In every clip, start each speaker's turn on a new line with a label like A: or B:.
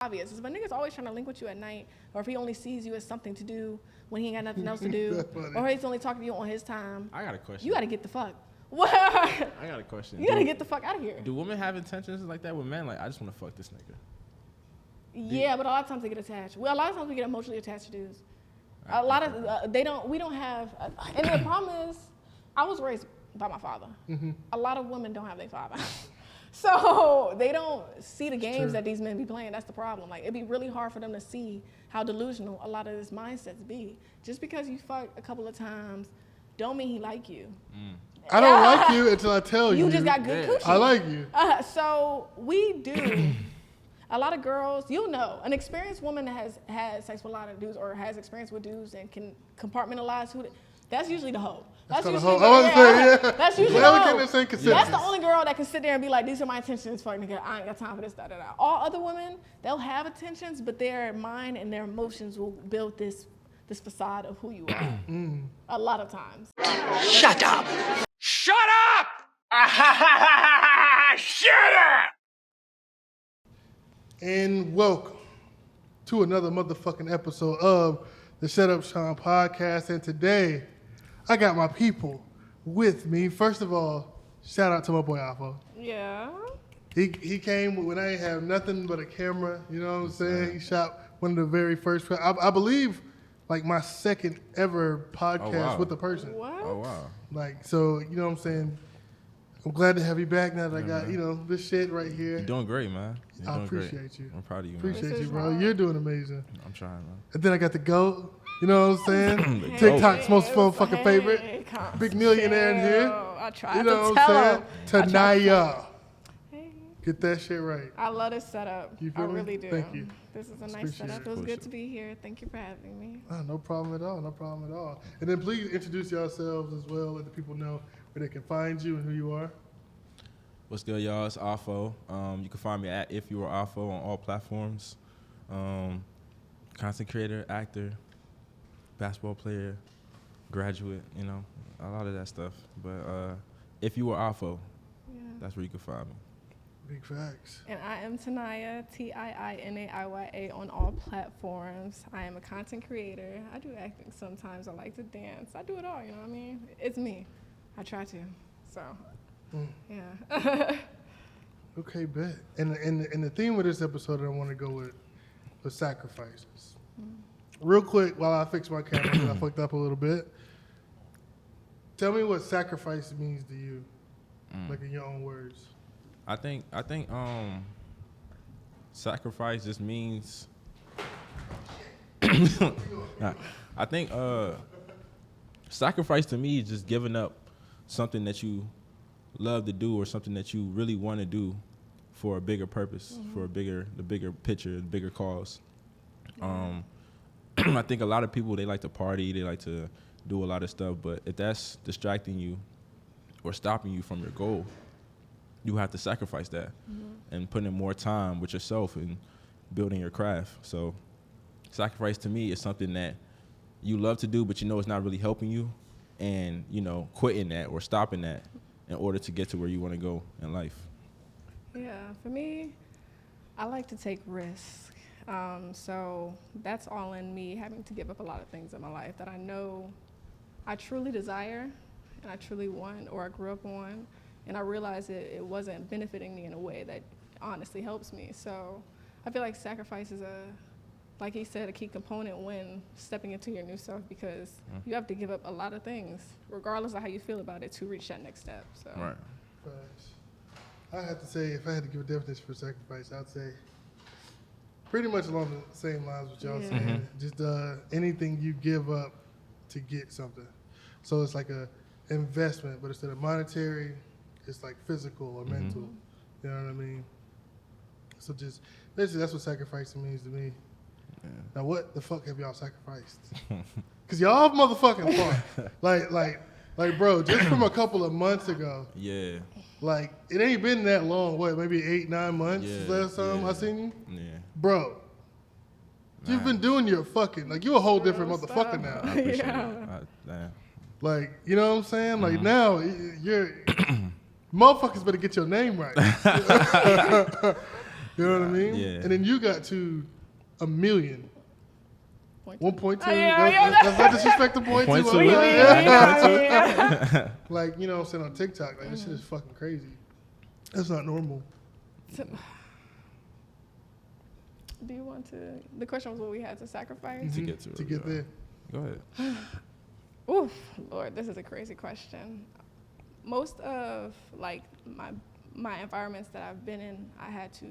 A: obvious. But niggas always trying to link with you at night, or if he only sees you as something to do when he ain't got nothing else to do, or he's only talking to you on his time.
B: I got a question.
A: You got to get the fuck. What?
B: I got a question.
A: You got to get the fuck out of here.
B: Do women have intentions like that with men? Like, I just want to fuck this nigga.
A: Yeah, but a lot of times they get attached. Well, a lot of times we get emotionally attached to dudes. A lot of we don't have, and the problem is, I was raised by my father. Mm-hmm. A lot of women don't have their father. So they don't see the games that these men be playing. That's the problem. Like, it'd be really hard for them to see how delusional a lot of this mindsets be. Just because you fuck a couple of times, don't mean he like you.
C: I don't like you until I tell you.
A: You just got good coochie.
C: I like you.
A: So we do. A lot of girls, you'll know, an experienced woman that has had sex with a lot of dudes or has experience with dudes and can compartmentalize that's usually the hoe. That's usually That's usually the hoe. That's the only girl that can sit there and be like, these are my intentions, fuck nigga, I ain't got time for this, da da da. All other women, they'll have intentions, but their mind and their emotions will build this facade of who you are. A lot of times.
D: Shut up! Shut up! Shut up!
C: And welcome to another motherfucking episode of the Shut Up Sean podcast. And today, I got my people with me. First of all, shout out to my boy Afo.
A: Yeah.
C: He came when I ain't have nothing but a camera. You know what I'm saying? He shot one of the very first. I believe, like my second ever podcast with a person.
A: What?
B: Oh wow.
C: Like, so you know what I'm saying. I'm glad to have you back now that I got, this shit right here.
B: You're doing great, man.
C: I appreciate you.
B: I'm proud of you, man.
C: Appreciate you, bro. You're doing amazing.
B: I'm trying, man.
C: And then I got the GOAT. You know what I'm saying? TikTok's most fun fucking favorite. Big millionaire in here.
A: I tried
C: you know
A: to
C: what
A: tell
C: I'm saying? TIINAIYA.
A: Hey.
C: Get that shit right.
A: I love this setup.
C: You feel
A: I
C: me?
A: really do.
C: Thank you.
A: This is a nice setup. It was good to be here. Thank you for having me.
C: No problem at all. No problem at all. And then please introduce yourselves as well. Let the people know where they can find you and who you are.
B: What's good, y'all? It's Afo. You can find me at If You Are Afo on all platforms. Content creator, actor, basketball player, graduate, a lot of that stuff. But If You Are Afo, that's where you can find me.
C: Big facts.
A: And I am Tiinaya, TIINAIYA on all platforms. I am a content creator. I do acting sometimes. I like to dance. I do it all, you know what I mean? It's me. I try to. So, yeah.
C: Okay, bet. And the theme of this episode that I want to go with was sacrifices. Real quick, while I fix my camera, 'cause I fucked up a little bit. Tell me what sacrifice means to you, like in your own words.
B: I think sacrifice just means I think sacrifice to me is just giving up something that you love to do or something that you really want to do for a bigger purpose, for the bigger picture, the bigger cause. I think a lot of people, they like to party, they like to do a lot of stuff, but if that's distracting you or stopping you from your goal, you have to sacrifice that and put in more time with yourself and building your craft. So sacrifice to me is something that you love to do, but it's not really helping you, and, quitting that or stopping that in order to get to where you want to go in life. Yeah,
A: for me, I like to take risks. So that's all in me, having to give up a lot of things in my life that I know I truly desire and I truly want or I grew up on. And I realized it wasn't benefiting me in a way that honestly helps me. So I feel like sacrifice is like he said, a key component when stepping into your new self, because you have to give up a lot of things, regardless of how you feel about it, to reach that next step. So.
B: Right.
C: I have to say, if I had to give a definition for sacrifice, I'd say pretty much along the same lines with y'all saying. Just anything you give up to get something. So it's like a investment, but instead of monetary, it's like physical or mental. You know what I mean? So just basically that's what sacrifice means to me. Yeah. Now what the fuck have y'all sacrificed? Cause y'all motherfucking far. like bro, just from a couple of months ago.
B: Yeah.
C: Like it ain't been that long. What, maybe 8-9 months since last time I seen you?
B: Yeah.
C: Bro. You've been doing your fucking, like, you a whole different motherfucker now.
B: I appreciate it. Damn.
C: Like, you know what I'm saying? Like now you're motherfuckers better get your name right. You know what I mean?
B: Yeah.
C: And then you got to a million. 1.2.
A: yeah.
C: That's not disrespectful. 0.2.
B: 0.2.
A: Yeah.
C: Like, you know what I'm saying, on TikTok, like, this shit is fucking crazy. That's not normal.
A: Do you want to? The question was what we had to sacrifice.
B: To get to
C: To
B: it,
C: get
B: yeah.
C: there.
B: Go ahead.
A: Oof, Lord, this is a crazy question. Most of like my environments that I've been in, I had to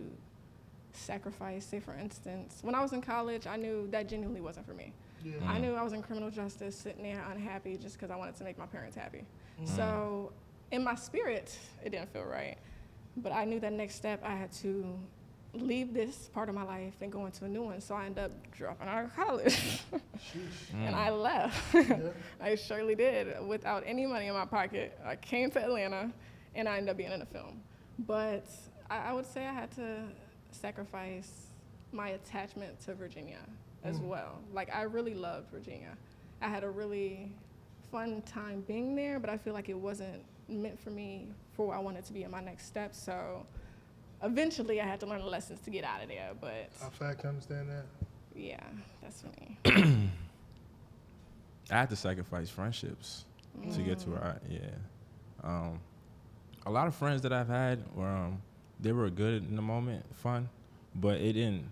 A: sacrifice. Say, for instance, when I was in college, I knew that genuinely wasn't for me.
C: Yeah.
A: I knew I was in criminal justice, sitting there unhappy just because I wanted to make my parents happy.
C: Mm.
A: So in my spirit, it didn't feel right. But I knew that next step, I had to leave this part of my life and go into a new one. So I ended up dropping out of college. And I left.
C: Yeah.
A: I surely did, without any money in my pocket. I came to Atlanta, and I ended up being in a film. But I would say I had to sacrifice my attachment to Virginia as well. Like, I really loved Virginia. I had a really fun time being there, but I feel like it wasn't meant for me for what I wanted to be in my next step. So eventually I had to learn the lessons to get out of there, but
C: I fact understand that.
A: yeah, that's for me.
B: I had to sacrifice friendships to get to where a lot of friends that I've had were they were good in the moment, fun, but it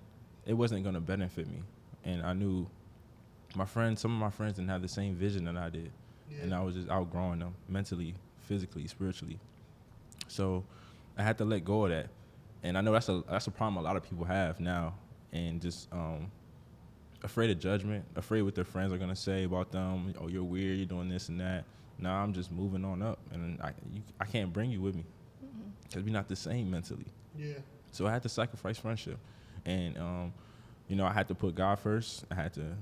B: wasn't gonna benefit me. And I knew some of my friends didn't have the same vision that I did.
C: Yeah.
B: And I was just outgrowing them mentally, physically, spiritually. So I had to let go of that. And I know that's a problem a lot of people have now, and just afraid of judgment, afraid what their friends are gonna say about them. Oh, you're weird, you're doing this and that. Now I'm just moving on up, and I can't bring you with me because we're not the same mentally.
C: Yeah.
B: So I had to sacrifice friendship, and I had to put God first. I had to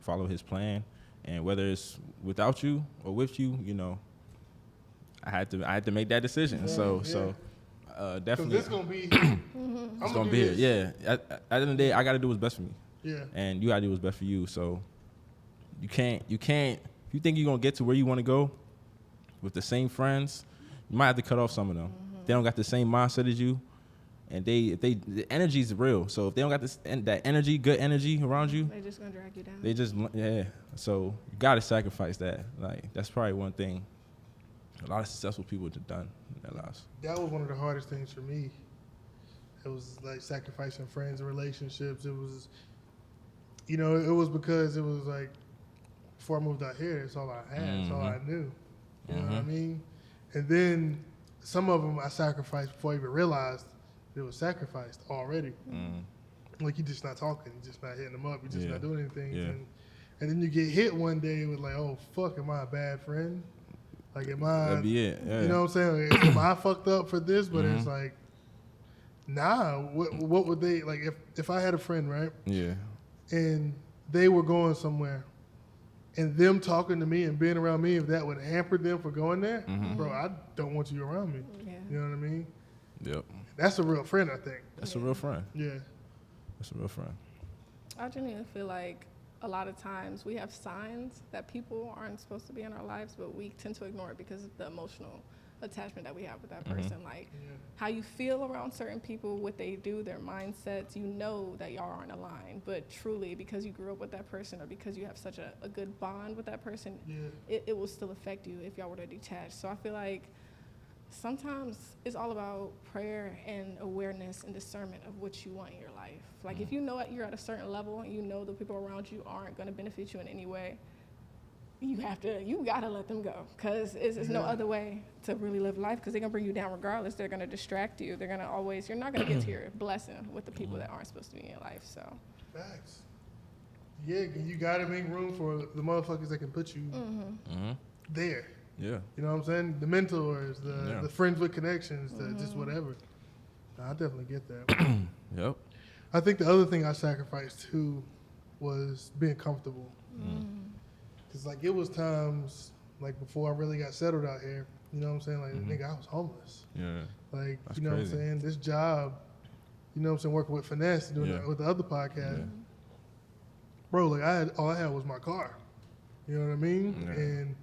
B: follow His plan, and whether it's without you or with you, I had to make that decision.
C: Yeah,
B: So
C: yeah.
B: so definitely.
C: Because it's going to be here.
B: It's gonna be here. Yeah. At the end of the day, I gotta do what's best for me,
C: Yeah.
B: and you gotta do what's best for you. So you can't. If you think you're gonna get to where you want to go with the same friends, you might have to cut off some of them. They don't got the same mindset as you, and the energy is real. So if they don't got that energy, good energy around you,
A: They're just gonna drag you down.
B: they just So you gotta sacrifice that. Like, that's probably one thing a lot of successful people have done in their lives.
C: That was one of the hardest things for me. It was like sacrificing friends and relationships. It was, it was because it was like, before I moved out here, it's all I had. It's all I knew. You know what I mean? And then some of them I sacrificed before I even realized it was sacrificed already. Like, you're just not talking. You're just not hitting them up. You're just not doing anything.
B: Yeah.
C: And then you get hit one day with like, oh, fuck, am I a bad friend? Like, am I...
B: That'd be it. Yeah.
C: You know what I'm saying? Like, am I fucked up for this? But it's like, nah. What would they... Like, if I had a friend, right?
B: Yeah.
C: And they were going somewhere, and them talking to me and being around me, if that would hamper them for going there, bro, I don't want you around me.
A: Yeah.
C: You know what I mean?
B: Yep.
C: That's a real friend, I think.
B: That's a real friend.
C: Yeah.
B: That's a real friend.
A: I genuinely feel like a lot of times we have signs that people aren't supposed to be in our lives, but we tend to ignore it because of the emotional attachment that we have with that person. Like, how you feel around certain people, what they do, their mindsets, you know that y'all aren't aligned. But truly, because you grew up with that person or because you have such a good bond with that person, it will still affect you if y'all were to detach. So I feel like sometimes it's all about prayer and awareness and discernment of what you want in your life. Like, if you know you're at a certain level and you know the people around you aren't going to benefit you in any way, you gotta let them go, because there's no other way to really live life, because they're gonna bring you down regardless. They're gonna distract you. You're not gonna get to your blessing with the people that aren't supposed to be in your life. So
C: Facts. Yeah, you gotta make room for the motherfuckers that can put you there.
B: Yeah.
C: You know what I'm saying? The mentors, the friends with connections, just whatever. I definitely get that.
B: Yep.
C: I think the other thing I sacrificed too was being comfortable. Cause like, it was times like before I really got settled out here, you know what I'm saying? Like, nigga, I was homeless.
B: Yeah.
C: Like,
B: That's
C: you know
B: crazy.
C: what I'm saying? This job, you know what I'm saying, working with Finesse, doing that with the other podcast. Bro, like, all I had was my car. You know what I mean?
B: Yeah.
C: And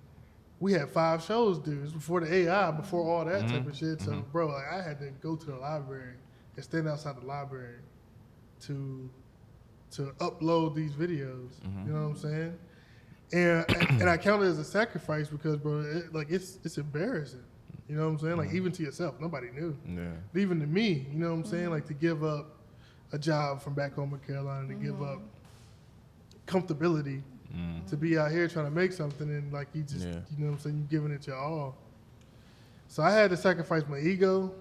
C: we had 5 shows, dude. It was before the AI, before all that type of shit. So, bro, like, I had to go to the library and stand outside the library to upload these videos.
B: Mhm.
C: You know what I'm saying? And I count it as a sacrifice because, bro, it's embarrassing. You know what I'm saying? Like, even to yourself, nobody knew.
B: Yeah.
C: Even to me, you know what I'm saying? Like, to give up a job from back home in Carolina, to give up comfortability, to be out here trying to make something, and like you just, you know what I'm saying? You're giving it your all. So I had to sacrifice my ego.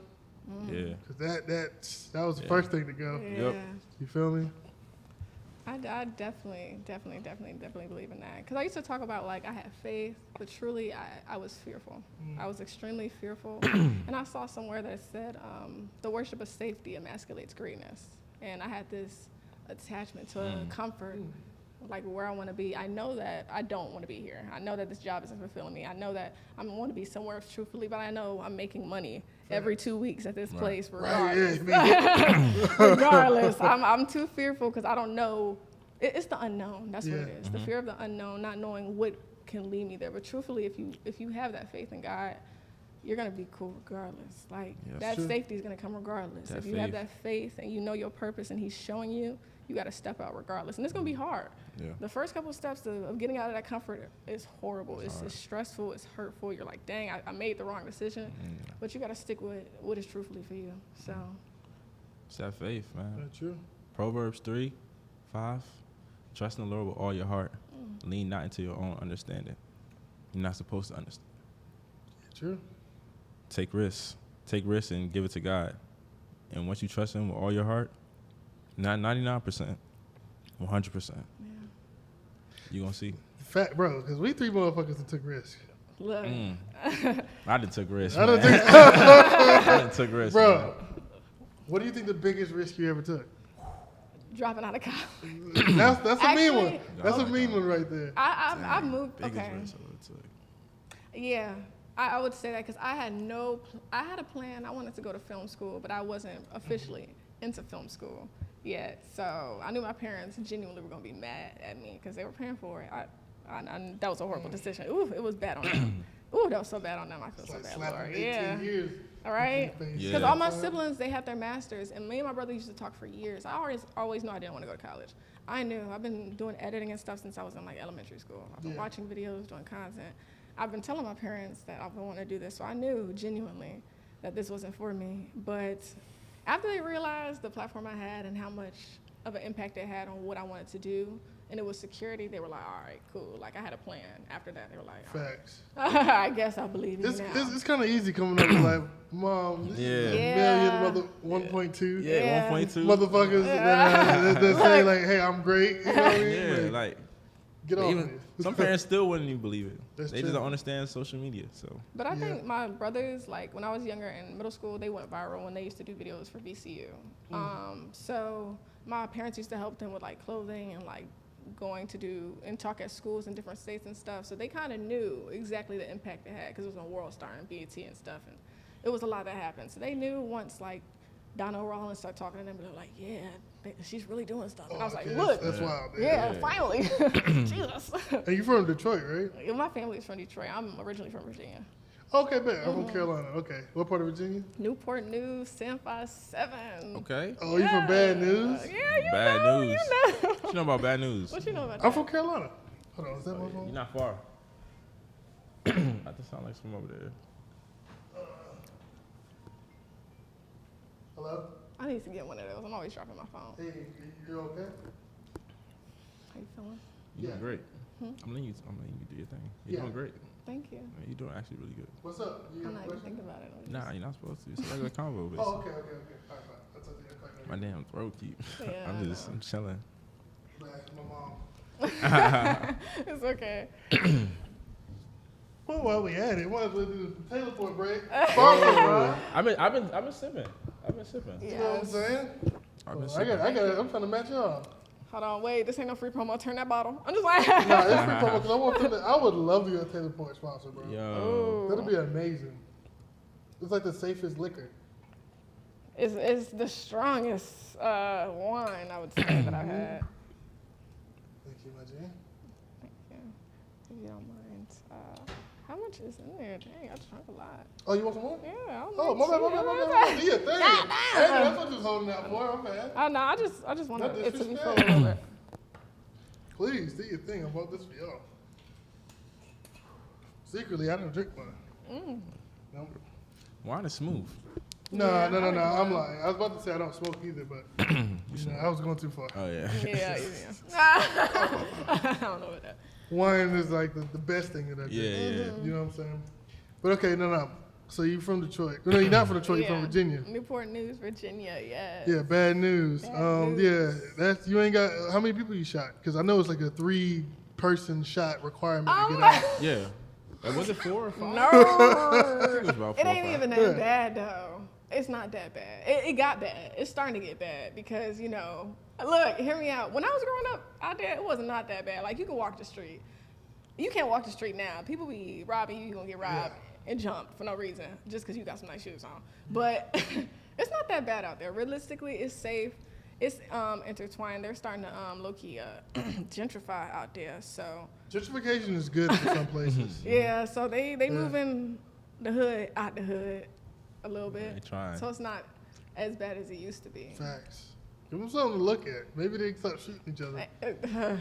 B: Yeah.
C: Cause that was the first thing to go.
A: Yeah.
B: Yep.
C: You feel me?
A: I definitely believe in that. Because I used to talk about, like, I had faith, but truly I was fearful. I was extremely fearful. And I saw somewhere that said, the worship of safety emasculates greatness. And I had this attachment to comfort, like where I want to be. I know that I don't want to be here. I know that this job isn't fulfilling me. I know that I want to be somewhere truthfully, but I know I'm making money every 2 weeks at this place regardless. Regardless, I'm too fearful because I don't know. It's the unknown. That's what it is. The fear of the unknown, not knowing what can lead me there. But truthfully, if you have that faith in God, you're gonna be cool regardless. Like that safety is gonna come regardless. If you have that faith and you know your purpose and He's showing you, you got to step out regardless. And it's gonna be hard.
B: Yeah.
A: The first couple of steps of getting out of that comfort is horrible. It's stressful. It's hurtful. You're like, dang, I made the wrong decision. But you got to stick with what is truthfully for you. So.
B: It's that faith, man.
C: That's true.
B: Proverbs 3:5. Trust in the Lord with all your heart. Lean not into your own understanding. You're not supposed to understand.
C: True.
B: Take risks. Take risks and give it to God. And once you trust Him with all your heart, not 99%, 100%.
A: Yeah.
B: You're going to see.
C: Fact, bro, because we three motherfuckers that took risks.
A: Look.
B: I done took risks,
C: I
B: man.
C: done
B: took risks,
C: Bro,
B: man.
C: what do you think the biggest risk you ever took?
A: Dropping out of college.
C: That's a
A: Actually,
C: mean one. That's a mean one right there.
A: I moved.
B: Biggest
A: Okay.
B: risk I would've took.
A: Yeah, I would say that because I had a plan. I wanted to go to film school, but I wasn't officially into film school yet. So I knew my parents genuinely were going to be mad at me because they were paying for it. That was a horrible decision. Ooh, it was bad on them. Ooh, that was so bad on them. I feel so bad, Lord. Yeah.
C: Years.
A: All right.
B: Yeah.
A: Because all my siblings, they have their masters, and me and my brother used to talk for years. I always knew I didn't want to go to college. I knew. I've been doing editing and stuff since I was in like elementary school. I've been watching videos, doing content. I've been telling my parents that I want to do this, so I knew genuinely that this wasn't for me. But after they realized the platform I had and how much of an impact it had on what I wanted to do, and it was security, they were like, all right, cool. Like, I had a plan. After that, they were like,
C: Facts.
A: I guess I believe in you now.
C: It's kind of easy coming up with like, Mom, this is a million, mother 1.2.
B: Yeah, 1.2.
C: Motherfuckers that say like, hey, I'm great. You know what I mean?
B: Yeah, like
C: get off
B: even,
C: it.
B: some parents still wouldn't even believe it.
C: That's
B: They
C: true.
B: just don't understand social media. So
A: But I think my brothers, like when I was younger in middle school, they went viral when they used to do videos for VCU. So my parents used to help them with like clothing and like going to do and talk at schools in different states and stuff. So they kind of knew exactly the impact it had because it was on World Star and BET and stuff. And it was a lot that happened. So they knew once like Donna Rollins started talking to them, they were like, yeah, she's really doing stuff. And I was like,
C: okay,
A: look.
C: That's wild.
A: Yeah, finally. Jesus.
C: And you from Detroit, right?
A: My family is from Detroit. I'm originally from Virginia.
C: Okay, bet. I'm from Carolina. Okay. What part of Virginia?
A: Newport News, 757.
B: okay,
C: Oh, you from Bad News?
A: Yeah, you
B: bad
A: know,
B: news.
A: you know.
B: What you know about bad news?
A: What you know about
C: I'm
A: that?
C: from Carolina. Hold on, is that my
B: You're
C: phone?
B: not far. I just sound like some over there.
C: Hello?
A: I need to get one of those. I'm always dropping my phone.
C: Hey, you okay?
A: How you feeling?
B: You're
C: Yeah.
B: doing great. I'm letting you do your thing. You're
C: Yeah.
B: doing great.
A: Thank you.
B: Man, you're doing actually really good.
C: What's up? You
A: I'm
C: got
A: not
C: a
A: even
C: question?
A: thinking about it.
B: Nah, you're not supposed to. It's a regular convo, but
C: Oh, okay. All right, fine. That's okay.
B: my damn throat keep.
A: Yeah,
B: I'm chilling.
C: My mom.
A: It's okay.
C: Well, while we at it, why don't we do the Taylor Point break? Sponsor, bro.
B: I've been sipping.
C: You know what I'm saying?
B: I've been
C: I
B: sipping.
C: got. I'm trying to match y'all.
A: Hold on, wait. This ain't no free promo. Turn that bottle. I'm just like.
C: Nah, it's free promo because I want them to, I would love you a Taylor Point sponsor, bro.
B: Yo.
C: That'd be amazing. It's like the safest liquor.
A: It's the strongest wine I would say that I've had.
C: Thank you, my G.
A: Thank you. If you don't mind. How much is in there? Dang, I drank a lot.
C: Oh, you want some more?
A: Yeah, I don't
C: Oh,
A: know.
C: my bad. Do your thing. Hey, that's what you was holding out for. My bad.
A: Oh no, I just want
C: Not
A: it to be full a
C: disrespect.
A: little bit.
C: Please, do your thing. I bought this for y'all. Secretly, I don't drink mine. No.
B: Wine is smooth.
C: No.
A: Yeah, I like
C: I'm
A: wine.
C: lying. I was about to say I don't smoke either, but I was going too far.
B: Oh yeah.
A: Yeah. I don't know about that.
C: Wine is like the best thing that I drink.
B: Yeah, yeah.
C: You know what I'm saying? But okay, no. So you from Detroit? No, you're not from Detroit. You're from Virginia.
A: Newport News, Virginia. Yes.
C: Yeah, bad news.
A: Bad news.
C: Yeah, that's you ain't got. How many people you shot? Because I know it's like a 3-person shot requirement to get out.
B: Yeah. Was it 4 or 5?
A: No.
B: It was about 4
A: It
B: or
A: ain't
B: 5.
A: even that bad though. It's not that bad. It got bad. It's starting to get bad because look, hear me out. When I was growing up out there, it wasn't not that bad. Like you could walk the street. You can't walk the street now. People be robbing you. You gonna get robbed and jump for no reason just because you got some nice shoes on. But it's not that bad out there. Realistically, it's safe. It's intertwined. They're starting to low key gentrify out there. So
C: Gentrification is good for some places.
A: yeah, so they moving the hood out the hood a little bit.
B: They trying.
A: So it's not as bad as it used to be.
C: Facts. Give them something to look at. Maybe they stop shooting each other.
A: They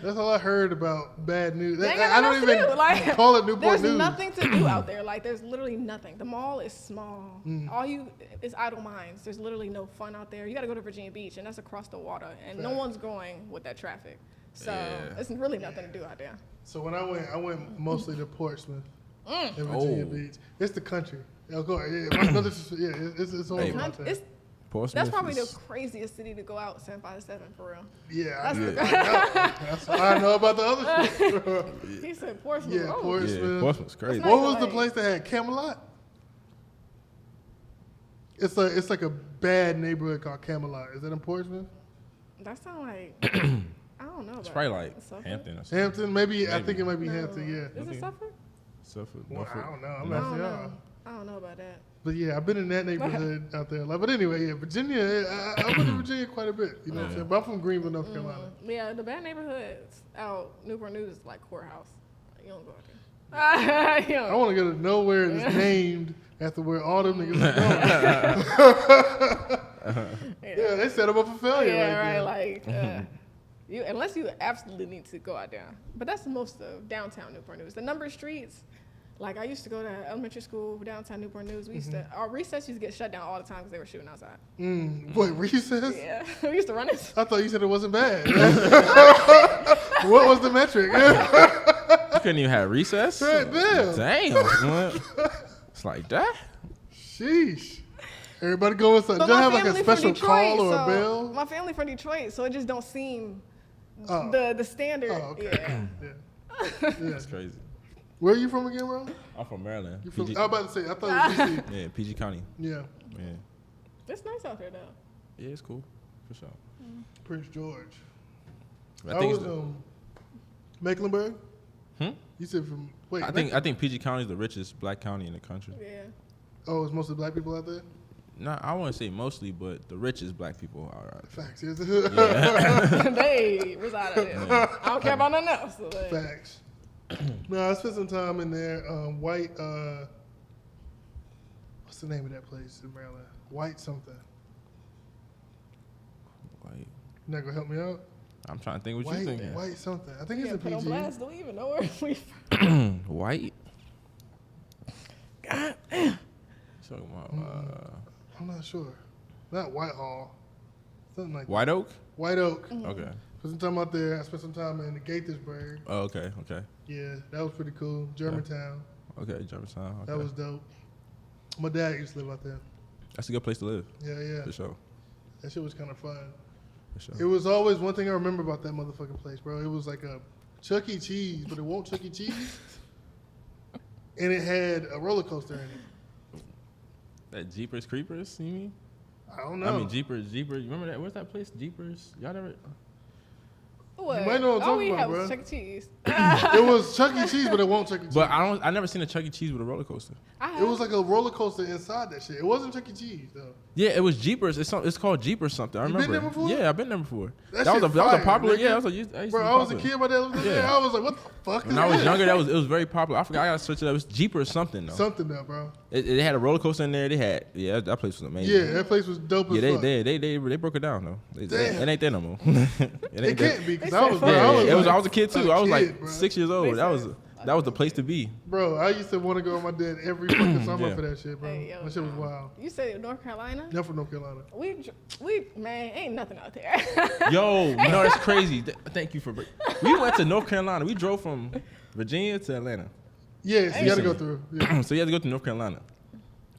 C: That's all I heard about bad news.
A: ain't
C: I
A: got
C: don't
A: nothing to
C: even
A: do. Like,
C: call it Newport
A: there's
C: News.
A: nothing to do out there. Like there's literally nothing. The mall is small. All you is idle minds. There's literally no fun out there. You got to go to Virginia Beach, and that's across the water, and no
C: Fact.
A: one's going with that traffic. So
B: Yeah.
A: it's really nothing to do out there.
C: So when I went mostly to Portsmouth and Virginia
B: Oh.
C: Beach. It's the country. Yeah, go ahead. Yeah, it's all
B: Hey,
C: about that.
A: It's,
B: Portsmouth
A: that's probably the
B: is-
A: craziest city to go out 757 for real.
C: Yeah,
A: That's
C: that's all I know about the other shit.
A: He said Portsmouth.
C: Yeah,
A: Oh.
C: Portsmouth.
B: Yeah, Portsmouth's crazy.
A: That's
C: What
A: not
C: was
A: even
C: the
A: like-
C: place that had Camelot? It's like a bad neighborhood called Camelot. Is that in Portsmouth?
A: That sound like I don't know.
B: It's
A: about
B: probably
A: it.
B: like
A: Suffolk?
B: Hampton or something.
C: Hampton, maybe. I
B: Maybe.
C: think it might be
A: No.
C: Hampton. Yeah.
A: Is it Suffolk?
B: Suffolk,
C: Well,
B: Norfolk.
C: I don't know. I'm
A: I
C: asking
A: don't
C: y'all.
A: know. I don't know about that.
C: But yeah, I've been in that neighborhood out there. Like, but anyway, yeah, Virginia. I've been to Virginia quite a bit. You know what I'm saying? But I'm from Greenville, North Carolina.
A: Yeah, the bad neighborhoods out Newport News is like courthouse. You don't go out there. You
C: I
A: don't.
C: want to go to nowhere that's named after where all them niggas are going. Yeah, they set them up for failure.
A: Yeah,
C: right
A: right. Like, you unless you absolutely need to go out there. But that's most of downtown Newport News. The number of streets. Like I used to go to elementary school downtown Newport News. We used to our recess used to get shut down all the time because they were shooting outside.
C: Wait, recess?
A: Yeah, we used to run it.
C: I thought you said it wasn't bad. What was the metric?
B: You couldn't even have recess?
C: God damn.
B: Damn. What? It's like that?
C: Sheesh. Everybody go with something.
A: But
C: Don't
A: my
C: have like a
A: family from
C: special
A: Detroit,
C: call or a
A: so
C: bell?
A: my family from Detroit, so it just don't seem
C: Oh.
A: the standard.
C: Oh, okay.
A: Yeah.
C: Yeah.
B: That's crazy.
C: Where are you from again, bro?
B: I'm from Maryland.
C: You from?
B: PG,
C: I was about to say. I thought it was DC.
B: yeah, PG County.
C: Yeah.
B: Yeah.
A: It's nice out there though.
B: Yeah, it's cool. For sure.
C: Prince George.
B: I think,
C: was
B: it's the,
C: Mecklenburg.
B: Hmm?
C: You said from? Wait.
B: I think PG County is the richest black county in the country.
A: Yeah.
C: Oh, it's mostly black people out there.
B: Not, I wouldn't say mostly, but the richest black people are out there.
C: Facts. Yes.
A: They reside out there. I don't care about nothing else. So like,
C: Facts. No, I spent some time in there. White. What's the name of that place in Maryland? White something.
B: Like,
C: You not gonna help me out?
B: I'm trying to think what
C: White.
B: you thinking.
C: White something. I think it's
A: yeah,
C: in
A: put on
C: PG.
A: blast. Don't even know where we.
B: White?
A: God damn.
B: Talking about
C: I'm not sure. Not Whitehall. Something like
B: White Oak?
C: that. White Oak.
B: Okay.
C: Spent some time out there. I spent some time in Gaithersburg.
B: Oh, okay. Okay.
C: Yeah, that was pretty cool. Germantown.
B: Okay. Germantown. Okay.
C: That was dope. My dad used to live out there.
B: That's a good place to live.
C: Yeah, yeah.
B: For sure.
C: That shit was kind of fun.
B: For sure.
C: It was always one thing I remember about that motherfucking place, bro. It was like a Chuck E. Cheese, but it won't Chuck E. Cheese. And it had a roller coaster in it.
B: That Jeepers Creepers, you mean?
C: I don't know.
B: I mean, Jeepers. You remember that? What's that place? Jeepers? Y'all never?
A: What?
C: You might know what I'm
A: All we
C: talking
A: had
C: about,
A: was
C: bro.
A: Chuck E. Cheese.
C: It was Chuck E. Cheese, but it won't Chuck E. Cheese.
B: But I never seen a Chuck E. Cheese with a roller coaster.
C: It was like a roller coaster inside that shit. It wasn't Chuck E. Cheese though.
B: Yeah, it was Jeepers. It's called Jeepers something. I
C: You
B: remember.
C: been there before?
B: Yeah, I've been there before.
C: That
B: That was
C: shit
B: a
C: fire,
B: popular.
C: nigga.
B: Yeah, I was used to
C: Bro,
B: be
C: I was a
B: popular.
C: kid by that.
B: Yeah.
C: I was like, what the fuck?
B: When I was younger, it was very popular. I forgot. I gotta search it up. It was Jeepers something though.
C: Something though, bro.
B: It had a roller coaster in there. They had that place was amazing.
C: Yeah, that place was dope as
B: Yeah,
C: fuck.
B: they broke it down though.
C: Damn.
B: It ain't there no more. it
C: It can't be because
A: They
C: I was.
A: said
C: Bro,
A: fuck
C: I was,
B: it was.
C: like
B: I was a kid too.
C: a
B: I was like
C: kid, bro.
B: 6 years old.
A: They
B: That was the place to be.
C: Bro, I used to want to go with my dad every fucking summer
B: Yeah.
C: for that shit, bro.
A: Hey, yo,
C: That shit was wild.
A: You said North Carolina?
C: Never from North Carolina.
A: We man, ain't nothing out there.
B: Yo, no, that's crazy. Thank you for. We went to North Carolina. We drove from Virginia to Atlanta.
C: Yes, you got to go
B: Recently.
C: through. Yeah.
B: So you had to go to North Carolina.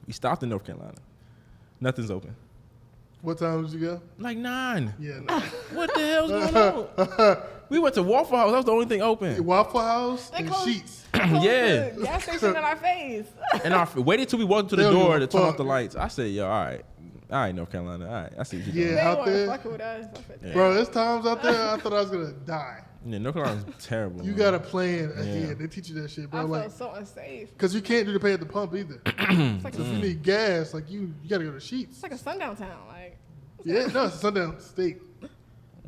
B: We stopped in North Carolina. Nothing's open.
C: What time did you go?
B: Like 9.
C: Yeah. No.
B: What the hell's going on? We went to Waffle House. That was the only thing open.
C: Waffle House
A: They
C: and
A: closed-
C: Sheets.
B: Yeah.
A: The gas station in our face.
B: And I waited till we walked to
C: They
B: the
C: don't
B: door
C: give
B: to
C: a
B: turn off
C: fuck.
B: the lights. I said, yo, all right, North Carolina, all right. I see what you're doing.
C: Yeah,
A: They
C: out
A: weren't
C: there.
A: fucking with us.
B: Yeah.
C: Bro, there's times out there I thought I was going to die.
B: Yeah, North Carolina's terrible.
C: You
B: man.
C: got to plan ahead.
B: Yeah.
C: They teach you that shit,
A: I
C: bro.
A: felt
C: Like,
A: so unsafe.
C: because you can't do the pay at the pump either.
A: It's like,
C: So if you need gas, like you got to go to Sheets.
A: it's like a sundown town. Like
C: Yeah, no, it's sundown state.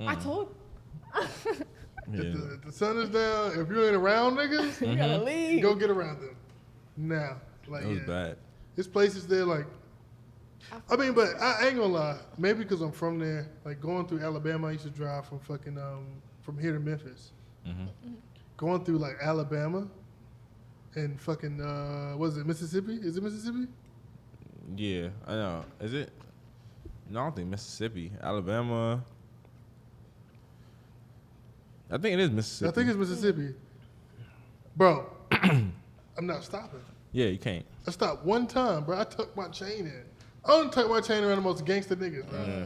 A: I told
B: Yeah.
C: If the sun is down, if you ain't around niggas,
A: you, gotta leave.
C: go get around them. Now, like,
B: It was
C: yeah.
B: bad.
C: There's places there, like, I mean, but I ain't gonna lie. Maybe because I'm from there, like going through Alabama, I used to drive from fucking, from here to Memphis. Going through like Alabama and fucking, what is it, Mississippi? Is it Mississippi?
B: Yeah, I know. Is it? No, I don't think Mississippi. Alabama. I think it is Mississippi.
C: I think it's Mississippi. Bro, I'm not stopping.
B: Yeah, you can't.
C: I stopped one time, bro. I tucked my chain in. I don't tuck my chain around the most gangster niggas, bro.
B: Yeah.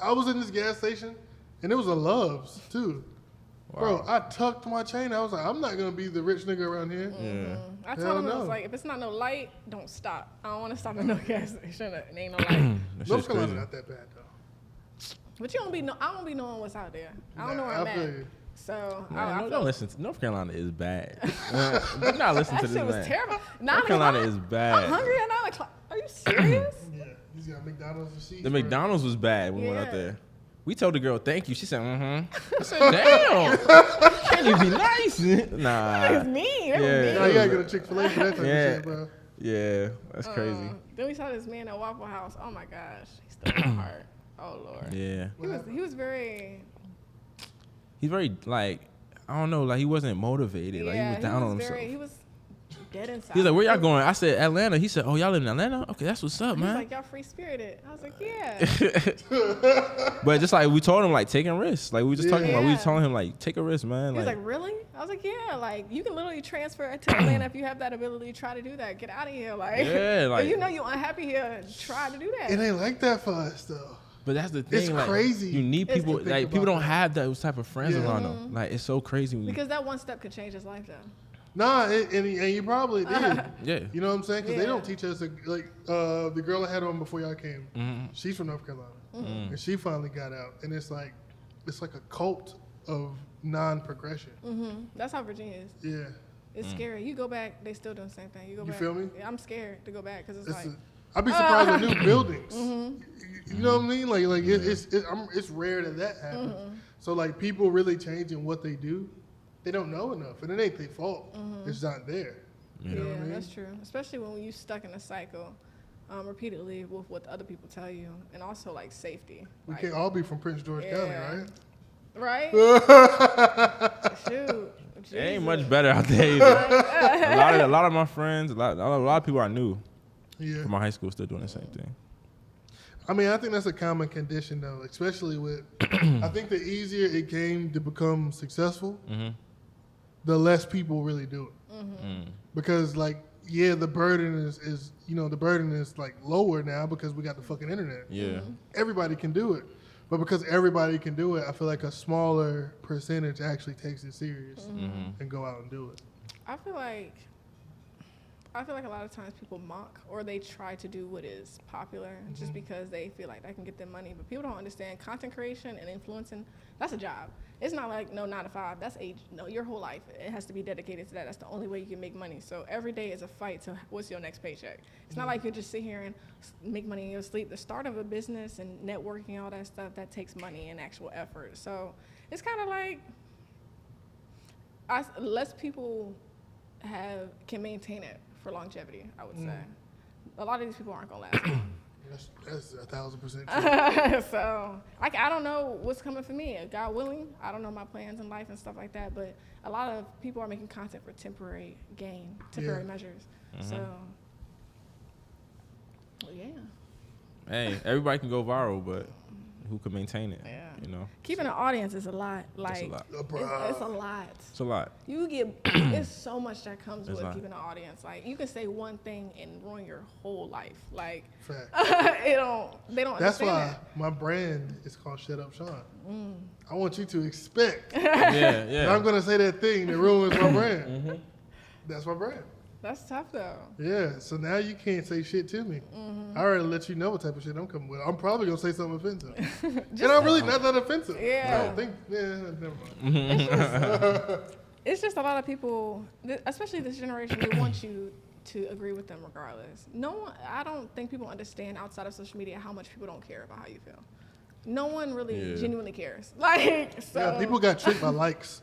C: I was in this gas station, and it was a Love's, too. Bro,
B: Wow.
C: I tucked my chain. I was like, I'm not going to be the rich nigga around here.
B: Yeah.
A: I
C: Hell
A: told him I
C: no.
A: was like, if it's not no light, don't stop. I don't want to stop at no gas station. It ain't no light.
B: That
C: North
B: shit's
C: Carolina
B: crazy.
C: not that bad, though.
A: But you don't be I don't be knowing what's out there. I don't
C: Nah,
A: know where I'm
C: I feel
A: at.
C: you.
A: So
B: Man,
A: I
B: don't
A: felt
B: listen. North Carolina is bad. Do not listen
A: that
B: to this
A: shit was
B: man.
A: terrible.
B: North Carolina is
A: I'm
B: bad.
A: hungry at 9 o'clock. Are you serious?
C: Yeah, he's got McDonald's receipts.
B: The
C: bro.
B: McDonald's was bad when we went out
A: Yeah.
B: there. We told the girl thank you. She said, I said, damn. Can you be nice? Nah.
A: It's me. They were
B: Yeah.
A: mean.
C: Nah, you got to go to Chick-fil-A for that type
B: Yeah.
C: of shit, bro.
B: Yeah, that's crazy.
A: Then we saw this man at Waffle House. Oh my gosh, he stole my heart. Oh Lord.
B: Yeah.
A: He was very.
B: He's very, like, I don't know, like, he wasn't motivated. Like, he was down on himself.
A: He was dead inside.
B: He was like, where y'all going? I said, Atlanta. He said, oh, y'all live in Atlanta? Okay, that's what's up,
A: He was
B: man.
A: like, y'all free spirited. I was like, yeah.
B: But just like we told him, like, taking risks. Like, we were just talking about, we
A: Yeah.
B: was telling him, like, take a risk, man.
A: He was like, really? I was like, yeah. Like, you can literally transfer to Atlanta if you have that ability. Try to do that. Get out of here. Like,
B: Yeah, like-
A: if you know you're unhappy here, try to do that.
C: It ain't like that for us, though.
B: but that's the thing.
C: It's
B: like,
C: crazy.
B: You need
A: It's
B: people,
C: to think
B: like, people
C: about
B: don't
C: that.
B: have those type of friends
C: Yeah.
B: around them. Like, it's so crazy when you,
A: Because that one step could change his life, though.
C: Nah, and you probably did.
B: yeah.
C: You know what I'm saying? Because they
A: Yeah.
C: don't teach us, like, the girl I had on before y'all came,
B: Mm-hmm.
C: she's from North Carolina. And she finally got out. And it's like a cult of non-progression.
A: That's how Virginia is.
C: Yeah.
A: It's scary. You go back, they still doing the same thing. You go
C: You
A: back.
C: feel me?
A: Yeah, I'm scared to go back because it's
C: It's
A: like.
C: I'd be surprised at new buildings. You know what I mean? Like it's rare that happens. So like people really changing what they do, they don't know enough, and it ain't their fault. It's not there. You know what I mean?
A: That's true. Especially when you're stuck in a cycle repeatedly with what other people tell you, and also like safety.
C: We
A: Like,
C: can't all be from Prince George
A: Yeah.
C: County, right?
A: right? Shoot.
B: It ain't
A: Jesus.
B: much better out there either. a lot of my friends, a lot of people I knew
C: Yeah.
B: from my high school still doing the same thing.
C: I mean, I think that's a common condition though, especially with. I think the easier it came to become successful, the less people really do it. Because like, yeah, the burden is the burden is like lower now because we got the fucking internet.
B: Yeah.
C: Everybody can do it, but because everybody can do it, I feel like a smaller percentage actually takes it serious and go out and do it.
A: I feel like a lot of times people mock or they try to do what is popular just because they feel like that can get them money. But people don't understand content creation and influencing, that's a job. it's not like no 9 to 5. That's age. No, your whole life it has to be dedicated to that. That's the only way you can make money. So every day is a fight to what's your next paycheck. It's not like you just sit here and make money in your sleep. The start of a business and networking, all that stuff, that takes money and actual effort. So it's kind of like less people can maintain it for longevity, I would say. A lot of these people aren't gonna last long.
C: That's 1,000% true.
A: So I don't know what's coming for me. God willing, I don't know my plans in life and stuff like that. But a lot of people are making content for temporary gain, temporary measures. So, well, yeah.
B: Hey, everybody can go viral, but who can maintain it?
A: Yeah.
B: You know,
A: Keeping an audience is a lot. Like,
B: it's a lot.
A: it's a lot.
B: It's a lot.
A: You get, it's so much that comes
B: It's
A: with
B: not.
A: keeping an audience. Like, you can say one thing and ruin your whole life. Like,
C: Fact.
A: they don't
C: That's
A: understand
C: why
A: that.
C: my brand is called Shut Up Sean. I want you to expect
B: Yeah,
C: that
B: yeah.
C: I'm going to say that thing that ruins my brand. That's my brand.
A: That's tough, though.
C: Yeah, so now you can't say shit to me. I already let you know what type of shit I'm coming with. I'm probably going to say something offensive. And I'm really not that offensive.
A: Yeah.
C: I don't think, never mind.
A: It's just a lot of people, especially this generation, they want you to agree with them regardless. I don't think people understand outside of social media how much people don't care about how you feel. No one really genuinely cares. Like, so.
C: Yeah, people got tricked by likes.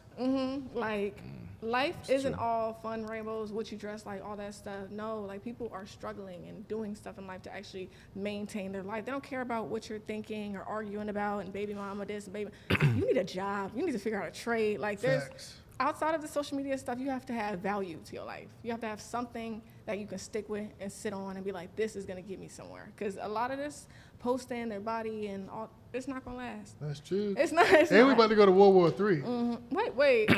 A: Like, life isn't all fun, rainbows, what you dress like, all that stuff. No, like, people are struggling and doing stuff in life to actually maintain their life. They don't care about what you're thinking or arguing about and baby mama this and baby. You need a job. You need to figure out a trade. Like, there's
C: Facts.
A: outside of the social media stuff, you have to have value to your life. You have to have something that you can stick with and sit on and be like, this is going to get me somewhere. Because a lot of this posting their body and all, it's not going to last.
C: That's true.
A: It's not. It's
C: And we
A: not.
C: about to go to World War III.
A: Wait.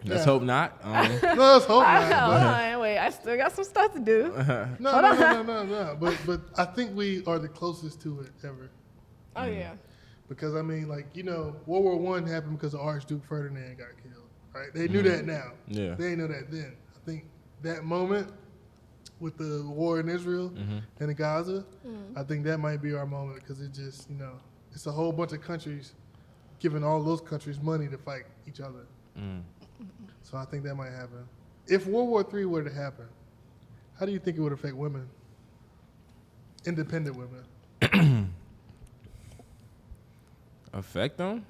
B: Let's hope not.
C: No, let's hope not.
A: Hold on, wait. I still got some stuff to do.
C: No. But I think we are the closest to it ever.
A: Oh, yeah.
C: Because, I mean, like, you know, World War I happened because the Archduke Ferdinand got killed, right? They knew that now.
B: Yeah.
C: They didn't know that then. I think that moment with the war in Israel and in Gaza, I think that might be our moment because it just, you know, it's a whole bunch of countries giving all those countries money to fight each other. So I think that might happen. If World War III were to happen, how do you think it would affect women? Independent women.
B: Affect them?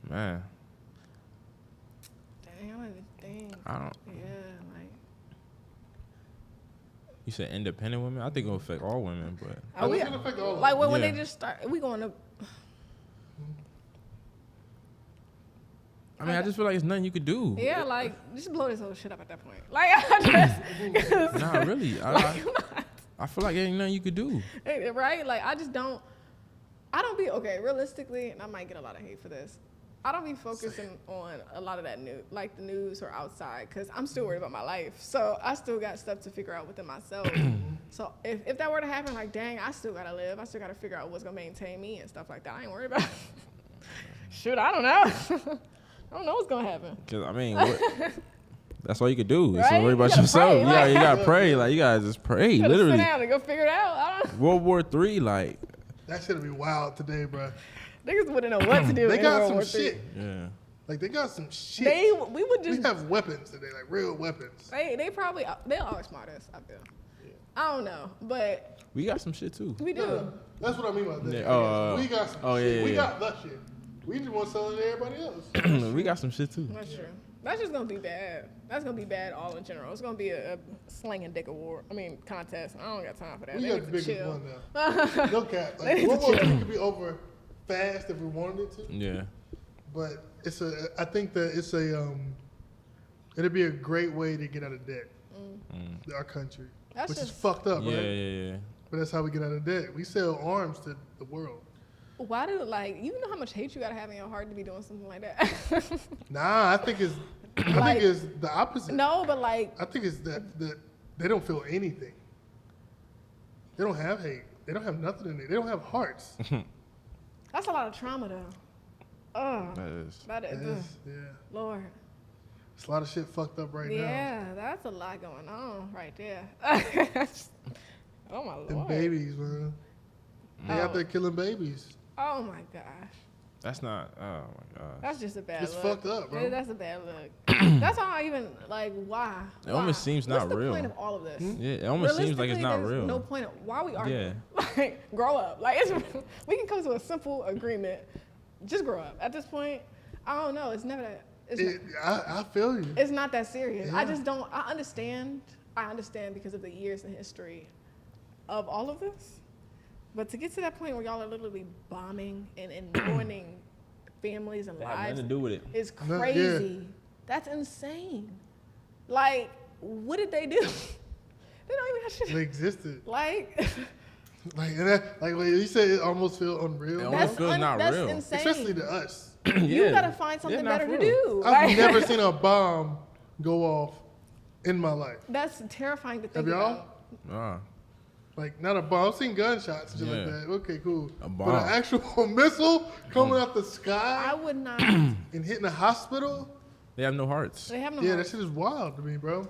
B: Man,
A: Dang, I don't even think.
B: I don't.
A: Yeah, like.
B: You said independent women? I think it'll affect all women, but
C: I think it'll affect all of
A: Like,
C: them.
A: when
B: Yeah.
A: they just start, we going to.
B: I mean, I just feel like it's nothing you could do.
A: Yeah, like, just blow this whole shit up at that point. Like, I just.
B: Nah, really. I feel like there ain't nothing you could do.
A: Right? Like, I don't be, okay, realistically, and I might get a lot of hate for this, I don't be focusing on a lot of that news, like the news or outside, because I'm still worried about my life. So I still got stuff to figure out within myself. So if that were to happen, like, dang, I still got to live. I still got to figure out what's going to maintain me and stuff like that. I ain't worried about it. Shoot, I don't know. I don't know what's going to happen.
B: Cause I mean, that's all you could do. Is
A: Right?
B: worry about
A: You gotta
B: yourself.
A: pray, like-
B: You gotta pray. Like, you gotta just pray.
A: You gotta
B: Literally.
A: sit down and go figure it out. I don't
B: World War III, like,
C: That should be wild today, bro.
A: Niggas wouldn't know what to do.
C: They
A: in
C: got
A: World
C: some
A: War
C: shit.
A: III.
B: yeah.
C: Like, they got some shit.
A: We would
C: We
A: just.
C: have weapons today, like real weapons.
A: They probably they'll outsmart us. I feel. I don't know, but
B: We got some shit too.
A: we do.
C: Yeah, that's what I mean by that.
B: Yeah,
C: we got some
B: oh,
C: shit.
B: yeah,
C: We
B: yeah.
C: got the shit. We just want to sell it to everybody else.
B: We got some shit too.
A: That's true. That's just gonna be bad. That's gonna be bad all in general. It's gonna be a slinging dick award. I mean contest. I don't got time for that.
C: We
A: They
C: got
A: need
C: the
A: to
C: biggest
A: chill.
C: one now. No cap.
A: They
C: Like,
A: need to
C: World War
A: chill.
C: II could be over fast if we wanted it to.
B: Yeah.
C: But I think that it'd be a great way to get out of debt. Our country,
A: That's
C: which is
A: just-
C: fucked up,
B: Yeah,
C: right?
B: yeah.
C: But that's how we get out of debt. We sell arms to the world.
A: Why do you know how much hate you gotta have in your heart to be doing something like that?
C: Nah, I think it's the opposite.
A: No, but like
C: I think it's that they don't feel anything. They don't have hate. They don't have nothing in it. They don't have hearts.
A: that's a lot of trauma though. Oh,
B: That is.
A: that is,
C: Yeah.
A: Lord.
C: It's a lot of shit fucked up right now.
A: Yeah, that's a lot going on right there. Oh my
C: Them
A: Lord.
C: babies, man. They out
A: Oh.
C: there killing babies.
A: Oh my gosh.
B: That's not. Oh my gosh.
A: That's just a bad
C: It's
A: look.
C: fucked up, bro.
A: That's a bad look. That's how I even, like, why?
B: It almost seems not
A: What's
B: real.
A: the point of all of this?
B: Yeah, it almost seems like it's not
A: Realistically,
B: real.
A: there's no point of why we arguing.
B: Yeah.
A: Like, grow up. Like, we can come to a simple agreement. Just grow up. At this point, I don't know. It's never that.
C: I feel you.
A: It's not that serious. I
C: Yeah.
A: just don't. I understand because of the years in history of all of this. But to get to that point where y'all are literally bombing and ruining families and
B: It had
A: lives
B: nothing to do with it.
A: is
C: No, yeah.
A: crazy. That's insane. Like, what did they do? They don't even have shit.
C: They existed.
A: Like,
C: Like, and that, like when you said it almost feel unreal.
B: It almost feels not
A: that's
B: real.
A: insane.
C: Especially to us.
A: You
B: Yeah.
A: gotta find something
B: not
A: better to
B: for real.
A: do.
C: I've
A: Like,
C: never seen a bomb go off in my life.
A: That's terrifying to think
C: Have y'all?
A: about.
B: Ah.
C: Like, not a bomb. I've seen gunshots and shit like
B: Yeah.
C: that. Okay, cool.
B: A
C: But
B: bomb.
C: an actual missile coming out the sky
A: I would not.
C: and hitting a hospital?
B: They have no hearts.
A: They have no.
C: Yeah,
A: heart.
C: that shit is wild to me, bro.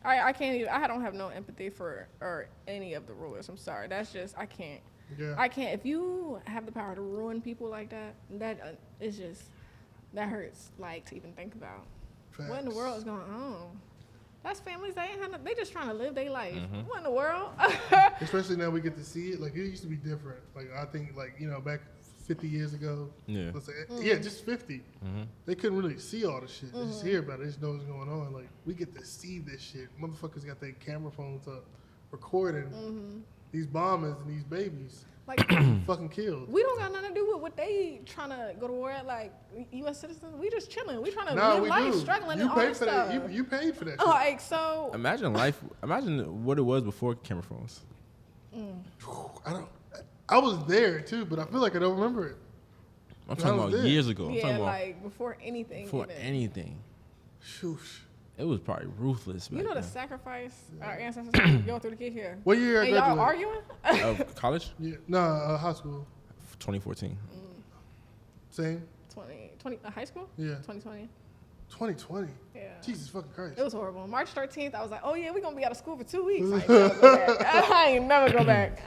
A: I can't even. I don't have no empathy for or any of the rulers. I'm sorry. That's just I can't.
C: Yeah.
A: I can't. If you have the power to ruin people like that, that is just that hurts. Like to even think about. What in the
C: Facts.
A: world is going on? That's families. They ain't have no, they just trying to live their life. What in the world?
C: Especially now we get to see it. Like, it used to be different. Like, I think, like, you know, back 50 years ago.
B: Yeah.
C: Let's say, yeah, just 50. They couldn't really see all the shit. They just hear about it. They just know what's going on. Like, we get to see this shit. Motherfuckers got their camera phones up recording these bombers and these babies
A: Like
C: fucking killed.
A: we don't got nothing to do with what they trying to go to war at. Like U.S. citizens, we just chilling. We trying to
C: Nah,
A: live
C: we
A: life,
C: do.
A: struggling
C: You
A: and all
C: paid
A: this
C: for
A: stuff.
C: that. You paid for that shit.
A: Like so.
B: Imagine life. Imagine what it was before camera phones.
C: I was there too, but I feel like I don't remember it.
B: I'm
C: I
B: talking
C: was
B: about
C: there.
B: years ago. I'm
A: Yeah,
B: talking about
A: like before anything.
B: before
A: even.
B: anything.
C: Shoosh.
B: It was probably ruthless.
A: You
B: back
A: know the
B: then.
A: sacrifice our ancestors had to go through to get here.
C: What year I
A: And y'all
C: graduated?
A: arguing?
B: Of college,
C: Yeah, high school.
B: 2014.
C: Same.
A: 20 high school?
C: Yeah.
A: 2020.
C: 2020.
A: Yeah.
C: Jesus fucking Christ.
A: It was horrible. March 13th, I was like, oh yeah, we're gonna be out of school for 2 weeks. I ain't never go back. I ain't never go back.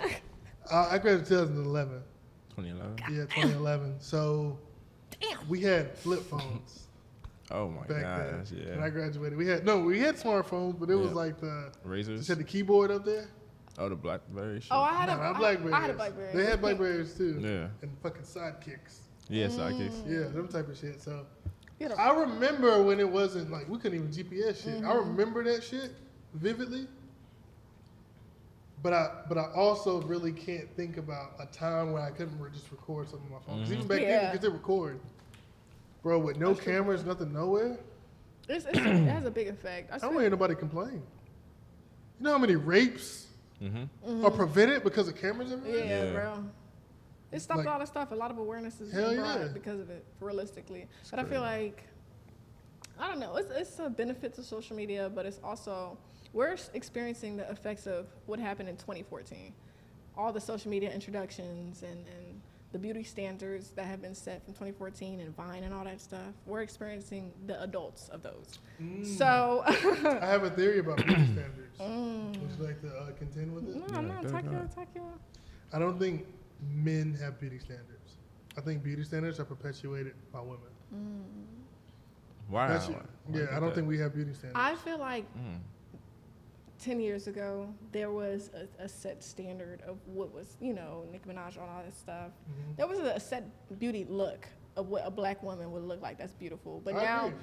C: I graduated 2011.
B: 2011.
C: Yeah, 2011. So we had flip phones
B: Oh my
C: back
B: gosh,
C: then. When I
B: yeah.
C: graduated, we had smartphones, but it was
B: Yeah.
C: like the
B: Razors.
C: just had the keyboard up there.
B: Oh, the BlackBerry shit.
A: Oh, I had
C: Nah,
A: a
C: Blackberries.
A: I had a BlackBerry.
C: They had Blackberries too.
B: Yeah.
C: And fucking sidekicks.
B: Yeah, sidekicks.
C: Yeah, them type of shit. So
A: You had a-
C: I remember when it wasn't like we couldn't even GPS shit.
A: Mm-hmm.
C: I remember that shit vividly. But I also really can't think about a time where I couldn't just record something on my phone. 'Cause even back then,
A: Yeah.
C: you could record, bro, with no cameras, nothing, nowhere.
A: it has a big effect.
C: I don't hear nobody complain. You know how many rapes
B: Mm-hmm.
C: are prevented because of cameras everywhere?
A: Yeah,
B: Yeah.
A: bro. It stopped
C: Like-
A: all this stuff. A lot of awareness is
C: Hell
A: being brought
C: yeah.
A: because of it, realistically. But I feel like, I don't know, it's a benefit to social media, but it's also, we're experiencing the effects of what happened in 2014. All the social media introductions and the beauty standards that have been set from 2014 and Vine and all that stuff. We're experiencing the adults of those. So,
C: I have a theory about beauty standards. Would you like to contend with it?
A: no, I'm not
B: go
A: talking
B: ahead.
A: about.
C: I don't think men have beauty standards. I think beauty standards are perpetuated by women.
B: Why?
C: That's
B: Why
C: it.
B: you
C: Yeah,
B: think
C: I don't
B: that?
C: think we have beauty standards.
A: I feel like 10 years ago, there was a set standard of what was, Nicki Minaj, all that stuff. There was a set beauty look of what a black woman would look like. That's beautiful. But
C: I agree.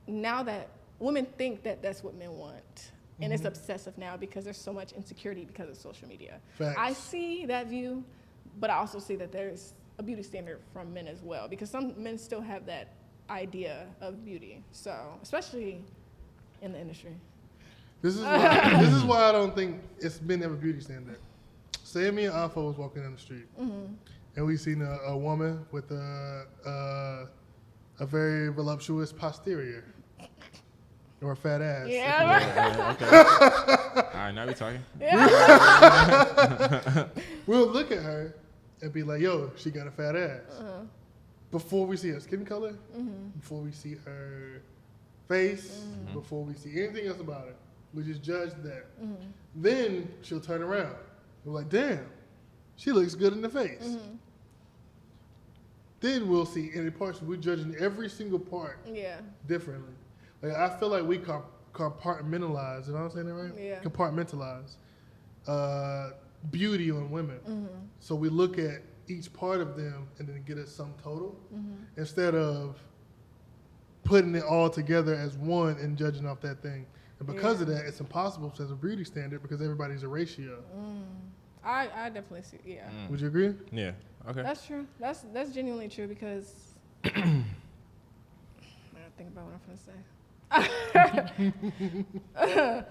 A: now that women think that that's what men want. And it's obsessive now because there's so much insecurity because of social media.
C: Facts.
A: I see that view, but I also see that there's a beauty standard from men as well because some men still have that idea of beauty. So, especially in the industry.
C: This is why I don't think it's men have a beauty standard. Say me and Afo was walking down the street, and we seen a woman with a very voluptuous posterior or a fat ass.
A: Yeah.
B: Okay. All right, now we talking.
C: We'll look at her and be like, "Yo, she got a fat ass." Before we see her skin color, before we see her face, before we see anything else about her, we just judge that. Then she'll turn around. We're like, "Damn, she looks good in the face." then we'll see. And in parts, we're judging every single part
A: Yeah.
C: differently. Like, I feel like we compartmentalize. You know what I'm saying that right?
A: Yeah.
C: Compartmentalize beauty on women. So we look at each part of them and then get a sum total instead of putting it all together as one and judging off that thing. And because of that, it's impossible as a beauty standard because everybody's a ratio.
A: I definitely see. Yeah.
C: Would you agree?
B: Yeah. Okay.
A: That's true. That's genuinely true because I gotta think about what I'm gonna say.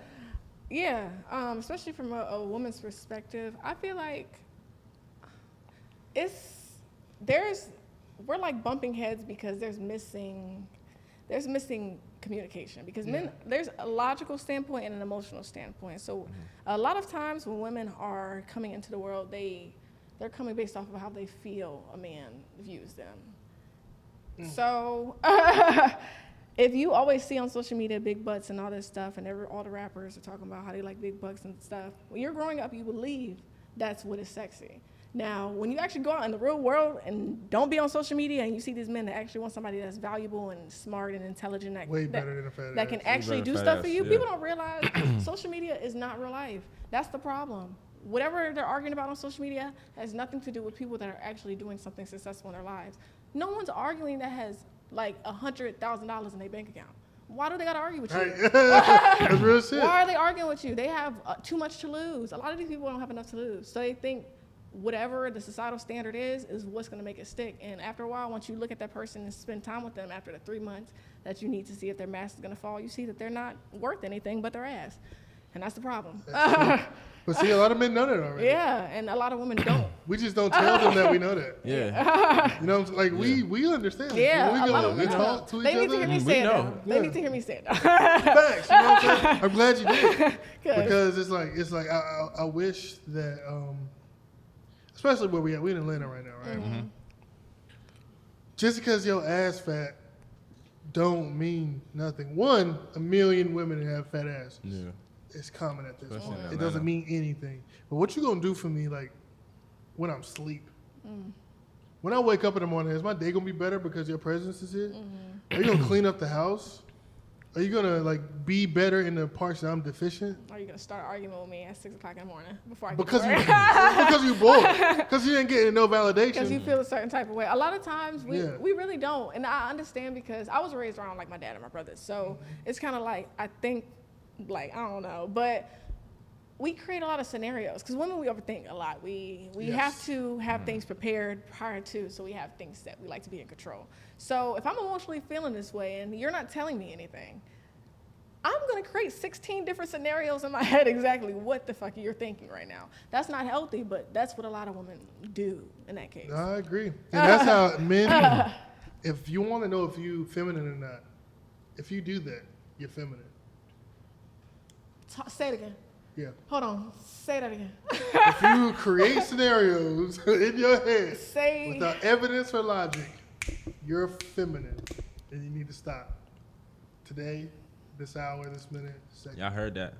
A: Yeah, especially from a woman's perspective, I feel like we're like bumping heads because there's missing communication because men, there's a logical standpoint and an emotional standpoint. So a lot of times when women are coming into the world, they're coming based off of how they feel a man views them. So if you always see on social media big butts and all this stuff, and all the rappers are talking about how they like big butts and stuff, when you're growing up, you believe that's what is sexy. Now, when you actually go out in the real world and don't be on social media and you see these men that actually want somebody that's valuable and smart and intelligent, that can actually do stuff for you, people don't realize social media is not real life. That's the problem. Whatever they're arguing about on social media has nothing to do with people that are actually doing something successful in their lives. No one's arguing that has like $100,000 in their bank account. Why do they gotta argue with you?
C: That's real shit.
A: Why are they arguing with you? They have too much to lose. A lot of these people don't have enough to lose. So they think whatever the societal standard is what's gonna make it stick. And after a while, once you look at that person and spend time with them after the 3 months that you need to see if their mask is gonna fall, you see that they're not worth anything but their ass. And that's the problem.
C: But see, a lot of men know that already.
A: Yeah, and a lot of women don't.
C: We just don't tell them that we know that.
B: Yeah.
C: You know, like we understand.
A: Yeah,
C: when we
A: a lot
C: go
A: of
C: and
A: women
C: talk to each
A: They need to hear
C: other.
A: me
B: We
A: say it.
B: know.
A: Though. They need to hear me say it. Though.
C: Facts. You know what I'm saying? I'm glad you did.
A: Good.
C: Because it's like I wish that especially where we in Atlanta right now, right? Just because your ass fat don't mean nothing. 1 million women have fat asses.
B: Yeah.
C: It's common at this
B: Especially
C: point.
B: in
C: It
B: Atlanta.
C: doesn't mean anything. But what you gonna do for me, like when I'm asleep? When I wake up in the morning, is my day gonna be better because your presence is here? Are you gonna clean up the house? Are you gonna like be better in the parts that I'm deficient?
A: Are you gonna start arguing with me at 6 o'clock in the morning before I get
C: Because
A: to
C: you
A: work?
C: because you bored. Because you ain't getting no validation.
A: Because you feel a certain type of way. A lot of times we
C: Yeah.
A: really don't. And I understand because I was raised around like my dad and my brothers. So it's kind of like, I think, like, I don't know. But we create a lot of scenarios because women, we overthink a lot. We have to have things prepared prior to, so we have things that we like to be in control. So if I'm emotionally feeling this way and you're not telling me anything, I'm going to create 16 different scenarios in my head exactly what the fuck you're thinking right now. That's not healthy, but that's what a lot of women do in that case.
C: I agree. And that's how men, if you want to know if you feminine or not, if you do that, you're feminine.
A: Say it again.
C: Yeah.
A: Hold on. Say that again.
C: If you create scenarios in your head
A: Say.
C: without evidence or logic, you're feminine. And you need to stop. Today, this hour, this minute, this second.
B: Y'all heard that.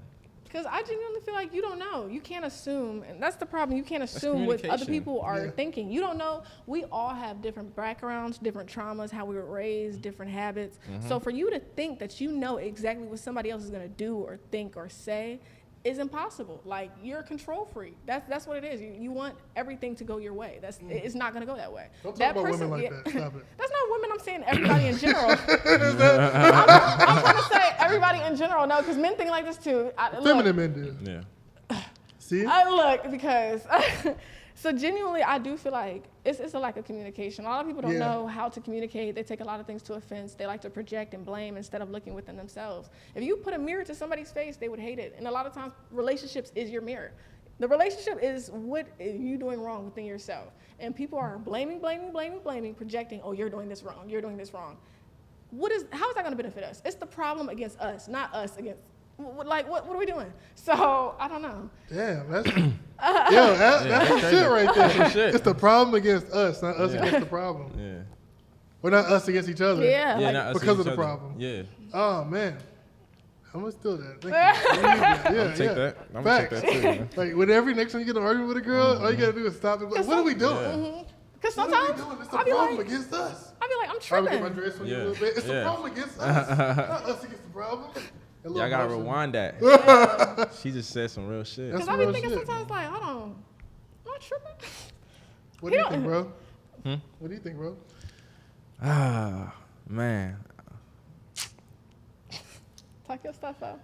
A: Because I genuinely feel like you don't know. You can't assume. And that's the problem. You can't assume what other people are thinking. You don't know. We all have different backgrounds, different traumas, how we were raised, different habits. So for you to think that you know exactly what somebody else is going to do or think or say is impossible. Like, you're a control freak. That's what it is. You want everything to go your way. It's not going to go that way.
C: Don't talk
A: that
C: about
A: person,
C: women like that. Stop it.
A: That's not women. I'm saying everybody in general. I'm trying to say everybody in general. No, because men think like this too.
C: Feminine men do.
B: Yeah.
C: See?
A: I look because so genuinely, I do feel like it's a lack of communication. A lot of people don't know how to communicate. They take a lot of things to offense. They like to project and blame instead of looking within themselves. If you put a mirror to somebody's face, they would hate it. And a lot of times, relationships is your mirror. The relationship is what are you doing wrong within yourself. And people are blaming, projecting, oh, you're doing this wrong, you're doing this wrong. How is that going to benefit us? It's the problem against us, not us against. Like, what are we doing? So, I don't know.
C: Damn, that's that's some shit right there. It's the problem against us, not us against the problem.
B: Yeah.
C: Or not us against each other.
A: Yeah.
B: Yeah,
A: Like,
B: not us
C: because
B: and
C: of
B: each
C: the
B: other.
C: problem.
B: Yeah.
C: Oh man, I'm gonna steal that. Thank you. Yeah,
B: Take that. I'm gonna take
C: Facts.
B: that too, man.
C: Like, whenever next time you get in an argument with a girl, all you gotta do is stop and be like, what are we doing?
A: Because
C: What are we
A: sometimes
C: doing? It's a
A: I'll be
C: problem
A: like,
C: against us.
A: I'm
C: I would
A: tripping.
C: get my dress on you a little bit. It's a problem against us. Not us against the problem. A little
B: Y'all gotta
C: emotion.
B: rewind that. She just said some real shit.
C: That's
A: Because I be
C: real
A: thinking
C: shit.
A: sometimes like, hold on, am I tripping?
C: What do you think, bro?
B: Hmm?
C: What do you think, bro?
B: Ah, man.
A: Talk your stuff out.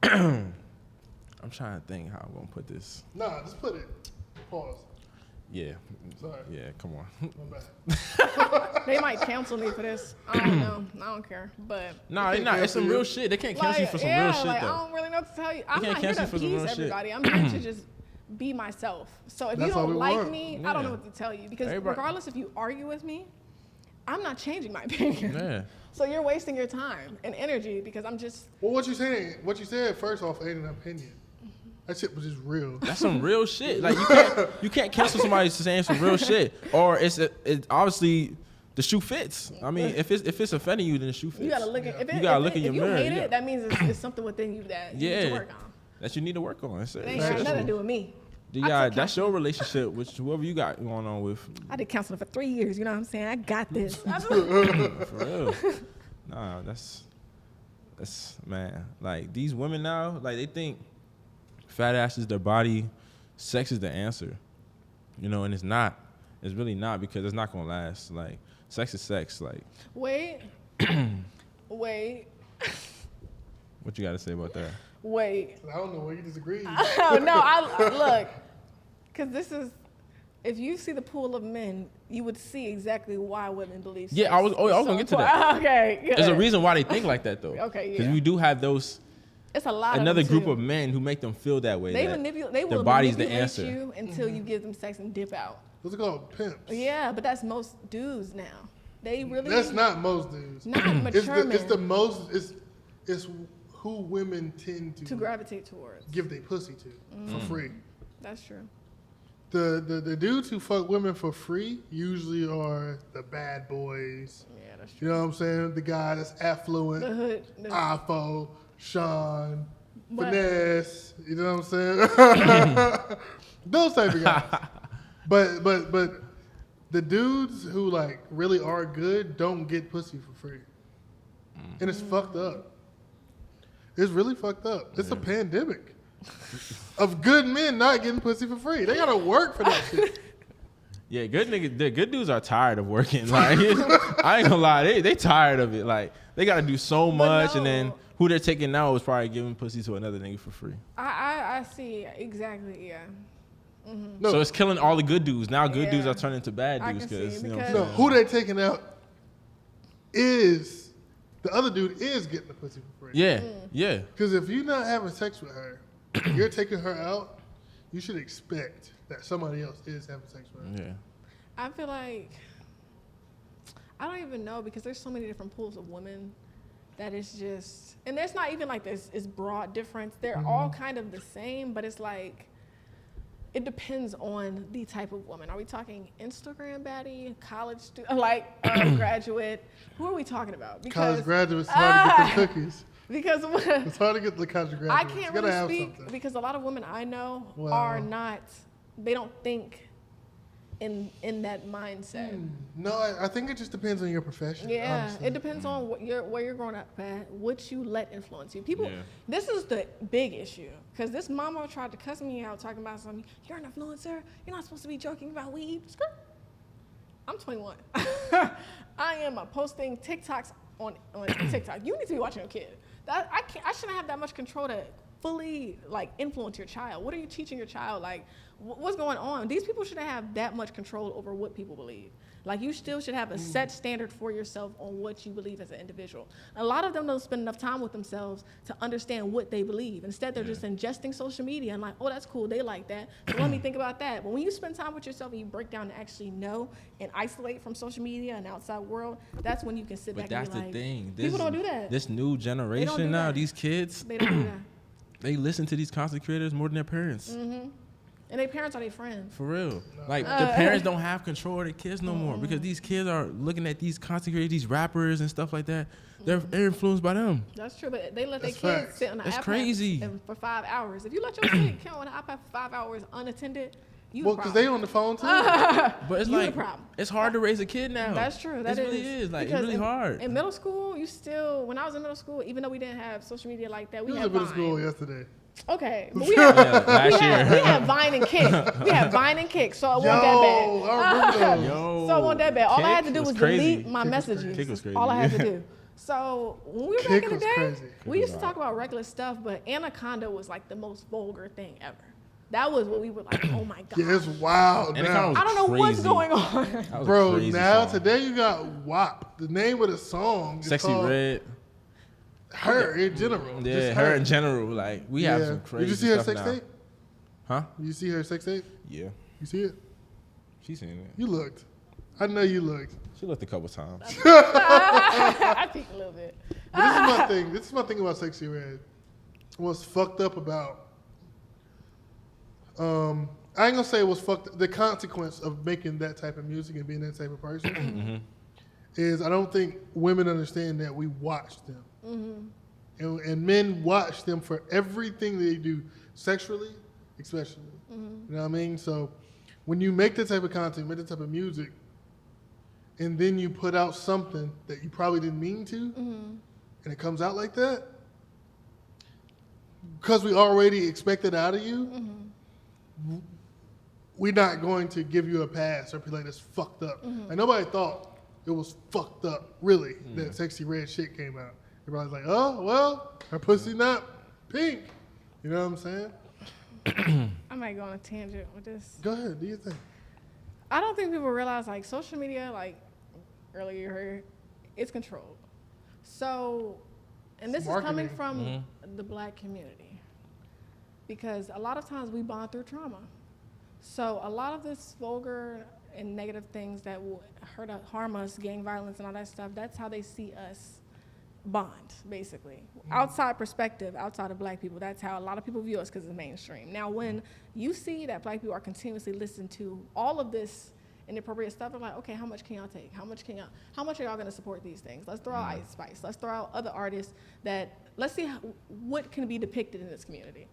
B: I'm trying to think how I'm gonna put this.
C: Nah, just put it. Pause.
B: Yeah.
C: Sorry.
B: Yeah, come on.
C: My bad.
A: They might cancel me for this. I don't know. I don't care. But
B: Nah,
C: can't
B: nah, it's
C: cancel
B: some
C: you.
B: real shit. They can't cancel you for some real shit
A: like,
B: though.
A: I don't really know what to tell you. I'm
B: can't
A: not here
B: cancel
A: to
B: you for some real
A: please
B: shit.
A: everybody. I'm here to just be myself. So if
C: That's
A: you
C: all we
A: don't like
C: want.
A: me,
B: Yeah.
A: I don't know what to tell you. Because
B: Everybody-
A: regardless if you argue with me, I'm not changing my opinion.
B: Yeah.
A: So you're wasting your time and energy because I'm just.
C: Well, what you saying? What you said first off ain't an opinion. That shit was just real.
B: That's some real shit. Like you can't cancel somebody saying some real shit, or it's obviously the shoe fits. I mean, if it's offending you, then the shoe fits.
A: You gotta look at if
B: You gotta look in
A: if
B: your
A: you
B: mirror.
A: hate
B: You
A: it,
B: got-
A: that means it's something within you that you need to
B: Yeah,
A: work on.
B: that you need to work on. That's it.
A: It ain't got nothing to do with me.
B: You
A: I
B: got
A: took
B: that's your relationship with whoever you got going on with.
A: I did counseling for 3 years. You know what I'm saying? I got this.
B: For real. Nah, that's man. Like these women now, like they think fat ass is their body, sex is the answer. You know, and it's not. It's really not because it's not gonna last. Like sex is sex. Like
A: Wait. Wait.
B: what you gotta say about that?
A: Wait.
C: I don't know where you disagree.
A: Oh, no, I look. Because this is, if you see the pool of men, you would see exactly why women believe.
B: Yeah,
A: sex
B: I was
A: is
B: gonna
A: so
B: get to that.
A: important. Okay, good.
B: There's a reason why they think like that though.
A: Okay,
B: Because
A: yeah.
B: we do have those
A: It's a lot
B: another
A: of them
B: group
A: too.
B: of men who make them feel that way.
A: They
B: that
A: They
B: their
A: will
B: body's the
A: manipulate
B: answer.
A: you until you give them sex and dip out.
C: Those are called pimps.
A: Yeah, but that's most dudes now. They really.
C: That's not most dudes.
A: Not
C: It's
A: mature
C: the, it's
A: men
C: the most. It's who women tend
A: to gravitate towards.
C: give their pussy to for free.
A: That's true.
C: The dudes who fuck women for free usually are the bad boys.
A: Yeah, that's true.
C: You know what I'm saying? The guy that's affluent,
A: The hood.
C: Afo, Sean,
A: But-
C: Finesse. You know what I'm saying? Those type of guys. But the dudes who like really are good don't get pussy for free, and it's fucked up. It's really fucked up. It's a pandemic of good men not getting pussy for free. They gotta work for that shit.
B: Yeah, good niggas, the good dudes are tired of working. Like I ain't gonna lie, they tired of it. Like they gotta do so much, and then
A: no.
B: who they're taking now is probably giving pussy to another nigga for free.
A: I see exactly. Yeah.
C: No,
B: So it's killing all the good dudes. Now good dudes
A: Yeah.
B: are turning to bad
A: I
B: dudes
A: can see,
B: because you know. What I'm
A: because-
C: no,
B: saying?
C: who they taking out is the other dude is getting the pussy for free.
B: Yeah, yeah.
C: Because if you're not having sex with her, you're taking her out. You should expect that somebody else is having sex with her.
B: Yeah.
A: I feel like I don't even know because there's so many different pools of women that it's just, and there's not even like this broad difference. They're all kind of the same, but it's like it depends on the type of woman. Are we talking Instagram baddie, college student, like graduate? Who are we talking about?
C: College graduates, it's hard to get the cookies.
A: Because
C: It's hard to get the college graduates.
A: I
C: You
A: can't
C: gotta
A: really
C: have
A: speak
C: something.
A: because a lot of women I know
C: Wow.
A: are not. They don't think in that mindset.
C: No, I think it just depends on your profession.
A: Yeah,
C: honestly.
A: it depends on where you're growing up at, what you let influence you. People,
B: Yeah.
A: this is the big issue because this mama tried to cuss me out talking about something. You're an influencer. You're not supposed to be joking about weed. Skirt. I'm 21. I am posting TikToks on TikTok. You need to be watching your kid. I shouldn't have that much control to fully like influence your child. What are you teaching your child? Like, what's going on? These people shouldn't have that much control over what people believe. Like, you still should have a set standard for yourself on what you believe as an individual. A lot of them don't spend enough time with themselves to understand what they believe. Instead, they're just ingesting social media and like, oh, that's cool. They like that. So let me think about that. But when you spend time with yourself and you break down and actually know and isolate from social media and outside world, that's when you can sit
B: But
A: back
B: that's
A: and be
B: the
A: like,
B: thing.
A: people don't do that.
B: This new
A: do
B: generation now,
A: that.
B: these kids,
A: They don't do that.
B: they listen to these content creators more than their parents.
A: And their parents are their friends.
B: For real. Like, the parents don't have control of their kids no more because these kids are looking at these content creators, these rappers and stuff like that. They're influenced by them.
A: That's true, but they let their
C: That's
A: kids
C: facts.
A: sit on the
B: That's
A: iPad
B: crazy.
A: for 5 hours. If you let your kid sit on the iPad for 5 hours unattended, You
C: Well,
A: the
C: because
A: problem.
C: they on the phone too.
B: But it's
A: You the
B: like
A: problem.
B: it's hard to raise a kid now.
A: That's true. That
B: it really is. Like, it's
A: Because
B: really hard.
A: In middle school, when I was in middle school, even though we didn't have social media like that, we
C: We was
A: had
C: in middle
A: Vine.
C: school yesterday.
A: Okay, but we had,
B: Last
A: we
B: year.
A: had Vine and Kick. We had Vine and Kick, so it
C: Yo,
A: wasn't that bad.
C: I remember those.
B: Yo,
A: So it wasn't that bad. All I had to
B: Kick
A: do was
B: crazy.
A: delete my
C: Kick was
A: messages.
C: crazy.
B: Kick was crazy.
A: All I had to do. So when we were
C: Kick
A: back in the
C: was
A: day,
C: crazy.
A: we used to talk about regular stuff, but Anaconda was like the most vulgar thing ever. That was what we were like, oh my god.
C: Yeah, it's wild
B: And it
C: now.
B: kinda
A: I don't know what's
B: crazy.
A: going on.
B: That was a
C: Bro,
B: crazy
C: now
B: song.
C: today you got WAP. The name of the song is
B: Sexy
C: called
B: Red.
C: Her in general.
B: Yeah,
C: Just
B: her in general. Like, we have some crazy
C: Did you see her
B: stuff
C: sex
B: now.
C: tape?
B: Huh?
C: You see her sex tape?
B: Yeah.
C: You see it?
B: She's seen it.
C: You looked. I know you looked.
B: She looked a couple times.
A: I think a little bit.
C: But this is my thing. This is my thing about Sexy Red. What's fucked up about I ain't gonna say what's fucked. The consequence of making that type of music and being that type of person is I don't think women understand that we watch them, and men watch them for everything they do sexually, especially. You know what I mean? So when you make that type of content, make that type of music, and then you put out something that you probably didn't mean to, and it comes out like that, because we already expect it out of you. We're not going to give you a pass or be like, that's fucked up. Like, nobody thought it was fucked up, really, that Sexy Red shit came out. Everybody's like, oh, well, her pussy not pink. You know what I'm saying?
A: I might go on a tangent with this.
C: Go ahead, do your thing.
A: I don't think people realize, like, social media, like, earlier you heard, it's controlled. So, and this
C: It's marketing.
A: is coming from the black community. Because a lot of times we bond through trauma. So a lot of this vulgar and negative things that will harm us, gang violence and all that stuff, that's how they see us bond, basically. Outside perspective, outside of black people, that's how a lot of people view us because it's mainstream. Now, when you see that black people are continuously listening to all of this inappropriate stuff, they're like, okay, how much can y'all take? How much are y'all gonna support these things? Let's throw out Ice Spice. Let's throw out other artists let's see what can be depicted in this community.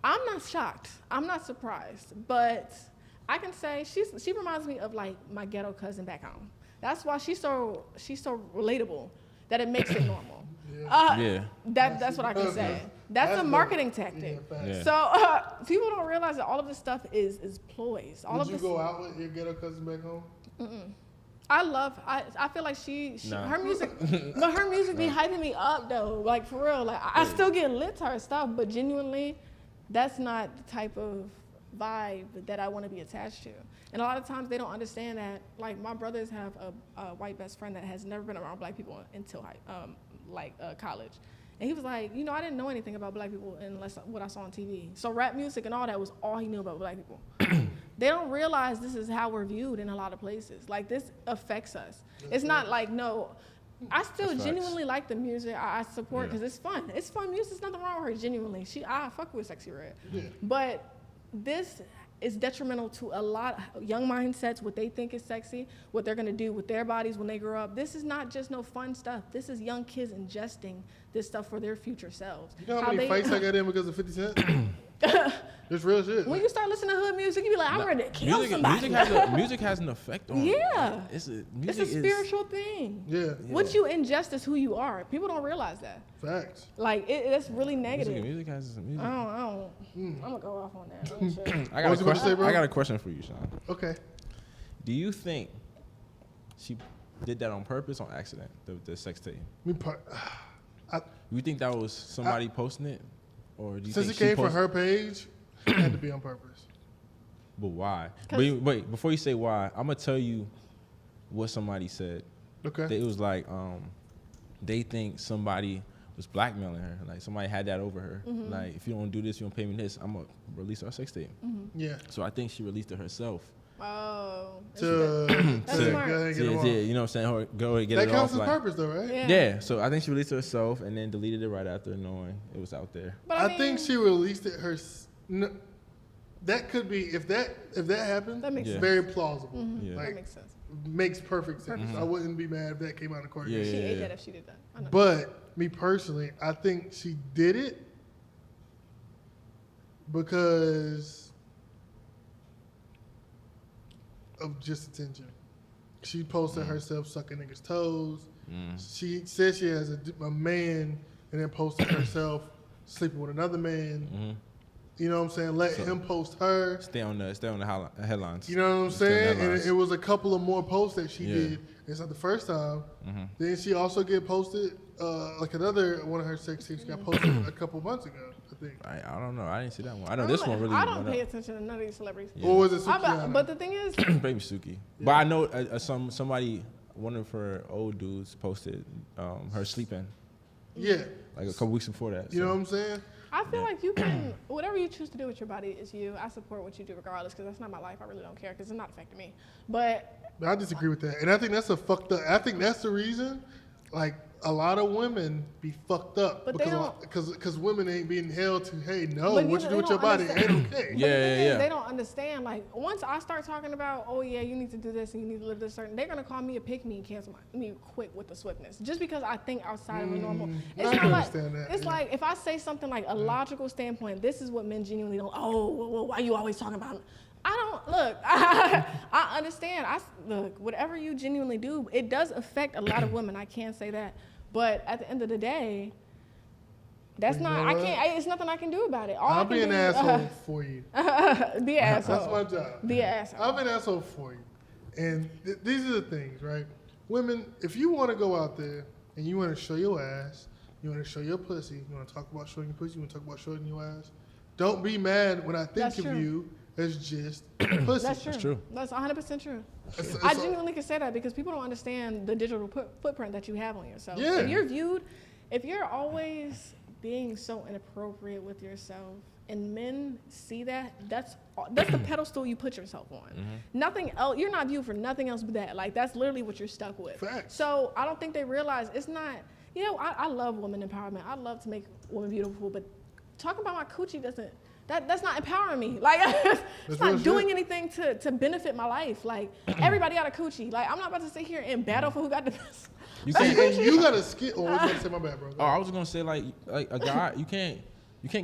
A: I'm not shocked. I'm not surprised. But I can say she reminds me of like my ghetto cousin back home. That's why she's so relatable that it makes it normal.
B: Yeah.
A: That's what I can say. That's a marketing tactic.
B: Yeah.
A: So people don't realize that all of this stuff is ploys. All
C: Would
A: of
C: you
A: this.
C: go out with your ghetto cousin back home?
A: I feel like
B: Nah.
A: her music, but her music be hyping me up though. Like for real, like I still get lit to her stuff, but genuinely, that's not the type of vibe that I want to be attached to. And a lot of times they don't understand that. Like my brothers have a white best friend that has never been around black people until college. And he was like, I didn't know anything about black people unless what I saw on TV. So rap music and all that was all he knew about black people. They don't realize this is how we're viewed in a lot of places. Like this affects us. It's not like, no, I still
B: That's
A: genuinely like the music. I support because it's fun. It's fun music. There's nothing wrong with her, genuinely. I fuck with Sexy Red.
C: Yeah.
A: But this is detrimental to a lot of young mindsets, what they think is sexy, what they're gonna do with their bodies when they grow up. This is not just no fun stuff. This is young kids ingesting this stuff for their future selves.
C: You know how many fights I got in because of 50 Cent? It's real shit.
A: When you start listening to hood music, you be like, I'm ready to kill somebody.
B: Music has an effect on
A: Yeah.
B: It's a
A: It's a spiritual thing.
C: Yeah,
A: What you ingest is who you are. People don't realize that.
C: facts.
A: Like, it's really negative.
B: Music has some music.
A: I'm gonna go off on that. Oh, shit.
B: I
C: What
B: got a
C: was you about to
B: question.
C: say, bro?
B: I got a question for you, Sean.
C: Okay.
B: Do you think she did that on purpose, on accident? The sex tape. You think that was somebody posting it, or do you
C: Since
B: think
C: it came from
B: posted?
C: her page, it had to be on purpose.
B: But why?
A: 'Cause-
B: Wait, before you say why, I'm gonna tell you what somebody said.
C: Okay.
B: It was like they think somebody was blackmailing her. Like somebody had that over her. Like if you don't do this, you don't pay me this, I'm gonna release our sex tape.
C: Yeah.
B: So I think she released it herself.
A: Oh.
C: To
A: That's
C: go
A: smart.
C: ahead and get
B: Yeah,
C: them off.
B: you know what I'm saying? Go ahead and get
C: That
B: it
C: counts
B: off.
C: as
B: Like,
C: purpose, though, right?
A: Yeah.
B: yeah, so I think she released it herself and then deleted it right after knowing it was out there.
A: But
C: I
A: mean,
C: think she released it no, that could be if that happened.
A: That makes
B: Yeah.
A: sense.
C: Very plausible.
B: Yeah.
A: That
C: Like
A: makes sense.
C: makes perfect sense. I wouldn't be mad if that came out of court.
B: Yeah.
A: She ate that if she did that. I know.
C: But me personally, I think she did it because of just attention. She posted herself sucking niggas' toes. She said she has a man, and then posted herself sleeping with another man. You know what I'm saying? Let him post her.
B: Stay on the headlines.
C: You know what I'm saying? And
B: headlines.
C: it was a couple of more posts that she did. It's not the first time. Then she also get posted, like another one of her sex tapes got posted a couple months ago, I think.
B: I don't know. I didn't see that one. I know this one really.
A: I don't
B: went
A: pay
B: up.
A: attention to none of these celebrities.
B: Yeah.
C: Or was it Sukiana?
A: But the thing is,
B: Baby Suki. But I know somebody, one of her old dudes posted her sleeping.
C: Yeah.
B: Like a couple weeks before that.
C: You know what I'm saying?
A: I feel like you can, whatever you choose to do with your body is you. I support what you do regardless because that's not my life. I really don't care because it's not affecting me. But
C: I disagree with that. And I think that's a fucked up. I think that's the reason, like, a lot of women be fucked up
A: But they
C: because women ain't being held to, hey, no,
A: But
C: what you do with your body ain't okay.
A: But the thing is, they don't understand. Like, once I start talking about, oh yeah, you need to do this and you need to live this certain, they're gonna call me a pick me and cancel me quick with the swiftness, just because I think outside of a normal. It's
C: I
A: not
C: can
A: like
C: understand that,
A: it's like if I say something like a logical standpoint, this is what men genuinely don't. Oh, well, why are you always talking about? I don't look. I understand. Look, whatever you genuinely do, it does affect a lot of women. I can't say that, but at the end of the day. That's not. I can't. It's nothing I can do about it.
C: I'll be an asshole for you.
A: Be an asshole.
C: That's my job.
A: Be an asshole.
C: I'll be an asshole for you. And these are the things, right? Women, if you want to go out there and you want to show your ass, you want to show your pussy, you want to talk about showing your pussy, you want to talk about showing your ass, don't be mad when I think
A: That's
C: of
A: true.
C: you as just pussy.
A: That's true.
B: That's true.
A: That's 100% true.
C: It's
A: I genuinely can say that because people don't understand the digital footprint that you have on yourself.
C: Yeah.
A: If you're always being so inappropriate with yourself and men see that, that's the pedestal you put yourself on. Nothing else. You're not viewed for nothing else but that. Like, that's literally what you're stuck with.
C: Facts.
A: So I don't think they realize it's not, I love women empowerment. I love to make women beautiful, but talking about my coochie doesn't, that's not empowering me. Like, it's not doing anything to benefit my life. Like, everybody got a coochie. Like, I'm not about to sit here and battle for who got the best.
B: You
C: You got to skip. Oh, I was going to say my bad, bro.
B: Oh, I was gonna say like a guy, you can't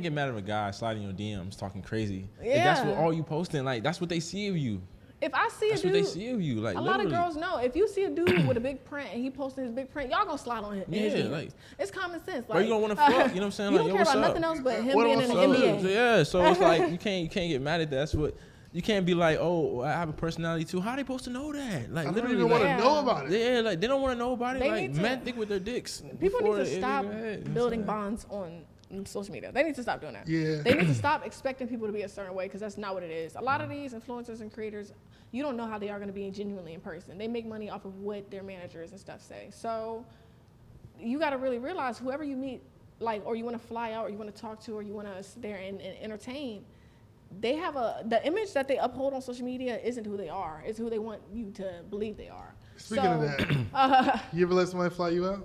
B: get mad at a guy sliding your DMs talking crazy. If that's what all you posting, like that's what they see of you.
A: If I see
B: That's
A: a dude,
B: what they see of you. Like
A: a lot of
B: literally.
A: girls know. If you see a dude with a big print and he posting his big print, y'all gonna slide on him.
B: Yeah, like
A: it's common sense.
B: or
A: Like,
B: you gonna want to fuck. You know what I'm saying?
A: You
B: Like,
A: don't
B: yo,
A: care
B: what's
A: about
B: up?
A: nothing else but him
C: What
A: being in the
C: else?
A: NBA.
B: Yeah, so it's like you can't get mad at that. That's what you can't be like. Oh, I have a personality too. How are they supposed to know that? Like
C: I don't
B: literally,
C: even want
B: like,
C: to know about it.
B: yeah, like they don't want to know about it.
A: They
B: Like
A: need to-
B: men think with their dicks.
A: People
B: before
A: need to
B: it
A: stop
B: even had, you know what I'm
A: building
B: saying?
A: bonds on social media. They need to stop doing that.
C: Yeah.
A: They need to stop expecting people to be a certain way because that's not what it is. A lot of these influencers and creators, you don't know how they are going to be genuinely in person. They make money off of what their managers and stuff say. So you got to really realize whoever you meet, like, or you want to fly out, or you want to talk to, or you want to sit there and entertain. They have the image that they uphold on social media isn't who they are. It's who they want you to believe they are.
C: Speaking of that, you ever let somebody fly you out?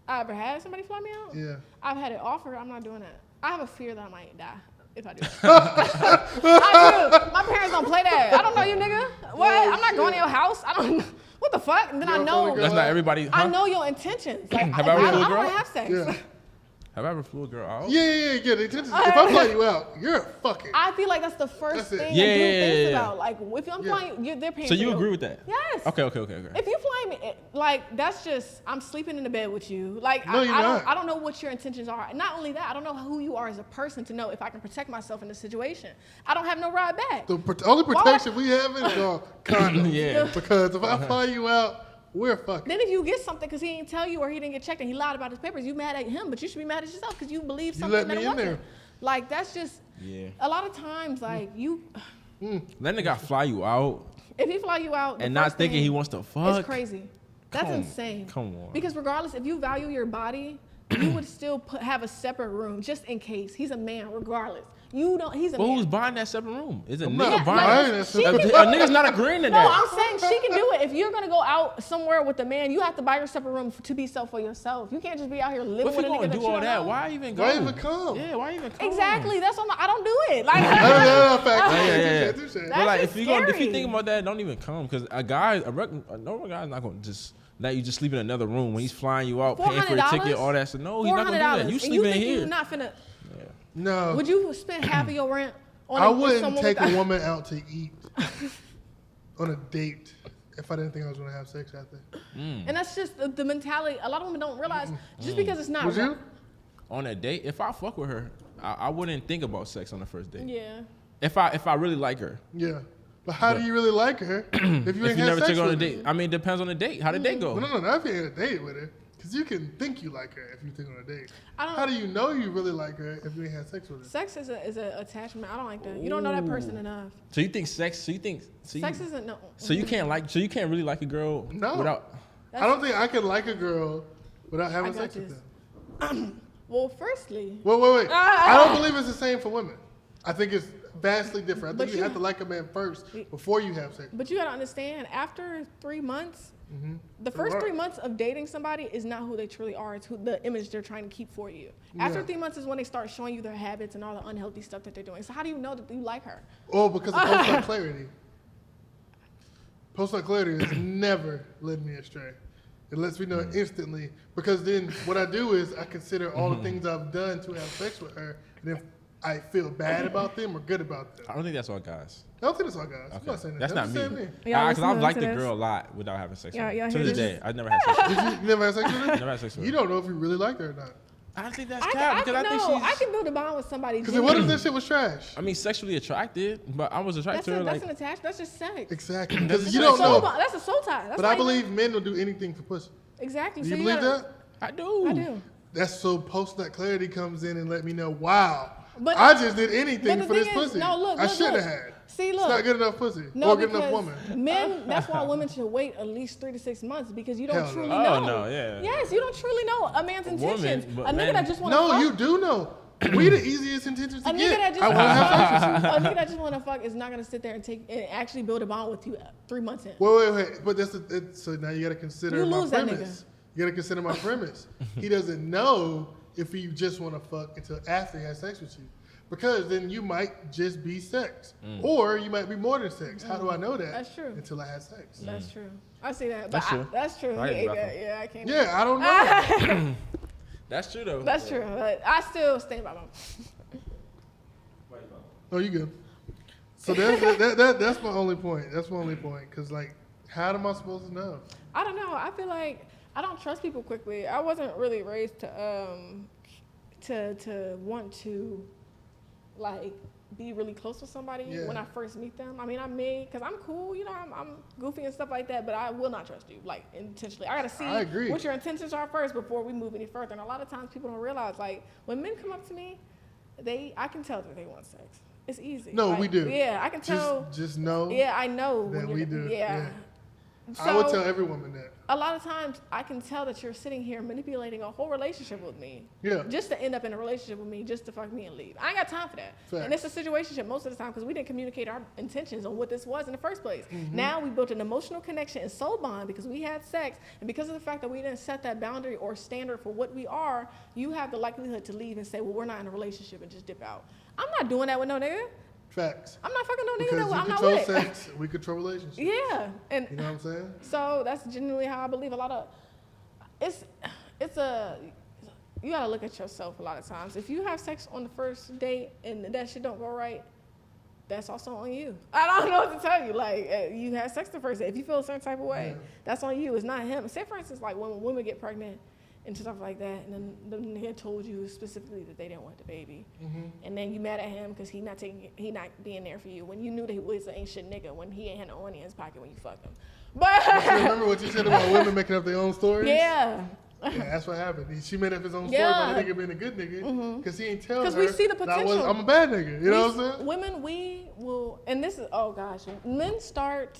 A: I ever had somebody fly me out?
C: Yeah.
A: I've had it offered. I'm not doing that. I have a fear that I might die if I do that. I do. My parents don't play that. I don't know you, nigga. What? I'm not going to your house. I don't. What the fuck? And then I know.
B: That's not everybody.
A: I
B: Huh?
A: know your intentions. Like,
B: Have I ever flew a
A: don't
B: girl?
A: want to have sex.
C: Yeah.
B: Have I ever flew a girl out?
C: Yeah. The intention. If I fly you out, you're a fucking.
A: I feel like that's the first
C: That's it.
A: thing
B: Yeah,
A: a dude thinks
B: yeah.
A: about. Like, if I'm flying you, they're paying
B: So
A: for
B: you agree with that?
A: Yes.
B: Okay.
A: If you fly me, like, that's just, I'm sleeping in the bed with you. Like,
C: No, you're not.
A: I don't know what your intentions are. Not only that, I don't know who you are as a person to know if I can protect myself in this situation. I don't have no ride back.
C: The only protection we have is condoms.
B: Yeah.
C: Because if I fly you out, we're fucking.
A: Then if you get something because he didn't tell you or he didn't get checked and he lied about his papers, you mad at him, but you should be mad at yourself because you believe
C: You
A: something
C: let
A: that
C: me
A: it
C: in
A: wasn't.
C: there.
A: Like, that's just,
B: Yeah.
A: a lot of times, like,
B: That nigga fly you out
A: if he fly you out
B: and
A: the
B: not
A: first
B: thinking
A: thing,
B: he wants to fuck.
A: it's crazy. That's
B: Come-
A: insane.
B: come on.
A: Because regardless, if you value your body, you would still have a separate room just in case. He's a man, regardless. You don't. He's a
B: But
A: man.
B: who's buying that separate room? Is a
C: I'm
B: nigga
C: not
B: buying
C: buying
B: that?
C: that
A: She
C: separate
B: A
A: can
B: nigga's not agreeing to
A: No,
B: that.
A: I'm saying she can do it. If you're gonna go out somewhere with a man, you have to buy your separate room to be self for yourself. You can't just be out here living
B: What if
A: with
B: you
A: a nigga
B: gonna
A: that
B: do
A: you
B: all
A: don't
B: that?
A: know.
B: Why even go?
C: Why even come?
B: Yeah, why even come?
A: Exactly. That's what I don't do it. Like,
C: No, fact.
B: Yeah.
C: Touche.
A: That's
B: But like,
A: just
B: if you
A: scary.
B: think about that, don't even come because a normal guy's not gonna just let you just sleep in another room when he's flying you out, paying for the ticket, all that. So no, he's not gonna do that. You
A: and
B: sleeping
A: think
B: here.
A: you're not finna?
C: No.
A: Would you spend half of your rent on?
C: I
A: if
C: wouldn't
A: someone
C: take
A: with
C: a woman out to eat. on a date if I didn't think I was going to have sex after.
A: And that's just the mentality. A lot of women don't realize just because it's not.
C: Would you?
B: On a date, if I fuck with her, I wouldn't think about sex on the first date.
A: Yeah.
B: If I really like her.
C: Yeah. But how do you really like her if you ain't
B: If you
C: had
B: never
C: sex
B: took her on a
C: with
B: date, I mean, it depends on the date. How the date go?
C: her? No, not if you had a date with her. Because you can think you like her if you think on a date.
A: I don't-
C: How do you know you really like her if you ain't had sex with her?
A: Sex is a attachment. I don't like that. You don't know that person enough.
B: So you think sex? So you think? So
A: Sex
B: you,
A: isn't no.
B: So you can't like? So you can't really like a girl
C: No.
B: without?
C: I don't think I can like a girl without having
A: I got
C: sex with
A: this.
C: them.
A: Well, firstly,
C: Wait. I don't believe it's the same for women. I think it's vastly different. I
A: But
C: think you
A: you-
C: have to like a man first before you have sex.
A: but you gotta understand. After 3 months, the
C: Good
A: first
C: luck.
A: 3 months of dating somebody is not who they truly are. It's who the image they're trying to keep for you. After
C: Yeah.
A: 3 months is when they start showing you their habits and all the unhealthy stuff that they're doing. So how do you know that you like her?
C: Oh, because of post-nut clarity. Post-nut clarity has never led me astray. It lets me know instantly. Because then what I do is I consider all the things I've done to have sex with her. And if I feel bad about them or good about them.
B: I don't think that's all guys.
C: I don't think that's all guys. I'm
B: Okay.
C: not saying that.
B: That's
C: I'm
B: not
C: just
B: me.
C: saying me.
A: Y'all
B: Because I've
A: listening
B: liked
A: to
B: a
A: this?
B: girl a lot without having sex with her.
A: Y'all
B: To
A: hear
B: this
A: this?
B: day, I've never had sex with her.
C: You never had sex with her?
B: Never had sex with
C: You
B: her.
C: don't know if you really like her or not.
B: I think that's
A: I
B: cap because I think she's.
A: I can build a bond with somebody.
C: Because what if that shit was trash?
B: I mean, sexually attracted, but I was attracted to her
A: That's
B: like.
A: an attachment. That's just sex.
C: Exactly. Because
B: That's
C: you
B: a
C: don't
A: Soul
C: know.
A: bond. That's a soul tie. That's
C: But
A: why
C: I
A: you
C: believe men will do anything for pussy.
A: exactly.
C: Do
A: So
C: you believe
A: gotta-
C: that?
B: I do.
A: I do.
C: That's so post-nut clarity comes in and let me know, wow,
A: But-
C: I just did
A: but
C: anything
A: the
C: for this
A: thing is-
C: pussy.
A: no, look,
C: I
A: look,
C: should have
A: look.
C: had.
A: See,
C: It's
A: look.
C: not good enough pussy
A: No,
C: or good enough
A: because
C: woman.
A: men. That's why women should wait at least 3 to 6 months because you don't
C: Hell
A: truly
C: no.
A: know.
B: Oh, no, yeah.
A: Yes, you don't truly know a man's
B: woman,
A: intentions.
B: but
A: A nigga
B: men-
A: that just want to
C: No,
A: fuck.
C: you do know. We the easiest intentions to
A: A nigga
C: get.
A: that just
C: I want to have sex with you.
A: a nigga that just want to fuck is not gonna sit there and actually build a bond with you 3 months in.
C: Wait. But so now you got to consider
A: You
C: my
A: lose that
C: premise. You got to consider my premise. He doesn't know if you just want to fuck until after he has sex with you. Because then you might just be sex. Or you might be more than sex. How do I know that?
A: That's true.
C: Until I have sex.
A: That's true. I see that. But
B: That's true.
A: That's true.
B: I agree
A: Yeah,
B: with that.
A: yeah, I can't.
C: Yeah, I don't know.
B: That's true though.
A: That's true. But I still stand by my.
C: No, you good. So that's my only point. That's my only point. Because, like, how am I supposed to know?
A: I don't know. I feel like I don't trust people quickly. I wasn't really raised to want to like be really close with somebody
C: Yeah.
A: when I first meet them. I mean, I'm me because I'm cool, you know, I'm goofy and stuff like that, but I will not trust you, like, intentionally. I gotta see
C: I agree.
A: what your intentions are first before we move any further. And a lot of times people don't realize, like, when men come up to me, I can tell that they want sex. It's easy.
C: No,
A: Like,
C: we do.
A: Yeah, I can tell.
C: Just know
A: Yeah, I know.
C: that
A: when
C: we
A: you're-
C: do.
A: Yeah.
C: I would
A: So-
C: tell every woman that.
A: a lot of times I can tell that you're sitting here manipulating a whole relationship with me.
C: Yeah.
A: Just to end up in a relationship with me, just to fuck me and leave. I ain't got time for that.
C: Facts.
A: And it's a situationship most of the time because we didn't communicate our intentions on what this was in the first place.
C: Mm-hmm.
A: Now we built an emotional connection and soul bond because we had sex. And because of the fact that we didn't set that boundary or standard for what we are, you have the likelihood to leave and say, well, we're not in a relationship and just dip out. I'm not doing that with no nigga.
C: Facts.
A: I'm not fucking no nigga
C: Because
A: that
C: you
A: I'm not
C: control
A: with.
C: sex, we control relationships.
A: Yeah. And
C: You know what I'm saying?
A: so that's genuinely how I believe a lot of you gotta look at yourself a lot of times. If you have sex on the first date and that shit don't go right, that's also on you. I don't know what to tell you. Like, you had sex the first day. If you feel a certain type of way, that's on you. It's not him. Say, for instance, like when women get pregnant and stuff like that, and then the nigga told you specifically that they didn't want the baby, and then you mad at him because he not being there for you when you knew that he was an ain't shit nigga when he ain't had no money in his pocket when you fucked him. But
C: Remember what you said about women making up their own stories?
A: yeah.
C: Yeah, that's what happened. She made up his own story
A: Yeah.
C: about the nigga being a good nigga because he ain't telling her
A: 'Cause we see the
C: that I was-
A: potential.
C: I'm a bad nigga. You know what I'm saying?
A: Women, we will, and this is, oh gosh, men start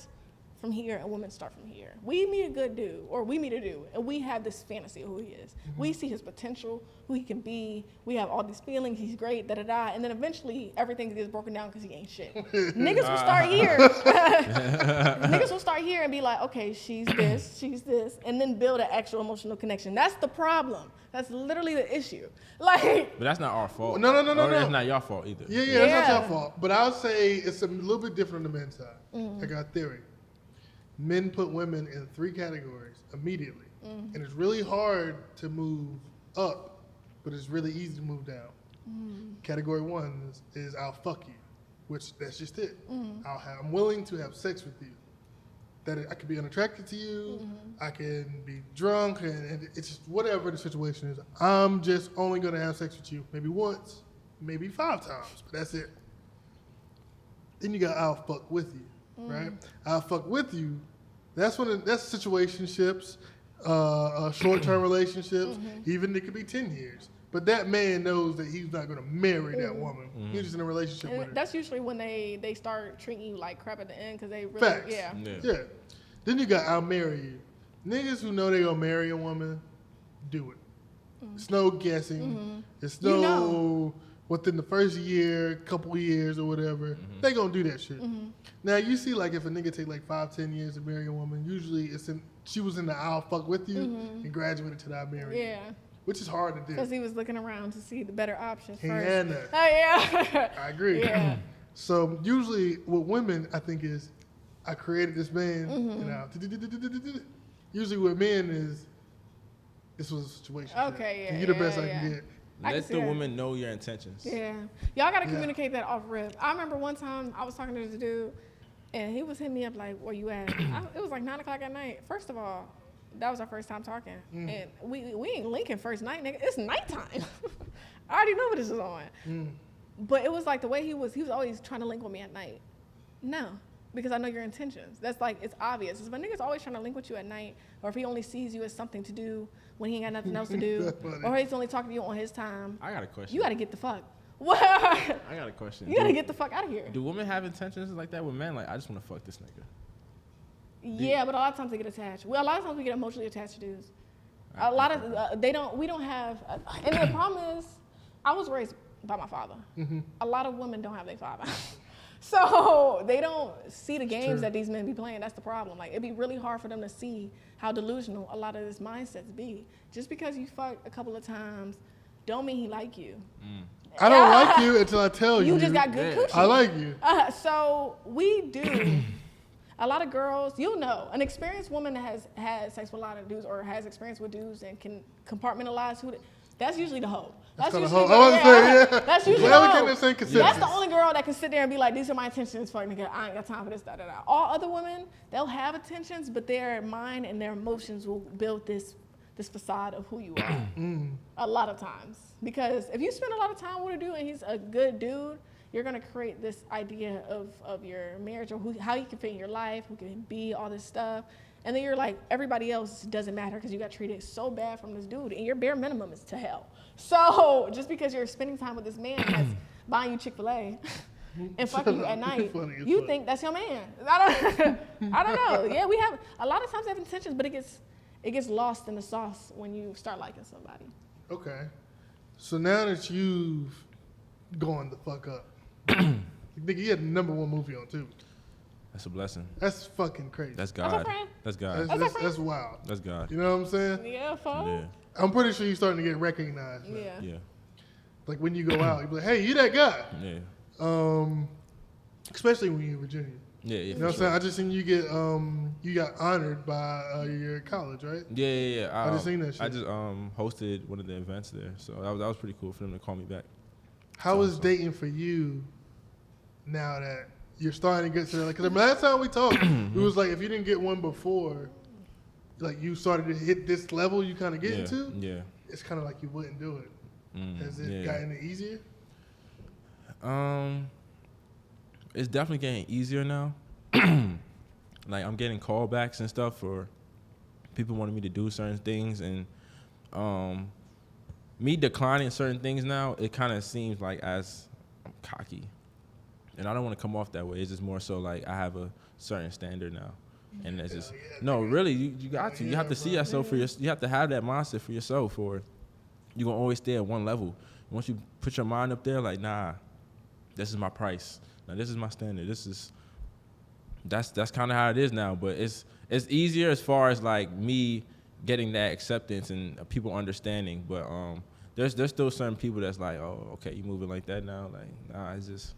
A: from here and women start from here. We meet a good dude, or we meet a dude, and we have this fantasy of who he is. We see his potential, who he can be. We have all these feelings, he's great, da-da-da, and then eventually everything gets broken down because he ain't shit. Niggas will start here. Niggas will start here and be like, okay, she's this, and then build an actual emotional connection. That's the problem. That's literally the issue. Like,
B: But that's not our fault.
C: No.
B: Or that's not your fault either.
C: Yeah, that's
A: Yeah.
C: not your fault. But I'll say it's a little bit different on the men's side. I got a theory. Men put women in 3 categories immediately. And it's really hard to move up, but it's really easy to move down. Category 1 is I'll fuck you, which that's just it. I'm willing to have sex with you. that I could be unattracted to you. I can be drunk, and it's just whatever the situation is. I'm just only gonna have sex with you maybe once, maybe 5 times, but that's it. Then you got I'll fuck with you, right? I'll fuck with you. That's situationships, short-term relationships. Even it could be 10 years. But that man knows that he's not going to marry that woman. He's just in a relationship with her.
A: That's usually when they start treating you like crap at the end because they really,
C: Facts.
A: yeah.
C: Then you got I'll marry you. Niggas who know they going to marry a woman, do it. It's no guessing. It's no within the first year, couple years or whatever. They going to do that shit. Now, you see, like, if a nigga take like 5-10 years to marry a woman, usually she was in the I'll fuck with you and graduated to the I'll marry you.
A: Yeah.
C: Which is hard to do.
A: Because he was looking around to see the better options
C: He
A: first.
C: had that.
A: Oh, yeah.
C: I agree.
A: Yeah.
C: So usually with women, I think is, I created this man, you know. Usually with men is, this was a situation.
A: Okay, yeah.
C: You're the best I
A: yeah.
C: can get.
A: I can
B: Let
A: see
B: the
A: that.
B: woman know your intentions.
A: Yeah. Y'all got to communicate that off rip. I remember one time I was talking to this dude, and he was hitting me up like, where you at? It was like 9 o'clock at night. First of all, that was our first time talking. And we ain't linking first night, nigga. It's nighttime. I already know what this is on. But it was like the way he was always trying to link with me at night. No, because I know your intentions. That's like, it's obvious. If a nigga's always trying to link with you at night, or if he only sees you as something to do when he ain't got nothing else to do, or he's only talking to you on his time,
B: I got a question.
A: you got to get the fuck. What?
B: I got a question.
A: You got to get the fuck out of here.
B: Do women have intentions like that with men? Like, I just want to fuck this nigga.
A: Yeah, but a lot of times they get attached. Well, a lot of times we get emotionally attached to dudes. A lot of we don't have, and the problem is, I was raised by my father. A lot of women don't have their father, so they don't see the games that these men be playing. That's the problem. Like, it'd be really hard for them to see how delusional a lot of this mindsets be. Just because you fuck a couple of times, don't mean he like you.
C: I don't like you until I tell you.
A: You just got good coochie.
C: I like you.
A: So we do. A lot of girls, you'll know, an experienced woman that has had sex with a lot of dudes or has experience with dudes and can compartmentalize that's usually the hoe. That's
C: kinda
A: usually
C: hoe. I was saying,
A: That's usually
C: Well,
A: the
C: we
A: hoe.
C: can't say consensus.
A: That's the only girl that can sit there and be like, these are my intentions, fuck nigga, I ain't got time for this, da da da. All other women, they'll have intentions, but their mind and their emotions will build this facade of who you are. A lot of times. Because if you spend a lot of time with a dude and he's a good dude, you're gonna create this idea of your marriage or how you can fit in your life, who can be, all this stuff. And then you're like, everybody else doesn't matter because you got treated so bad from this dude and your bare minimum is to hell. So just because you're spending time with this man that's buying you Chick-fil-A and fucking you at night, you think that's your man. I don't know. Yeah, we have, a lot of times they have intentions, but it gets lost in the sauce when you start liking somebody.
C: Okay. So now that you've gone the fuck up, nigga, you had the #1 movie on too.
B: That's a blessing.
C: That's fucking crazy.
B: That's
A: That's
B: God.
A: a friend.
B: That's God.
C: That's wild.
B: That's God.
C: You know what I'm saying?
A: Yeah, fuck.
B: Yeah.
C: I'm pretty sure you're starting to get recognized. Now.
A: Yeah.
B: Yeah.
C: Like when you go out, you be like, hey, you that guy.
B: Yeah.
C: Especially when you're in Virginia.
B: Yeah.
C: You know what I'm saying? I just seen you get you got honored by your college, right?
B: Yeah.
C: I just seen that shit.
B: I just hosted one of the events there, so that was pretty cool for them to call me back.
C: How is dating for you now that you're starting to get to like? Because the last time we talked, it was like if you didn't get one before, like you started to hit this level you kind of get into.
B: Yeah.
C: It's kind of like you wouldn't do it. Has it gotten easier?
B: It's definitely getting easier now. Like I'm getting callbacks and stuff for people wanting me to do certain things, and me declining certain things now, it kind of seems like as I'm cocky, and I don't want to come off that way. It's just more so like I have a certain standard now, and it's just no, really, you got to. You have to see yourself you have to have that mindset for yourself, or you're gonna always stay at one level. Once you put your mind up there, like nah, this is my price. Now this is my standard. That's kind of how it is now. But it's easier as far as like me getting that acceptance and people understanding. But there's still certain people that's like, oh, okay, you moving like that now? Like, nah, it's just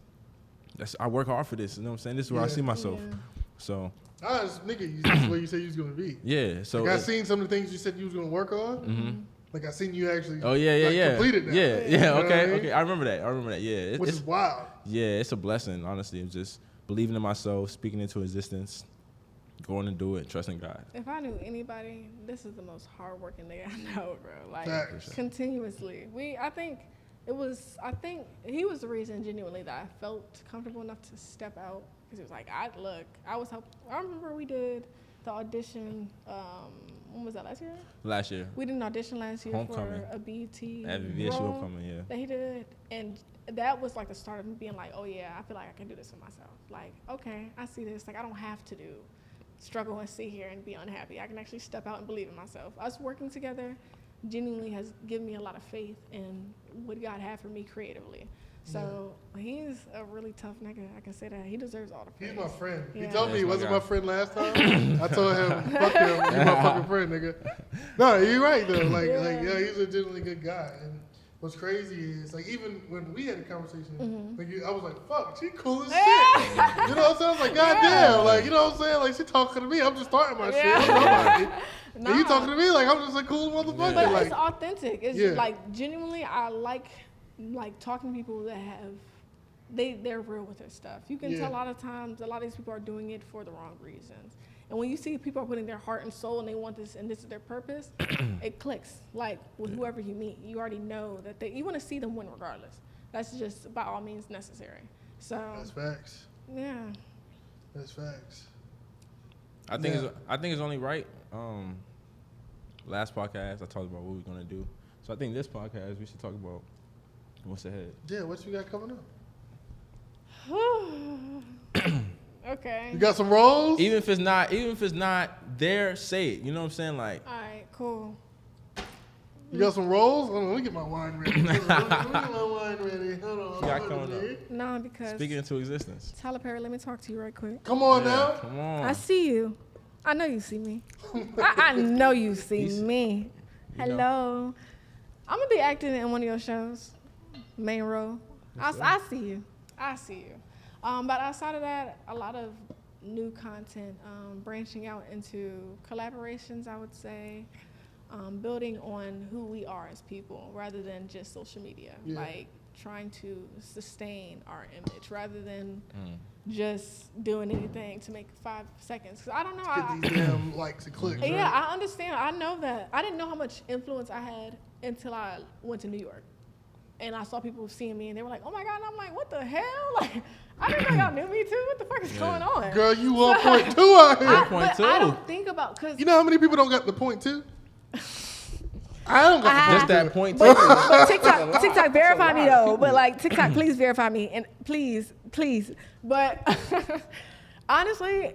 B: I work hard for this. You know what I'm saying? This is where I see myself.
A: Yeah.
B: So.
C: Nigga, that's where you said you was gonna be.
B: Yeah. So
C: like I seen some of the things you said you was gonna work on.
B: Mm-hmm.
C: Like I seen you actually.
B: Oh yeah.
C: Completed that.
B: Yeah.
C: You know what I mean?
B: Okay. I remember that. Yeah.
C: Which is wild.
B: Yeah, it's a blessing. Honestly, it's just believing in myself, speaking into existence, going to do it, trusting God.
A: If I knew anybody, this is the most hardworking nigga I know, bro. Like
C: Facts.
A: continuously. I think he was the reason genuinely that I felt comfortable enough to step out. Because he was like, I remember we did the audition, when was that, last year?
B: Last year.
A: We did an audition last year
B: Homecoming.
A: for a BET
B: At VSU
A: role
B: Homecoming, yeah.
A: that he did. And that was like the start of me being like, oh yeah, I feel like I can do this for myself. Like, okay, I see this. Like, I don't have to struggle and sit here and be unhappy. I can actually step out and believe in myself. Us working together genuinely has given me a lot of faith in what God had for me creatively. So he's a really tough nigga. I can say that. He deserves all the praise.
C: He's my friend.
A: Yeah.
C: He told me he
B: That's
C: wasn't
B: my
C: my friend last time. I told him, fuck him. You're my fucking friend, nigga. No, you're right, though. Like, yeah, he's a genuinely good guy. And what's crazy is, like, even when we had a conversation, like, I was like, fuck, she cool as shit. You know what I'm saying? I was like, goddamn. Like, you know what I'm saying? Like, she talking to me. I'm just starting my shit. I'm nobody. And you talking to me like I'm just a cool motherfucker.
A: But
C: like,
A: it's authentic. It's like genuinely, I like talking to people that have they're real with their stuff. You can tell a lot of times a lot of these people are doing it for the wrong reasons. And when you see people are putting their heart and soul and they want this and this is their purpose, it clicks. Like with whoever you meet, you already know that you want to see them win regardless. That's just by all means necessary. So
C: that's facts.
A: Yeah.
C: That's facts.
B: I think it's only right. Last podcast I talked about what we're gonna do. So I think this podcast we should talk about what's ahead.
C: Yeah, what you got coming up?
A: Okay.
C: You got some roles?
B: Even if it's not there, say it. You know what I'm saying? Like,
A: All right, cool.
C: You got some rolls? Hold on, let me get my wine ready. Let me get my wine ready. Hold on.
B: got coming up.
A: Nah, because
B: Speaking into existence.
A: Tyler Perry, let me talk to you right quick.
C: Come on
B: Yeah,
C: now.
B: come on.
A: I see you. I know you see me. I know you see me. Hello. I'm gonna be acting in one of your shows, main role. I see you. I see you. But outside of that, a lot of new content, branching out into collaborations, I would say, building on who we are as people rather than just social media.
C: Yeah.
A: Like trying to sustain our image rather than just doing anything to make 5 seconds. 'Cause I don't know.
C: Get these damn likes and clicks.
A: Yeah,
C: right?
A: I understand. I know that. I didn't know how much influence I had until I went to New York. And I saw people seeing me and they were like, oh my God. And I'm like, what the hell? Like, I didn't know y'all knew me too. What the fuck is going on?
C: Girl, you 1.2 out here.
A: But I don't think about, because
C: You know how many people don't got the point two? I don't got the
B: Just
C: point
B: that point.
A: but TikTok verify me though. But like TikTok, please verify me and please. But honestly,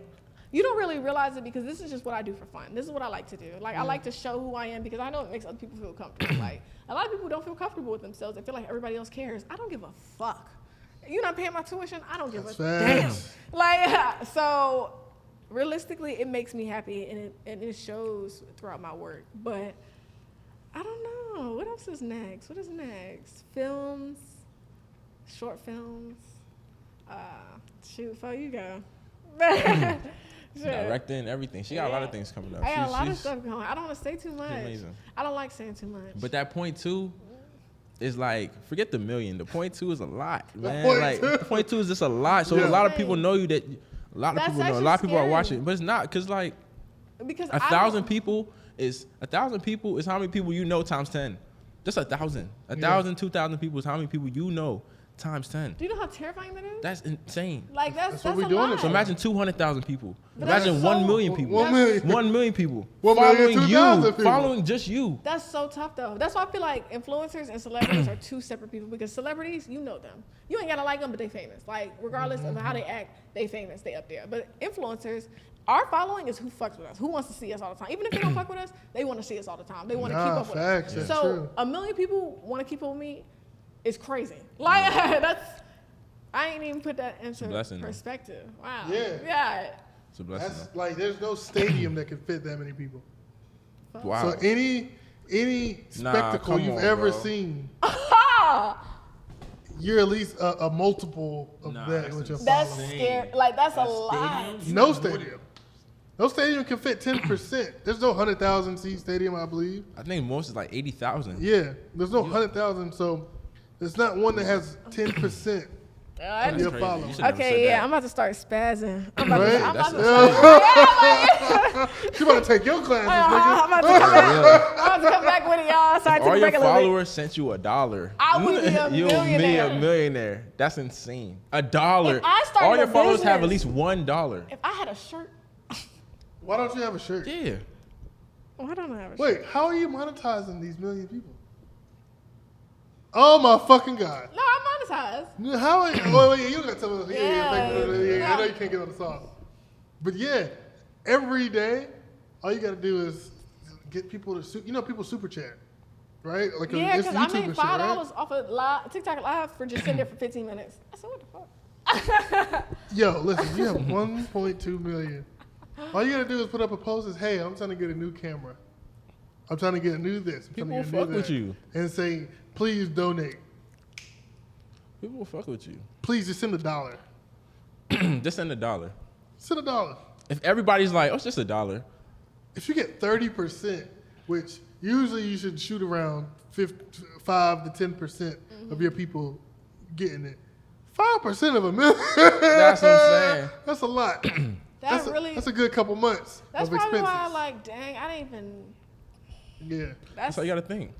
A: you don't really realize it because this is just what I do for fun. This is what I like to do. Like I like to show who I am because I know it makes other people feel comfortable. Like a lot of people don't feel comfortable with themselves. They feel like everybody else cares. I don't give a fuck. You're not paying my tuition. I don't give a damn. Like so, realistically, it makes me happy and it shows throughout my work. But I don't know. What else is next? What is next? Films, short films. Shoot, before you go.
B: Directing, everything. She got a lot of things coming up.
A: I got a lot of stuff going. I don't want to say too much.
B: amazing.
A: I don't like saying too much.
B: But that point two is like, forget the million. The point two is a lot, man.
C: point
B: Like
C: two.
B: point two is just a lot. So
C: Yeah.
B: a lot of people know you that. A lot of
A: That's
B: people know. A
A: actually
B: lot of people are
A: scary.
B: watching, but it's not because like
A: because
B: 1,000 people is how many people you know times 10. Just 1,000. 1,000, 2,000 people is how many people you know times 10.
A: Do you know how terrifying that is?
B: That's insane.
A: Like that's
C: what we
A: a
C: doing.
A: lot.
B: So imagine 200,000 people.
A: But that's
B: Imagine
A: so-
B: 1 million people.
C: 1 million.
B: 1 million people
C: 1 million,
B: following
C: 2,000
B: you,
C: people.
B: following just you.
A: That's so tough though. That's why I feel like influencers and celebrities are two separate people because celebrities, you know them. You ain't gotta like them, but they famous. Like regardless of how they act, they famous, they up there. But influencers, our following is who fucks with us, who wants to see us all the time. Even if they don't fuck with us, they want to see us all the time. They want to keep up with
C: facts,
A: us.
C: that's
A: So
C: true.
A: 1 million people want to keep up with me is crazy. Like that's. I ain't even put that into
B: blessing, though.
A: perspective. Wow.
C: Yeah.
A: Yeah.
B: It's a blessing.
C: That's like there's no stadium that can fit that many people.
B: though. Wow.
C: So any spectacle
B: come
C: you've
B: on,
C: ever
B: bro.
C: seen, you're at least a multiple of
B: Nah,
C: that with your
A: That's
C: following.
A: scary. Like that's a lot.
C: No stadium. No stadium can fit 10%. There's no 100,000 seat stadium, I believe.
B: I think most is like 80,000.
C: Yeah, there's no 100,000, so there's not one that has 10% Of your
B: crazy.
C: followers.
B: You should never said
A: Okay, yeah,
B: that.
A: I'm about to start spazzing. I'm about
C: Right?
A: to. I'm about to.
C: She about to take your classes,
A: I'm
C: nigga.
A: about to come back. I'm about to come back with it, y'all. Sorry, I
B: All
A: took a
B: your
A: break a little bit.
B: followers sent you $1.
A: I would be a
B: You'll be
A: millionaire.
B: a millionaire. That's insane. $1.
A: If I started
B: All your
A: a
B: followers have at
A: business-
B: least $1.
A: If I had a shirt,
C: Why don't you have a shirt?
B: Yeah.
A: why don't I have a shirt?
C: Wait, how are you monetizing these million people? Oh my fucking God.
A: No, I'm monetized.
C: How are you? Wait, you don't gotta tell me. Yeah, I know you can't get on the song. But yeah, every day, all you gotta do is get people to, people super chat, right? Like
A: Yeah,
C: it's
A: because I
C: YouTube
A: made
C: and shit,
A: $5
C: right?
A: off of TikTok live for just sitting there for 15 minutes. I said, what the fuck?
C: Yo, listen, you have 1.2 million. All you gotta do is put up a post as, hey, I'm trying to get a new camera. I'm trying to get a new this. I'm
B: People
C: trying
B: will
C: to get a
B: fuck
C: new
B: with
C: that.
B: you.
C: And say, please donate.
B: People will fuck with you.
C: Please just send $1.
B: Just send $1.
C: Send $1.
B: If everybody's like, oh, it's just $1.
C: If you get 30%, which usually you should shoot around 5 to 10% of your people getting it. 5% of a million.
B: That's what I'm saying.
C: That's a lot. That's a good couple months
A: That's
C: of
A: probably
C: expenses.
A: why, like, dang, I didn't even.
C: Yeah.
B: That's how you gotta think.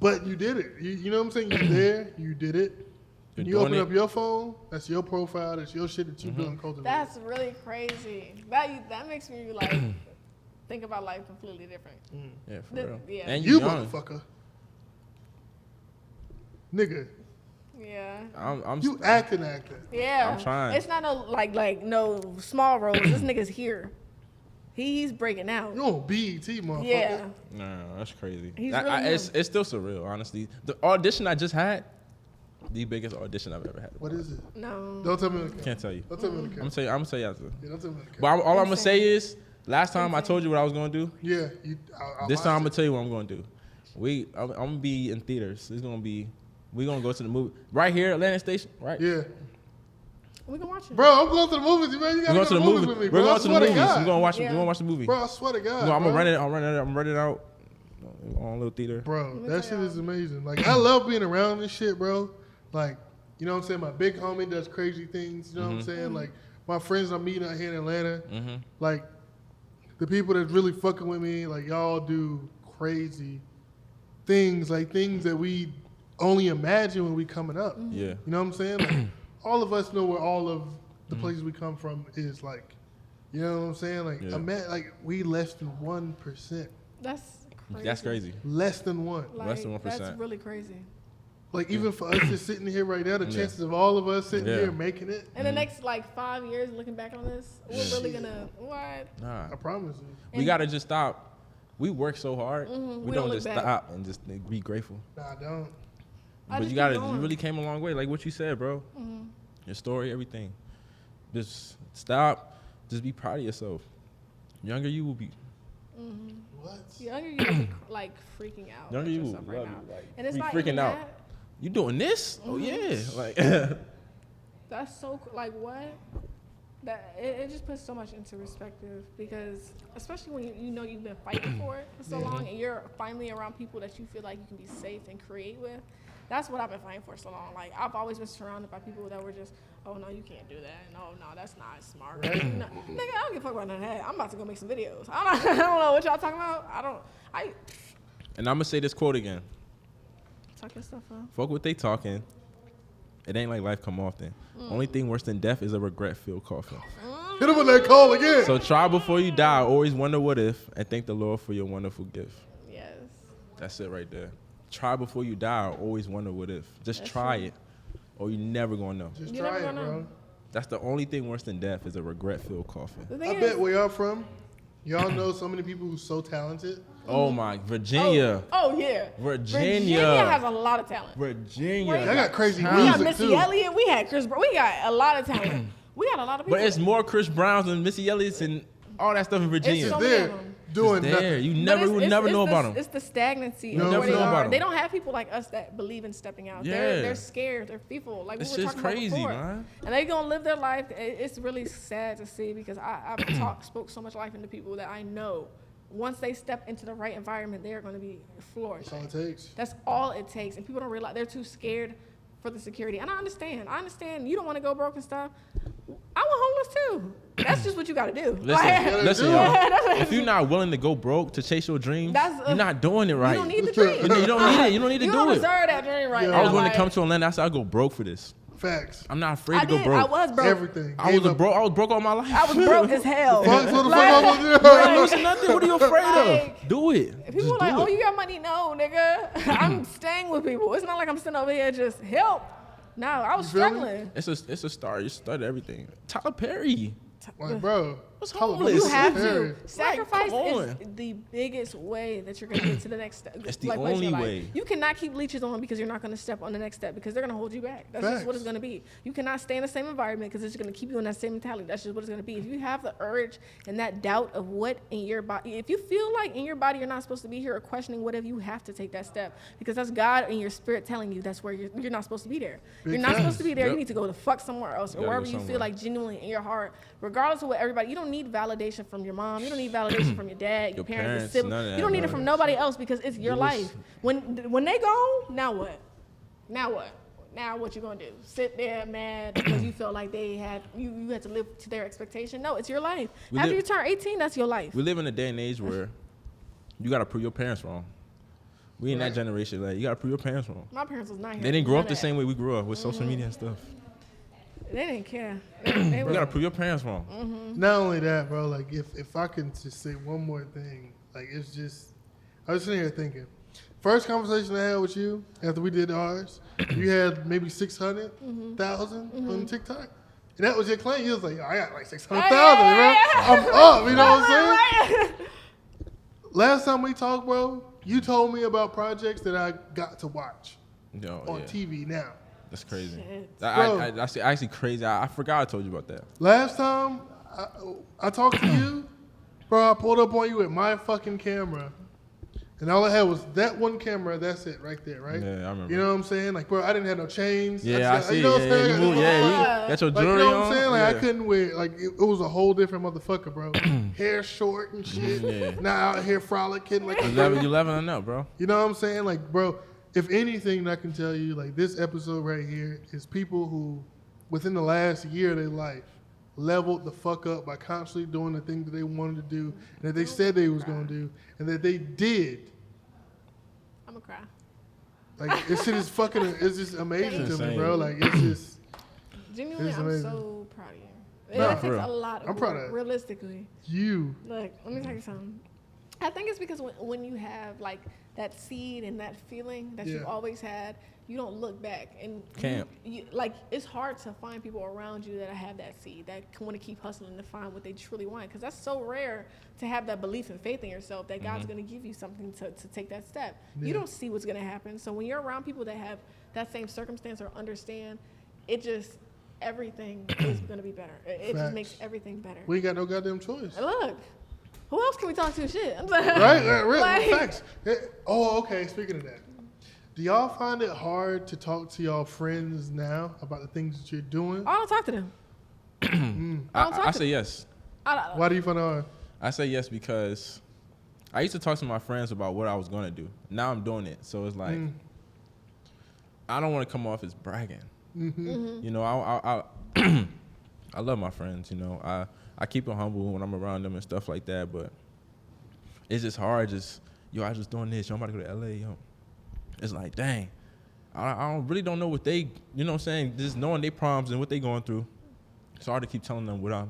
C: But you did it. You know what I'm saying? You're there. You did it.
B: You're
C: You
B: doing
C: open
B: it.
C: up your phone. That's your profile. That's your shit that you build and cultivate.
A: That's really crazy. That makes me like think about life completely different.
B: Yeah, for
A: The-
B: real.
A: yeah.
B: And
C: you
B: young.
C: motherfucker. Nigga,
A: Yeah.
B: I'm
C: you acting.
A: Yeah.
B: I'm trying.
A: It's not no like no small roles. This nigga's here. He's breaking out.
C: You on BET, motherfucker.
A: Yeah.
B: No, that's crazy.
A: He's
B: I-
A: really
B: it's still surreal, honestly. The audition I just had, the biggest audition I've ever had.
C: What is it?
A: No.
C: Don't tell me on the camera.
B: Can't tell you.
C: Don't tell me on the
B: I'm
C: camera.
B: gonna tell you after.
C: Yeah, don't tell me on the camera.
B: But all I'm gonna
A: Insane.
B: say is, last time I told you what I was gonna do.
C: Yeah, I
B: This time I'm gonna
C: watched
B: tell you what I'm gonna do. I'm gonna be in theaters. We're gonna go to the movie right here, Atlantic Station. Right.
C: it. Yeah.
A: We can watch it.
C: Bro, I'm going to the movies. Man, you
B: We're
C: gotta
B: going
C: go
B: to the
C: movies
B: movie.
C: with me,
B: We're
C: bro.
B: going
C: I
B: to the
C: swear
B: movies.
C: God.
B: We're gonna watch.
A: Yeah.
B: We're gonna watch the movie.
C: Bro, I swear to God.
B: No, I'm
C: bro.
B: gonna rent it out on a little theater.
C: Bro,
A: me
C: that
A: tell
C: shit
A: y'all.
C: is amazing. Like, I love being around this shit, bro. Like, you know what I'm saying? My big homie does crazy things. You know what I'm saying? Like, my friends I'm meeting out here in Atlanta.
B: Mm-hmm.
C: Like, the people that's really fucking with me, like, y'all do crazy things. Like, things that we only imagine when we coming up.
B: Yeah.
C: You know what I'm saying? Like, all of us know where all of the places we come from is, like, you know what I'm saying? Like,
B: Yeah.
C: like we less than 1%.
A: That's crazy.
B: That's crazy.
C: Less than 1.
A: Like,
B: Less than 1%.
A: That's really crazy.
C: Like, even for us just sitting here right now, the
B: Yeah.
C: chances of all of us sitting
B: Yeah.
C: here making it,
A: In the next like 5 years, looking back on this, we're really gonna what?
B: Nah.
C: I promise you.
B: We gotta just stop. We work so hard. We
A: We
B: don't
A: don't
B: just
A: look back.
B: stop and just be grateful.
C: Nah, I don't.
A: I
B: But
A: just
B: you
A: keep
B: gotta. You
A: going.
B: really came a long way. Like what you said, bro. Your story, everything. Just stop. Just be proud of yourself. Younger you will be.
C: What?
A: Younger you will be like freaking out.
B: Younger
A: at
B: you will
A: yourself right
B: love
A: now.
B: you, like,
A: And it's
B: be
A: not
B: freaking
A: even
B: out.
A: that.
B: You doing this? Oh yeah. Like.
A: That's so like what? That it just puts so much into perspective because especially when you know you've been fighting for it for so long and you're finally around people that you feel like you can be safe and create with. That's what I've been fighting for so long. Like I've always been surrounded by people that were just, oh no, you can't do that. No, that's not smart.
C: Right.
A: No, nigga, I don't give a fuck about none of that. I'm about to go make some videos. I don't know what y'all talking about.
B: And I'm gonna say this quote again.
A: Talk your stuff up.
B: Fuck what they talking. It ain't like life come often. Only thing worse than death is a regret-filled coffin.
C: Hit him with that call again.
B: So try before you die. Always wonder what if, and thank the Lord for your wonderful gift.
A: Yes.
B: That's it right there. Try before you die. Always wonder what if. Just
A: That's
B: try
A: true.
B: it, or you never gonna know.
C: Just
A: You
C: try
A: never
C: it,
A: gonna
C: bro.
A: know.
B: That's the only thing worse than death is a regret-filled coffin.
A: The
C: I
A: thing
C: bet
A: is,
C: where y'all from, y'all know so many people who's so talented.
B: Oh my, Virginia.
A: Oh yeah.
B: Virginia.
A: has a lot of talent.
B: Virginia.
C: Y'all got crazy
A: We got
C: music
A: Missy
C: too.
A: Elliott. We had Chris Brown. We got a lot of talent. We got a lot of people.
B: But it's more Chris Browns and Missy Elliott's and all that stuff in Virginia.
A: so
C: Just
A: many
C: there
A: of them.
C: doing
B: It's there.
C: nothing.
B: You
A: But
B: never
A: it's-
B: would
A: it's-
B: never
A: it's
B: know
A: the-
B: about them.
A: It's the stagnancy
C: You
A: of
C: never
A: where they
C: know about
A: are.
C: 'em.
A: They don't have people like us that believe in stepping out.
B: Yeah.
A: They're scared. They're fearful. Like
B: This
A: we were
B: shit's
A: talking about
B: crazy,
A: before.
B: man.
A: And they gonna live their life. It's really sad to see because I've spoke so much life into people that I know. Once they step into the right environment, they are going to be
C: That's
A: flourishing.
C: all it takes.
A: That's all it takes. And people don't realize they're too scared for the security. And I understand you don't want to go broke and stuff. I was homeless too. That's just what you got to do.
B: Listen, y'all. If you're not willing to go broke to chase your dreams, you're not doing it right.
A: You don't need the dream.
B: You don't need it. You don't need to
A: you
B: do
A: don't
B: it.
A: deserve that dream right now.
B: I was willing to come to Atlanta. I said I'd go broke for this.
C: Facts.
B: I'm not afraid to go broke.
A: I was broke.
C: Everything.
B: I was broke all my life.
A: I was broke as hell.
C: Fuck, what the fuck
A: Like-
C: I was doing?
B: Listen, nothing. What are you afraid
A: Like,
B: of? Do it.
A: If people
B: Just
A: are like,
B: do
A: oh,
B: it.
A: you got money? No, nigga. I'm staying with people. It's not like I'm sitting over here just help. No, I was
C: You feel me?
A: struggling.
B: It's a start. You started everything. Tyler Perry.
C: Like, bro.
B: What's
C: Tyler
B: homeless?
A: You
C: Perry.
A: have
C: Perry.
A: to. Sacrifice
B: come
A: is
B: on.
A: the biggest way that you're going to get to the next step.
B: It's the
A: place in your
B: only
A: life.
B: way.
A: You cannot keep leeches on because you're not going to step on the next step because they're going to hold you back. That's just what it's
C: Facts.
A: going to be. You cannot stay in the same environment because it's going to keep you in that same mentality. That's just what it's going to be. If you have the urge and that doubt of what in your body, if you feel like in your body you're not supposed to be here or questioning whatever, you have to take that step because that's God and your spirit telling you that's where you're not supposed to be there.
C: Big
A: You're not supposed to be there.
B: Yep.
A: You need to go the fuck somewhere else or
B: gotta
A: wherever
B: go
A: you feel
B: somewhere.
A: like genuinely in your heart, regardless of what everybody. You don't need validation from your mom. You don't need validation from your dad, your
B: Your
A: parents, your
B: parents,
A: siblings.
B: none of that,
A: You don't need
B: none
A: it
B: of
A: from
B: that
A: nobody
B: shit.
A: else because it's your
B: You
A: life. When they gone, now what? Now what? Now what you gonna do? Sit there mad because you felt like they had you had to live to their expectation? No, it's your life.
B: We
A: After
B: live-
A: you turn 18, that's your life.
B: We live in a day and age where you gotta prove your parents wrong. We in that
C: Right.
B: generation, like you gotta prove your parents wrong.
A: My parents was not here.
B: They didn't grow
A: None
B: up the
A: of
B: same way we grew up with social media and stuff.
A: that. They didn't care. They
B: You
A: was,
B: gotta prove your parents wrong.
C: Not only that, bro, like if I can just say one more thing, like it's just, I was sitting here thinking, first conversation I had with you after we did ours, you had maybe 600,000 on TikTok. And that was your claim. You was like, I got like 600,000, bro. I'm up, you know what I'm saying? Last time we talked, bro, you told me about projects that I got to watch
B: Yo,
C: on
B: yeah.
C: TV now.
B: That's crazy.
A: Shit.
B: That's actually crazy. I forgot I told you about that.
C: Last time I talked to you, bro, I pulled up on you with my fucking camera. And all I had was that one camera. That's it right there, right?
B: Yeah, I remember.
C: You know what I'm saying? Like, bro, I didn't have no chains.
B: Yeah, I
C: just-
B: see.
C: You know what I'm
B: Yeah,
C: saying?
B: you move. Yeah, you got your
C: Like, you
B: jewelry
C: know what
B: on.
C: I'm saying? Like, I
B: Yeah.
C: couldn't wear, like, it was a whole different motherfucker, bro. Hair short and shit.
B: Yeah.
C: Now out here frolicking. Like,
B: You leveling up, bro.
C: you know what I'm saying? Like, bro, if anything I can tell you, like, this episode right here is people who, within the last year of their life, leveled the fuck up by constantly doing the thing that they wanted to do, and that they said they was going to do, and that they did.
A: I'm gonna cry.
C: Like, this shit is fucking, it's just amazing
B: It's
C: to me,
B: insane.
C: bro. Like, it's just,
A: Genuinely,
C: It's
A: I'm
C: amazing.
A: so proud of you.
C: Nah,
A: It
B: for
A: takes
B: real.
A: a lot of
C: I'm proud
A: work,
C: of-
A: realistically.
C: you.
A: Look, let me tell you something. I think it's because when you have like that seed and that feeling that you've
C: Yeah.
A: always had, you don't look back and
B: Can't.
A: like it's hard to find people around you that have that seed that want to keep hustling to find what they truly want because that's so rare to have that belief and faith in yourself that God's going to give you something to take that step. You
C: Yeah.
A: don't see what's going to happen, so when you're around people that have that same circumstance or understand, it just everything is going to be better. It just
C: Facts.
A: makes everything better.
C: We ain't got no goddamn choice.
A: Look, who else can we talk to? Shit.
C: Right? Real
A: Like-
C: facts. Oh, okay. Speaking of that, do y'all find it hard to talk to y'all friends now about the things that you're doing?
A: I don't talk to them. I don't talk
B: I
A: to
B: say yes.
C: Why do you find it hard?
B: I say yes because I used to talk to my friends about what I was gonna do. Now I'm doing it, so it's like I don't want to come off as bragging. You know, I I love my friends. You know, I keep them humble when I'm around them and stuff like that. But it's just hard. I just doing this. Yo, I'm about to go to LA. Yo, it's like dang. I really don't know what they. You know what I'm saying? Just knowing their problems and what they going through. It's hard to keep telling them what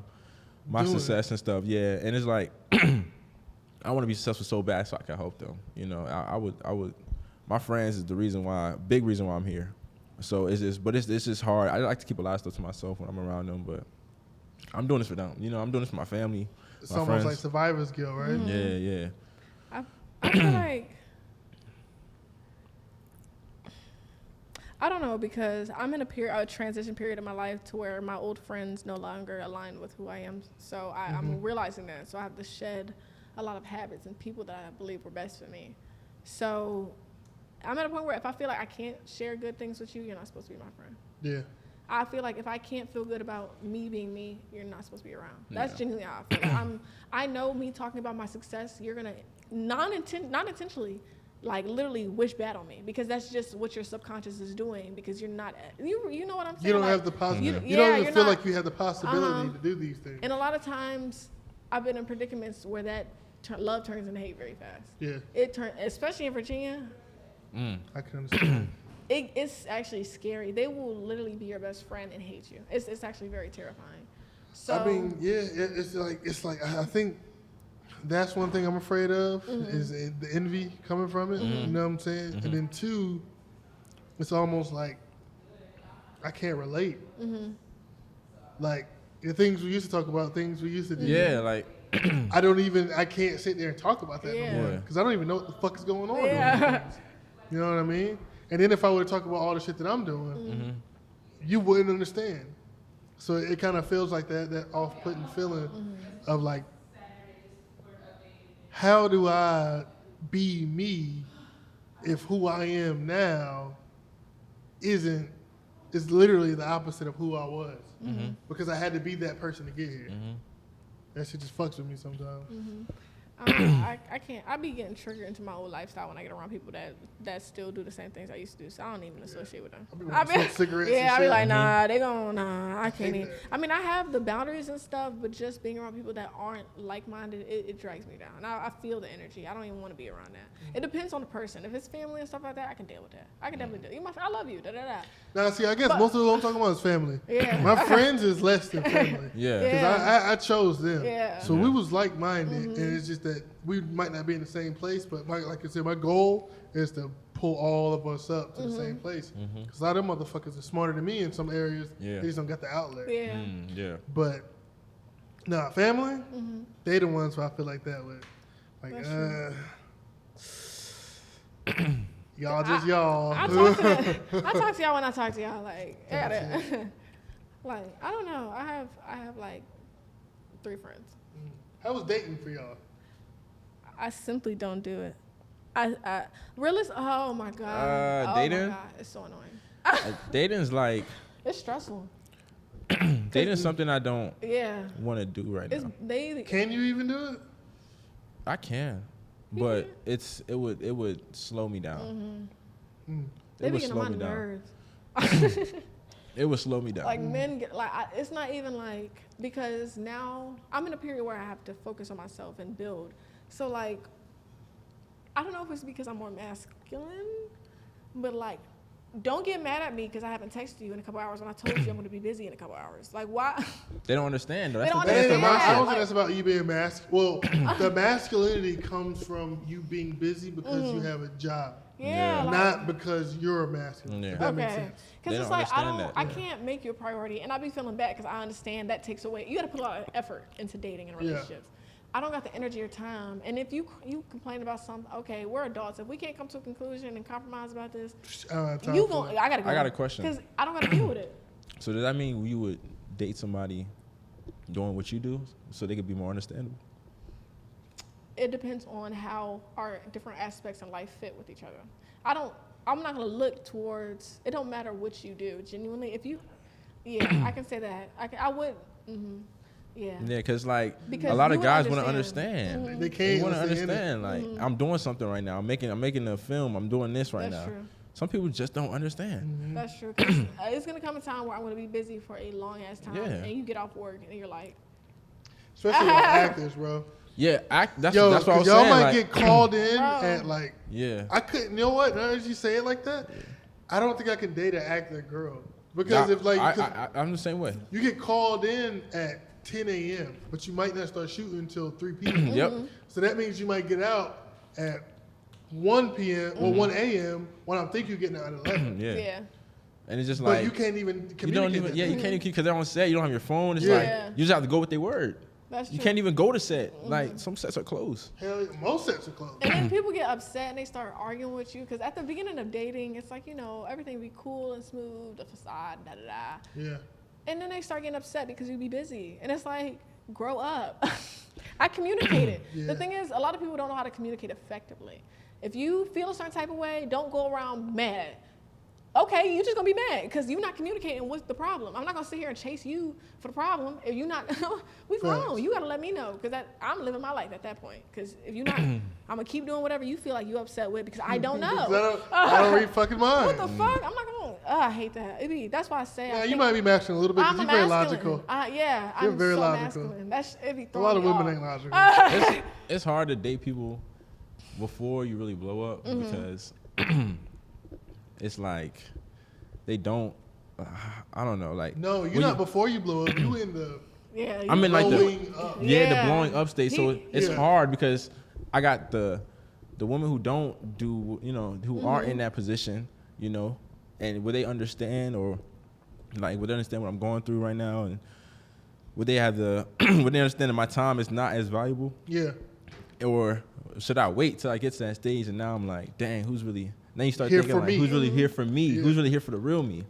B: my
C: Doing.
B: success and stuff. Yeah, and it's like I want to be successful so bad so I can help them. You know, I would. My friends is the big reason why I'm here. So it's just hard. I like to keep a lot of stuff to myself when I'm around them, but I'm doing this for them. You know, I'm doing this for my family,
C: It's
B: my
C: almost
B: friends.
C: like survivor's guilt, right?
B: Yeah.
A: I feel like I don't know because I'm in a transition period of my life to where my old friends no longer align with who I am. So I'm realizing that. So I have to shed a lot of habits and people that I believe were best for me. So I'm at a point where if I feel like I can't share good things with you, you're not supposed to be my friend.
C: Yeah.
A: I feel like if I can't feel good about me being me, you're not supposed to be around. That's
B: Yeah.
A: genuinely how I feel. I know me talking about my success, you're gonna not intentionally, like literally wish bad on me, because that's just what your subconscious is doing, because you're not, you know what I'm saying?
C: You don't
A: like,
C: have the possibility. You
A: yeah,
C: don't even
A: you're
C: feel
A: not-
C: like you have the possibility to do these things.
A: And a lot of times I've been in predicaments where that love turns into hate very fast.
C: Yeah,
A: It turns, especially in Virginia,
C: I can understand.
A: it's actually scary. They will literally be your best friend and hate you. It's actually very terrifying. So
C: I mean, yeah, it's like I think that's one thing I'm afraid of is the envy coming from it. You know what I'm saying? And then two, it's almost like I can't relate. Like the things we used to talk about, things we used to do.
B: Yeah, like
C: I can't sit there and talk about that no more
B: Yeah.
C: because I don't even know what the fuck is going on.
A: Yeah.
C: You know what I mean? And then if I were to talk about all the shit that I'm doing, you wouldn't understand. So it kind of feels like that off-putting feeling of like, how do I be me if who I am now is literally the opposite of who I was? Because I had to be that person to get here. That shit just fucks with me sometimes.
A: I can't. I be getting triggered into my old lifestyle when I get around people that still do the same things I used to do. So I don't even associate with them.
C: I be wanting to smoke cigarettes and
A: yeah, I be
C: shit.
A: like, nah, they gon' nah. I can't
C: hate
A: even.
C: that.
A: I mean, I have the boundaries and stuff, but just being around people that aren't like-minded, it drags me down. I feel the energy. I don't even want to be around that. It depends on the person. If it's family and stuff like that, I can deal with that. I can definitely deal. I love you. Da da da.
C: Now, see, I guess
A: But-
C: most of what I'm talking about is family.
A: Yeah.
C: My friends is less than family.
B: yeah.
A: Yeah.
C: Because I chose them.
A: Yeah.
C: So we was like-minded, and it's just that we might not be in the same place, but like I said, my goal is to pull all of us up to the same place. Because a lot of them motherfuckers are smarter than me in some areas.
B: Yeah.
C: They just don't got the outlet.
A: Yeah.
B: Yeah.
C: But, nah, family, they the ones who I feel like that with. Like,
A: That's true.
C: y'all just y'all.
A: I talk to y'all when I talk to y'all. Like, like I don't know. I have like 3 friends.
C: How was dating for y'all?
A: I simply don't do it. I realist. Oh my god. Oh
B: dating?
A: my god, it's so annoying.
B: Dating's like
A: It's stressful.
B: dating's something I don't
A: Yeah.
B: want to do right
A: It's
B: now.
A: they.
C: Can you even do it?
B: I can, but it would slow me down.
A: They
B: It
A: be
B: would
A: getting
B: slow
A: on my
B: me down.
A: nerves.
B: It would slow me down.
A: Like men get like it's not even like, because now I'm in a period where I have to focus on myself and build. So like I don't know if it's because I'm more masculine, but like don't get mad at me because I haven't texted you in a couple hours when I told you I'm going to be busy in a couple hours. Like why?
B: They don't understand though.
A: They
B: That's
A: don't
B: the
C: That
B: thing.
C: ain't
A: understand.
C: I don't
A: Like-
C: think that's about you being masculine. Well, the masculinity comes from you being busy because you have a job,
A: Yeah. like-
C: not because you're a masculine.
B: Yeah.
C: If that makes
A: Okay.
C: sense.
A: Because
B: They
A: it's
B: don't
A: like I
B: understand
A: don't,
B: that.
A: I can't make you a priority, and I be feeling bad because I understand that takes away. You got to put a lot of effort into dating and
C: Yeah.
A: relationships. I don't got the energy or time, and if you complain about something, okay, we're adults. If we can't come to a conclusion and compromise about this,
C: I don't have time
A: you
C: for
A: gon'
C: it.
A: I gotta go.
B: I got a question.
A: Because I don't got to deal with it.
B: So does that mean you would date somebody doing what you do so they could be more understandable?
A: It depends on how our different aspects in life fit with each other. I'm not gonna look towards. It don't matter what you do. Genuinely, if you, yeah, I can say that. I would. Yeah.
B: Yeah, because like
A: Because
B: a lot
A: you
B: of
A: would
B: guys want to
A: understand.
B: understand.
C: They
B: They
C: can't
B: want to
C: understand
B: understand. Like I'm doing something right now. I'm making a film. I'm doing this right
A: That's
B: now.
A: true.
B: Some people just don't understand.
A: That's true. 'Cause, it's gonna come a time where I'm gonna be busy for a long ass time,
B: Yeah.
A: and you get off work and you're like,
C: Especially with actors, bro.
B: Yeah, that's
C: Yo,
B: what I was
C: y'all
B: saying.
C: might
B: Like,
C: get called in
A: Bro.
C: at like.
B: yeah.
C: I couldn't. You know what? Now that you say it like that, I don't think I can date an actor girl because if like 'cause
B: I'm the same way.
C: you get called in at 10 a.m., but you might not start shooting until 3 p.m.
B: Yep.
C: So that means you might get out at 1 p.m. or 1 a.m. when I think you're getting out at 11.
B: Yeah.
A: yeah.
B: And it's just
C: But
B: like
C: you can't even
B: you
C: communicate.
B: don't even
C: that.
B: you can't even because they're on set. You don't have your phone. It's
C: Yeah.
A: Yeah.
B: like you just have to go with their word.
A: That's true.
B: You can't even go to set. Like some sets are closed.
C: Hell, yeah, most sets are closed.
A: And then people get upset and they start arguing with you because at the beginning of dating, it's like, everything be cool and smooth, the facade, da da da.
C: Yeah.
A: And then they start getting upset because you be busy. And it's like, grow up. I communicated.
C: Yeah.
A: The thing is, a lot of people don't know how to communicate effectively. If you feel a certain type of way, don't go around mad. okay, you just gonna be mad because you're not communicating what's the problem. I'm not gonna sit here and chase you for the problem if you're not. We grown.
C: Facts.
A: You gotta let me know because I'm living my life at that point. Because if you're not, I'm gonna keep doing whatever you feel like you upset with because I don't know.
C: I don't read fucking minds.
A: What the fuck? I'm not gonna. I hate that. That's why I say.
C: Yeah, you might be masculine a little bit because you're very logical.
A: Yeah,
C: You're
A: I'm
C: very
A: so
C: logical.
A: masculine. It be
C: A lot of
A: throwing me
C: women
A: off.
C: ain't logical.
B: It's hard to date people before you really blow up because it's like they don't. I don't know. Like
C: No, you're not before you blow up. You in the
A: Yeah,
B: I'm in like
C: blowing up.
B: the
A: Yeah.
B: blowing up state. So it's
C: Yeah.
B: hard because I got the women who don't do, who aren't in that position, and would they understand or like would they understand what I'm going through right now, and would they have would they understand that my time is not as valuable,
C: Yeah.
B: or should I wait till I get to that stage and now I'm like, dang, who's really? Then you start
C: Here
B: thinking
C: for
B: like,
C: me.
B: who's really here for me?
C: Yeah.
B: Who's really here for the real me?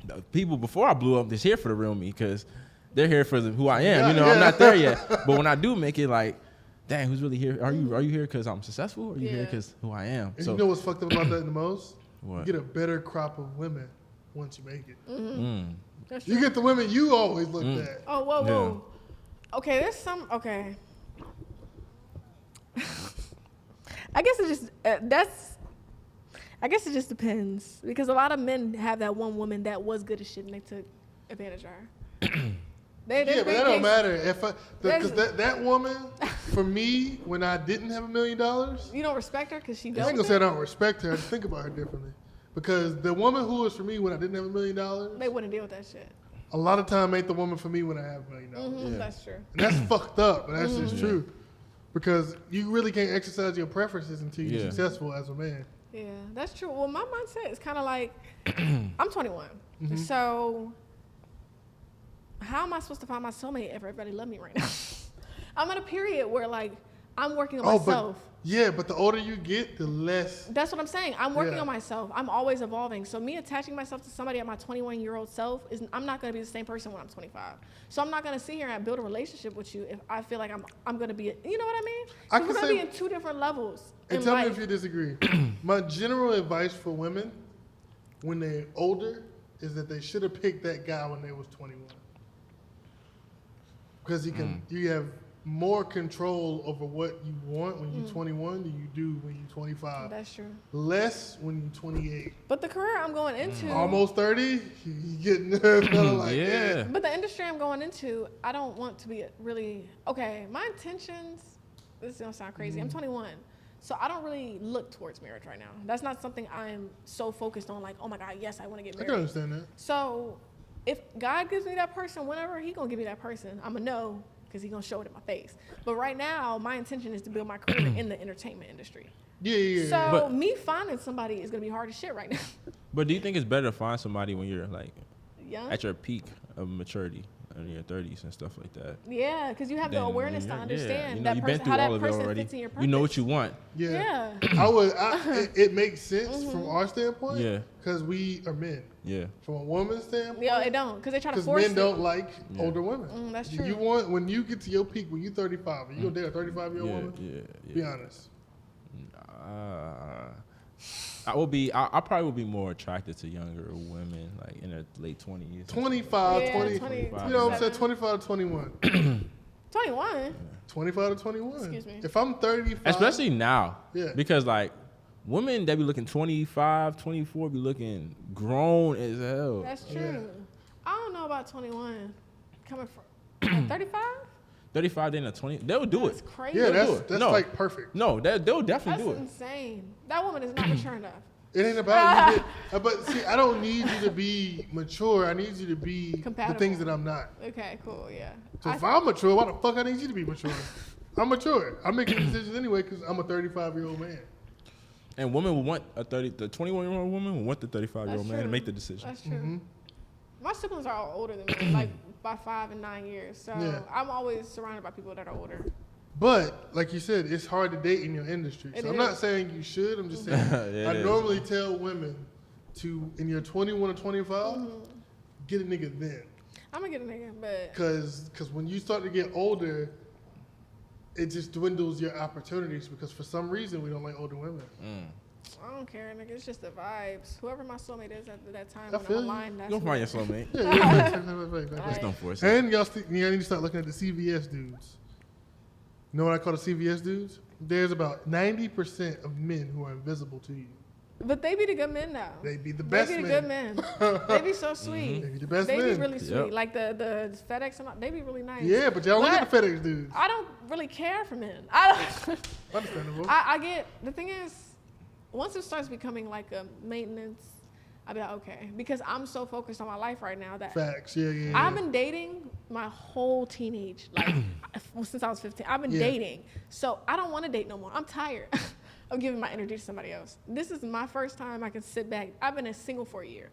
B: The people before I blew up is here for the real me because they're here for who I am.
C: Yeah,
B: I'm not there yet. But when I do make it, like, dang, who's really here? Are you here because I'm successful? Or are you here
A: Yeah.
B: because who I am?
C: And you know what's fucked up about that the most?
B: What?
C: You get a better crop of women once you make it.
A: That's
C: You
A: true.
C: get the women you always looked at.
A: Oh, whoa. Okay, there's some. Okay. I guess it just I guess it just depends because a lot of men have that one woman that was good as shit and they took advantage of her.
C: Yeah, but that don't matter. Because
A: There's-
C: that woman, for me, when I didn't have $1 million, I
A: You don't respect her because she
C: ain't
A: does.
C: gonna say I don't respect her. I just think about her differently. Because the woman who was for me when I didn't have $1 million,
A: They wouldn't deal with that shit.
C: a lot of time ain't the woman for me when I have $1 million.
B: Yeah.
A: That's true.
C: And that's fucked up, but that's just true. Because you really can't exercise your preferences until you're
B: Yeah.
C: successful as a man.
A: Yeah, that's true. Well, my mindset is kind of like I'm 21, so how am I supposed to find my soulmate if everybody love me right now? I'm at a period where like I'm working on myself.
C: But the older you get, the less.
A: That's what I'm saying. I'm working
C: Yeah.
A: on myself. I'm always evolving. So me attaching myself to somebody at my 21-year-old self I'm not going to be the same person when I'm 25. So I'm not going to sit here and build a relationship with you if I feel like I'm going to be, you know what I mean?
C: I
A: So
C: can
A: we're going to
C: say-
A: be in two different levels
C: And
A: in
C: tell me
A: life.
C: if you disagree. My general advice for women when they're older is that they should have picked that guy when they was 21. Because you have more control over what you want when you're 21 than you do when you're 25.
A: That's true.
C: Less when you're 28.
A: But the career I'm going into,
C: Almost 30, you getting feeling like
B: Yeah.
A: but the industry I'm going into, I don't want to be really, okay, my intentions, this is going to sound crazy. I'm 21. So I don't really look towards marriage right now. That's not something I'm so focused on, like, oh my God, yes, I want to get
C: I can
A: married.
C: understand that.
A: So if God gives me that person, whenever he going to give me that person, I'm going to know because he going to show it in my face. But right now, my intention is to build my career in the entertainment industry.
C: Yeah.
A: So
B: But-
A: me finding somebody is going to be hard as shit right now.
B: But do you think it's better to find somebody when you're like
A: Young?
B: at your peak of maturity in your 30s and stuff like that?
A: Yeah, because you have the
B: Then
A: awareness to
B: you're-
A: understand
B: yeah.
A: that
B: You've been
A: person,
B: through
A: how
B: all
A: that
B: of it
A: person
B: already.
A: fits in your purpose.
B: You know what you want.
C: Yeah.
A: Yeah.
C: It makes sense from our standpoint.
B: Yeah.
C: Because we are men.
B: Yeah.
C: From a woman's standpoint.
A: Yeah, it don't, because they try to
C: Because
A: force
C: men
A: it.
C: don't like older women.
A: That's
C: You
A: true.
C: want when you get to your peak when you're 35, are you gonna date a 35-year-old
B: Yeah.
C: woman?
B: Yeah.
C: Be honest.
B: I probably would be more attracted to younger women, like in their late 20s.
C: 25,
A: Yeah,
C: 20,
A: 20,
C: you know what I'm saying?
A: 27.
C: 25 to 21.
A: 21.
C: 25 to 21.
A: Excuse me.
C: If I'm 35,
B: Especially now.
C: Yeah.
B: Because like women that be looking 25, 24 be looking grown as hell.
A: That's true.
C: Yeah.
A: I don't know about 21. Coming from 35?
B: 35 then a 20, they'll do
A: That's
B: it.
A: crazy.
C: yeah,
B: do
C: that's
B: it. No.
C: like perfect.
B: No, they'll
A: That's
B: definitely do it.
A: insane. That woman is not mature enough.
C: It ain't about you. But see, I don't need you to be mature. I need you to be the
A: Compatible.
C: things that I'm not.
A: Okay, cool, yeah.
C: So if I'm mature, why the fuck I need you to be mature? I'm mature. I'm making decisions anyway because I'm a 35-year-old man.
B: And women will want the 21-year-old woman will want the 35-year-old
A: That's
B: man to
A: true.
B: make the decision.
A: That's true.
C: Mm-hmm.
A: My siblings are all older than me, like by 5 and 9 years. So
C: Yeah.
A: I'm always surrounded by people that are older.
C: But like you said, it's hard to date in your industry.
A: It
C: So I'm
A: is.
C: not saying you should. I'm just saying
B: Yeah,
C: I
B: it is.
C: normally tell women to in your 21 or 25, get a nigga then.
A: I'm gonna get a nigga, but
C: Cause when you start to get older, it just dwindles your opportunities because for some reason we don't like older women.
A: I don't care, nigga. It's just the vibes. Whoever my soulmate is at that time
C: I
A: when
C: feel
A: I'm
C: you.
A: aligned, that's
B: You'll
A: who-
B: find your soulmate.
C: Yeah.
B: Just don't force it.
C: And y'all need to start looking at the CVS dudes. You know what I call the CVS dudes? There's about 90% of men who are invisible to you.
A: But they be the good men now.
C: They be the
A: They
C: best
A: be the
C: men.
A: good men. They be so sweet.
C: They be the best
A: They
C: men.
A: be really sweet.
B: Yep.
A: Like the FedEx and all, they be really nice.
C: Yeah, but y'all look at
A: But
C: the FedEx dudes.
A: I don't really care for men. I don't.
C: Understandable.
A: I get the thing is, once it starts becoming like a maintenance, I'll be like, okay, because I'm so focused on my life right now that
C: Facts. Yeah.
A: I've been dating my whole teenage life since I was 15. I've been
C: Yeah.
A: dating, so I don't want to date no more. I'm tired of giving my energy to somebody else. This is my first time I can sit back. I've been single for a year.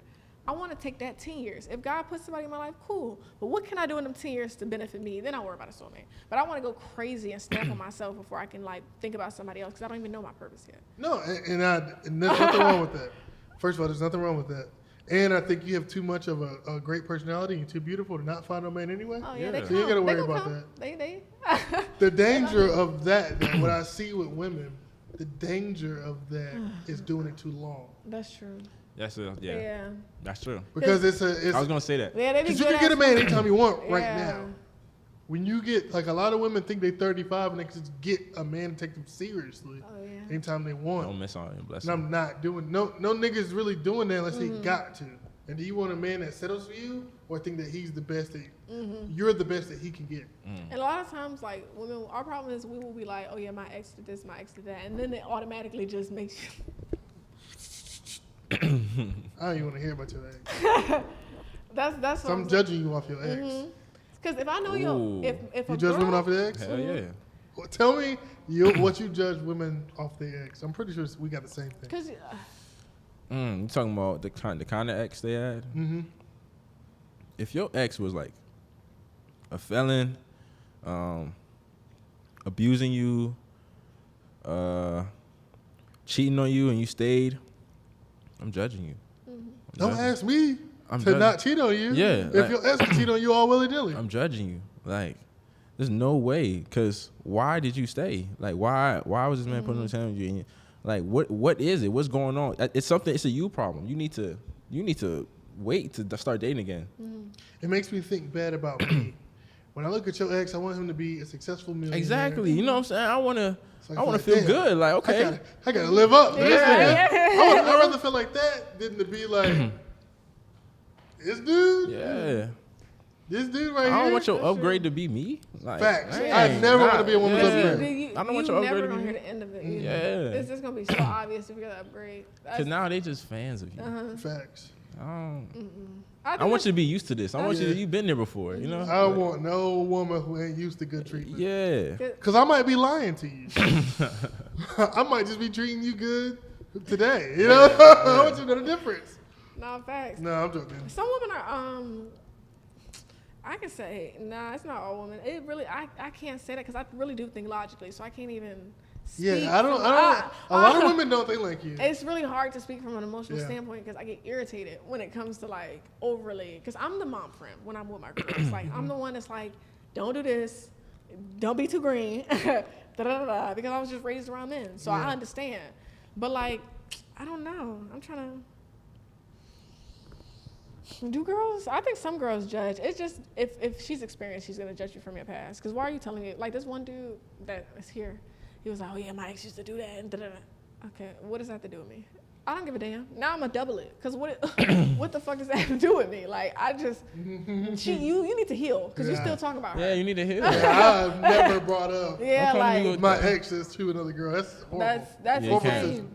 A: I want to take that 10 years. If God puts somebody in my life, cool. But what can I do in them 10 years to benefit me? Then I'll worry about a soulmate. But I want to go crazy and snap on myself before I can like think about somebody else because I don't even know my purpose yet.
C: No, and there's nothing wrong with that. First of all, there's nothing wrong with that. And I think you have too much of a great personality and you're too beautiful to not find no man anyway.
A: Oh yeah,
B: Yeah.
A: they
B: So
A: come.
C: you ain't gotta
A: They
C: worry
A: gonna
C: about
A: come.
C: that.
A: They.
C: The danger of that, what I see with women, the danger of that is doing it too long.
A: That's true.
B: That's yeah.
A: Yeah.
B: That's true.
C: Because
B: I was
C: it's
B: gonna say that.
A: Yeah, they be
C: because you
A: good
C: can get a
A: at-
C: man anytime you want right
A: Yeah.
C: now. When you get, like a lot of women think they 35 and they can just get a man and take them seriously
A: Oh yeah.
C: anytime they want.
B: Don't miss out on your
C: And
B: blessing.
C: I'm not doing, no niggas really doing that unless they got to. And do you want a man that settles for you or think that he's the best that, you're the best that he can get?
A: And a lot of times, like women, our problem is we will be like, oh yeah, my ex did this, my ex did that, and then it automatically just makes you.
C: I don't even want to hear about your ex.
A: That's
C: So
A: what
C: I'm judging you off your ex.
A: Because if I know you,
B: Ooh.
A: if
C: You
A: a
C: judge
A: girl,
C: women off your ex?
B: Hell yeah.
C: Well, tell me what you judge women off their ex. I'm pretty sure we got the same thing.
A: because
B: You talking about the kind of ex they had?
C: Mm-hmm.
B: If your ex was like a felon, abusing you, cheating on you, and you stayed, I'm judging you. I'm
C: Don't
B: judging-
C: ask me
B: I'm
C: to
B: judging-
C: not cheat on you.
B: Yeah,
C: If
B: like-
C: your ex can cheat on you all willy-nilly.
B: I'm judging you. Like, there's no way. Cause why did you stay? Like, why was this man putting on time with you? And like, what is it? What's going on? It's something. It's a you problem. You need to wait to start dating again.
C: It makes me think bad about me. When I look at your ex, I want him to be a successful millionaire.
B: Exactly. You know what I'm saying? I wanna
C: So
B: I wanna
C: like,
B: feel
C: damn,
B: good. Like, okay.
C: I gotta live up to this
A: Yeah.
C: nigga. I'd rather feel like that than to be like, this dude?
B: Yeah.
C: This dude right
B: I
C: here?
B: don't want your upgrade to be me. Like,
C: Facts.
B: dang,
C: I never
B: nah,
C: wanna be a woman's
B: yeah.
C: upgrade.
B: I don't want
A: you
B: your
A: never
B: upgrade to
A: gonna
B: be
A: hear
B: me.
A: the end of it. Either.
B: Yeah.
A: It's just gonna be so obvious if you're the upgrade.
B: Cause now they just fans of you.
C: Facts.
B: I want you to be used to this. I want you to. You've been there before. You know.
C: I want no woman who ain't used to good treatment.
B: Yeah.
C: Because I might be lying to you. I might just be treating you good today. You know? I want you to know the difference.
A: No facts.
C: No, I'm joking.
A: Some women are I can say nah, it's not all women. It really I can't say that because I really do think logically, so I can't even. Speak
C: Yeah, I don't.
A: from-
C: A lot of women don't think like you.
A: It's really hard to speak from an emotional
C: Yeah.
A: standpoint because I get irritated when it comes to like overly. Because I'm the mom friend when I'm with my girls. Like I'm the one that's like, don't do this, don't be too green, da da da da. Because I was just raised around men, so
C: Yeah.
A: I understand. But like, I don't know. I'm trying to. Do girls? I think some girls judge. It's just if she's experienced, she's gonna judge you from your past. Because why are you telling me? Like this one dude that is here, he was like, oh yeah, my ex used to do that. And da-da-da. Okay, what does that have to do with me? I don't give a damn. Now I'm gonna double it. Cause what what the fuck does that have to do with me? Like I just you need to heal because you're
C: Yeah.
A: still talking about her.
B: Yeah. You need to heal.
C: Yeah, I've never brought up
A: Yeah,
B: Don't come to me
A: like
B: with
C: my ex is to another girl. That's horrible.
A: that's
B: Yeah, you can't.
A: insane.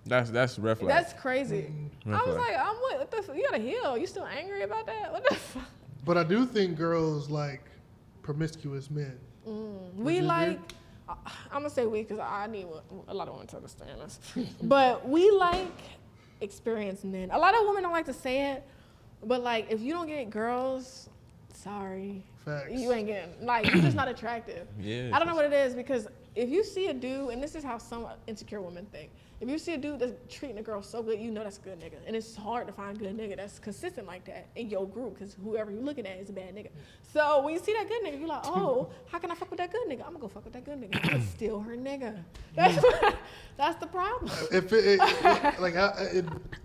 B: That's red flag.
A: That's crazy.
B: Red
A: I was
B: flag.
A: like, what the fuck? You gotta heal. You still angry about that? What the fuck?
C: But I do think girls like promiscuous men.
A: We
C: you
A: like, I'm gonna say we because I need a lot of women to understand this. But we like experienced men. A lot of women don't like to say it, but like if you don't get girls, sorry.
C: Facts.
A: You ain't getting, like, you're just not attractive.
B: Yeah.
A: I don't know what it is because if you see a dude, and this is how some insecure women think, if you see a dude that's treating a girl so good, you know that's a good nigga. And it's hard to find a good nigga that's consistent like that in your group because whoever you're looking at is a bad nigga. So when you see that good nigga, you're like, oh, how can I fuck with that good nigga? I'm gonna go fuck with that good nigga. I'm gonna steal her nigga. That's the problem.
C: If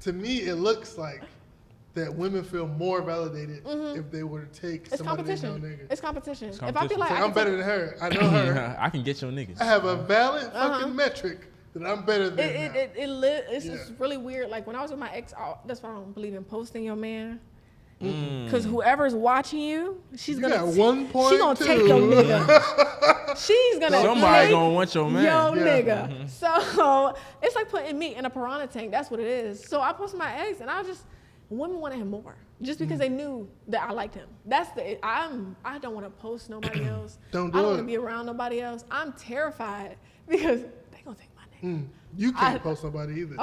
C: to me, it looks like that women feel more validated if they were to take
A: It's
C: somebody they know
A: competition.
C: nigga.
A: It's competition. If I
B: competition.
A: feel like
C: Say, I'm better than her. I know her.
B: I can get your niggas.
C: I have a valid fucking metric that I'm better than now.
A: It's just really weird. Like when I was with my ex, that's why I don't believe in posting your man. Because whoever's watching you, she's gonna
C: got 1.2.
A: She gonna take your nigga. She's gonna
B: Somebody
A: take
B: gonna want your man.
A: Yo
C: Yeah.
A: nigga. So it's like putting meat in a piranha tank. That's what it is. So I posted my ex, and women wanted him more just because they knew that I liked him. That's I don't want to post nobody else.
C: Don't do
A: I don't
C: it.
A: want to be around nobody else. I'm terrified because they gonna take my nigga.
C: You can't post somebody either.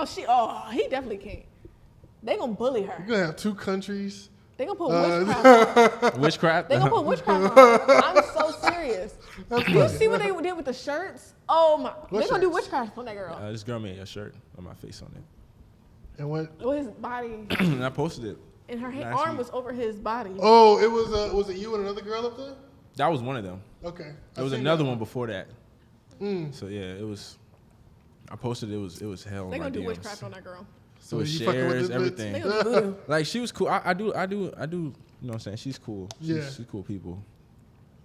A: He definitely can't. They gonna bully her.
C: You're gonna have 2 countries.
A: They gonna put witchcraft on.
B: Witchcraft.
A: They gonna put witchcraft on. I'm so serious. You see what they did with the shirts? Oh my! They gonna do
C: shirts?
A: witchcraft on that girl.
B: This girl made a shirt with my face on it.
C: And what?
A: With his body,
B: And I posted it.
A: and her
B: Last
A: arm
B: week.
A: was over his body.
C: Oh, it was it you and another girl up there?
B: That was one of them.
C: Okay.
B: There was another one before that. So yeah, it was. I posted it. It was hell.
A: They
B: in my
A: gonna do
B: DMs.
A: witchcraft on that girl.
B: So it
C: you fucking with
B: shares
C: this bitch?
B: everything.
A: They gonna do voodoo.
B: Like she was cool. I do. You know what I'm saying? She's cool.
C: Yeah.
B: She's cool people.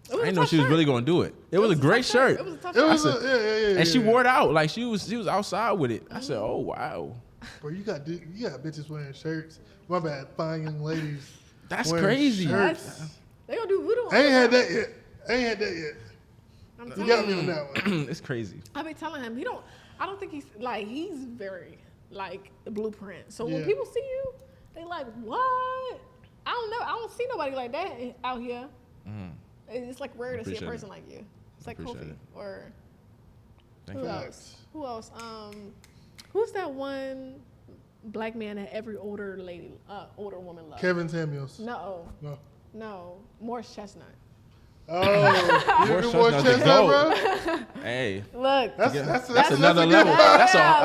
A: It was
B: I
A: a
B: didn't know
A: tough
B: she was
A: shirt.
B: really gonna do it. It was a
A: a
B: great
A: tough
B: shirt.
A: It was a tough
C: It
A: shirt.
C: was
B: And she
C: yeah.
B: wore it out. Like she was outside with it. I said, oh wow,
C: Bro, you got bitches wearing shirts. My bad, fine young ladies.
B: that's
C: wearing
B: crazy.
C: shirts.
A: They gonna do voodoo. On
C: I ain't had
A: her.
C: that yet.
A: I'm
C: You
A: telling
C: got
A: you.
C: me on that one.
B: It's crazy.
A: I be telling him I don't think he's very like the blueprint. So when
C: Yeah.
A: people see you, they like, what? I don't know. I don't see nobody like that out here. It's like rare to see a
B: Appreciate
A: person like you. It's like
B: Appreciate
A: Kofi
B: it.
A: or
B: Thank
A: who
B: you.
A: else? Who else? Who's that one black man that every older woman loves?
C: Kevin Samuels.
A: No, Morris Chestnut.
C: Oh,
B: More
C: you boy
B: shots not to
C: chest
B: go.
C: out, bro?
B: Hey,
A: Look,
C: That's
B: another
C: a good
B: level.
C: one.
B: That's all.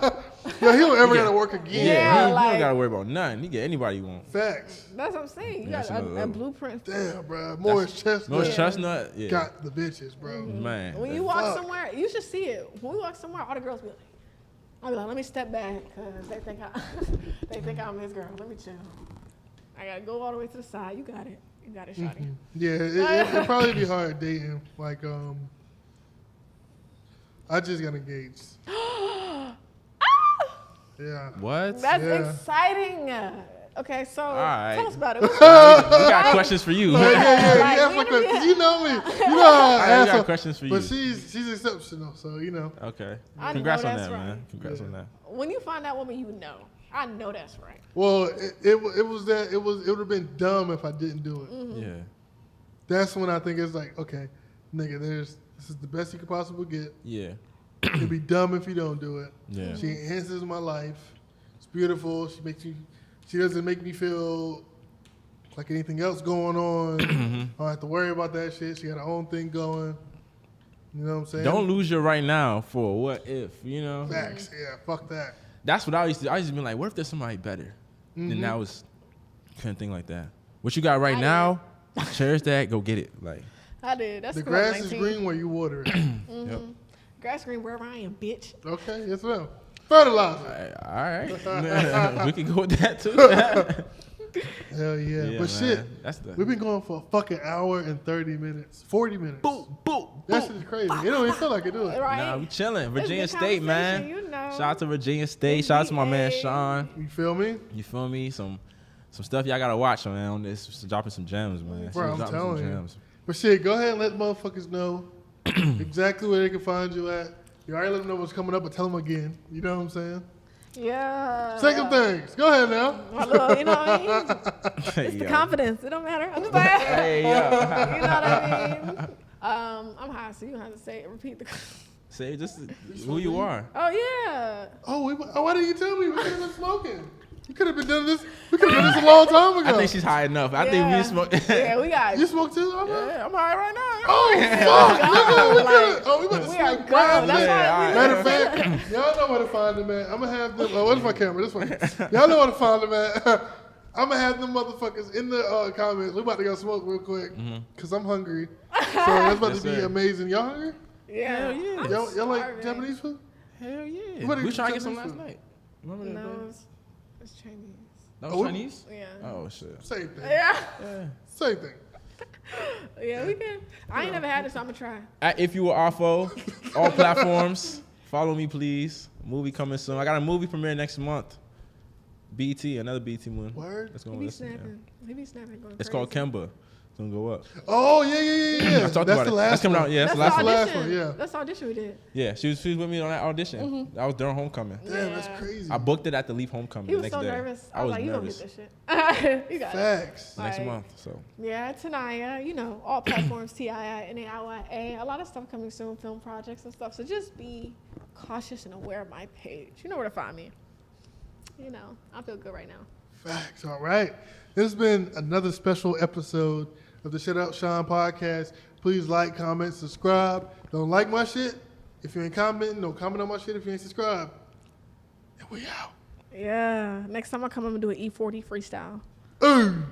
A: like,
C: Yo, he don't ever
B: Yeah.
C: gotta work again.
A: Yeah.
B: he
A: like-
B: don't gotta worry about nothing. He get anybody he want.
C: Facts.
A: that's what I'm saying. You
B: That's
A: got
B: another
A: a
B: level.
A: blueprint.
C: Damn, bro. Morris Chestnut
B: Morris Chestnut, yeah,
C: got the bitches, bro.
B: man.
A: When you
C: Fuck.
A: walk somewhere, you should see it. When we walk somewhere, all the girls be like, I'll be like, let me step back because they think I'm his girl. Let me chill. I gotta go all the way to the side. You got it, shawty.
C: Yeah, it'd probably be hard dating. Like, I just got engaged. Yeah.
B: What?
A: That's
C: Yeah.
A: exciting. Okay, so
B: right.
A: tell us about it.
B: We got questions for you.
C: Yeah,
B: Hey,
A: like,
C: yeah,
A: we
C: fuck
A: interview-
C: her. You know me. You know how I
B: we
C: asshole.
B: got questions for
C: But
B: you.
C: she's exceptional, so you know.
B: Okay.
A: I know
B: Congrats on
A: that's
B: that, man.
A: right.
B: Congrats
C: Yeah.
B: on that.
A: When you find that woman, you know. I know that's right.
C: Well, it would have been dumb if I didn't do it.
A: Mm-hmm.
B: Yeah.
C: That's when I think it's like, okay, nigga, this is the best you could possibly get.
B: Yeah.
C: It'd be dumb if you don't do it.
B: Yeah.
C: She enhances my life. It's beautiful. She doesn't make me feel like anything else going on. I don't have to worry about that shit. She got her own thing going. You know what I'm saying?
B: Don't lose your right now for what if, you know?
C: Facts. Yeah, fuck that.
B: That's what I used to be like, what if there's somebody better? And that was, couldn't think like that. What you got right
A: I
B: now, cherish that, go get it. Like,
A: I did. That's
C: The
A: cool. I was
C: grass is
A: 19.
C: green where you water it.
B: yep.
A: Grass green wherever I am, bitch.
C: Okay, yes, ma'am. Fertilizer.
B: All right. We can go with that too.
C: Hell yeah.
B: Yeah,
C: But
B: man.
C: shit,
B: That's the
C: we've been going for a fucking hour and 30 minutes. 40 minutes.
B: boom, boom,
C: That
B: boom.
C: shit is crazy. It don't even feel like it, do it?
A: Right?
B: Nah, we chilling. Virginia
A: good
B: State, man.
A: conversation, you know.
B: Shout out to Virginia State. Shout out to my man
A: VA.
B: Sean.
C: You feel me?
B: You feel me? Some stuff y'all gotta watch, man. On this, dropping some gems, man.
C: Bro, I'm
B: Dropping
C: telling
B: some
C: you.
B: gems.
C: But shit, go ahead and let motherfuckers know exactly where they can find you at. You already let them know what's coming up, but tell them again. You know what I'm saying?
A: Yeah.
C: Second things. Go ahead now.
A: My little, you know what I mean?
B: Hey,
A: It's the
B: yo.
A: confidence. It don't matter. I'm just like,
B: Hey, yo.
A: you know what I mean? I'm high, so you don't have to say it. Repeat the.
B: Say just who you are.
A: Oh yeah.
C: Oh, why didn't you tell me? We could have been smoking. We could have been doing this. We could have done this a long time ago.
B: I think she's high enough. I think
A: Yeah.
B: we smoke.
A: Yeah, we got.
C: You smoke too? I'm
B: Yeah, I'm high right now.
C: Oh, fuck. nigga, we
A: Like,
C: coulda- we about to
A: we are
C: smoke
A: good.
C: right
A: That's
C: now.
A: why we.
C: Matter of fact, y'all know where to find them at. I'm going to have them. Oh, where's my camera? This one. Y'all know where to find them at. I'm going to have them motherfuckers in the comments. We about to go smoke real quick because I'm hungry. So that's about
B: Yes,
C: to be
B: sir.
C: amazing. Y'all hungry?
A: Yeah.
B: yeah.
A: I'm
C: Y'all like
A: starving.
C: Japanese food?
B: Hell yeah.
C: What are
B: We
C: you
B: trying to get some
C: Chinese
B: last
C: food?
B: night. Remember that?
A: No,
B: place?
A: it's Chinese.
B: That was
C: Oh.
B: Chinese?
A: Yeah.
B: Oh shit.
C: Same thing.
A: Yeah.
B: Yeah.
C: Same thing.
A: Yeah, we can. I ain't never had it, so I'm gonna try.
B: At If You Were Afo, all platforms. Follow me, please. Movie coming soon. I got a movie premiere next month. BT, another BT one.
C: Word?
B: That's
A: He
B: gonna
A: be
B: listen. Yeah.
A: snapping. He be snapping going
B: It's
A: crazy.
B: called Kemba. It's gonna go up.
C: Oh yeah.
B: I talked
C: That's
B: about
C: the
B: it.
C: last
B: That's coming
C: one.
B: out. Yeah,
A: That's
B: that's the
A: the
B: last one.
C: last
A: audition.
C: one, yeah.
A: That's the audition we did.
B: Yeah, she was with me on that audition. That was during homecoming.
C: Damn, that's
A: Yeah.
C: crazy.
B: I booked it at the Leaf homecoming
A: He
B: the
A: was
B: next
A: so
B: day.
A: nervous.
B: I was
A: like, you gonna
B: nervous.
A: get this shit. You got it.
C: Facts.
B: Next
A: Like,
B: month. So
A: Yeah, Tiinaya, you know, all platforms, TIINAIYA. A lot of stuff coming soon, film projects and stuff. So just be cautious and aware of my page. You know where to find me. You know, I feel good right now.
C: Facts. All right. This has been another special episode of the Shut Out Sean podcast. Please like, comment, subscribe. Don't like my shit if you ain't commenting. Don't comment on my shit if you ain't subscribed. And we out.
A: Yeah. Next time I come, I'm gonna do an E40 freestyle.
C: Ooh.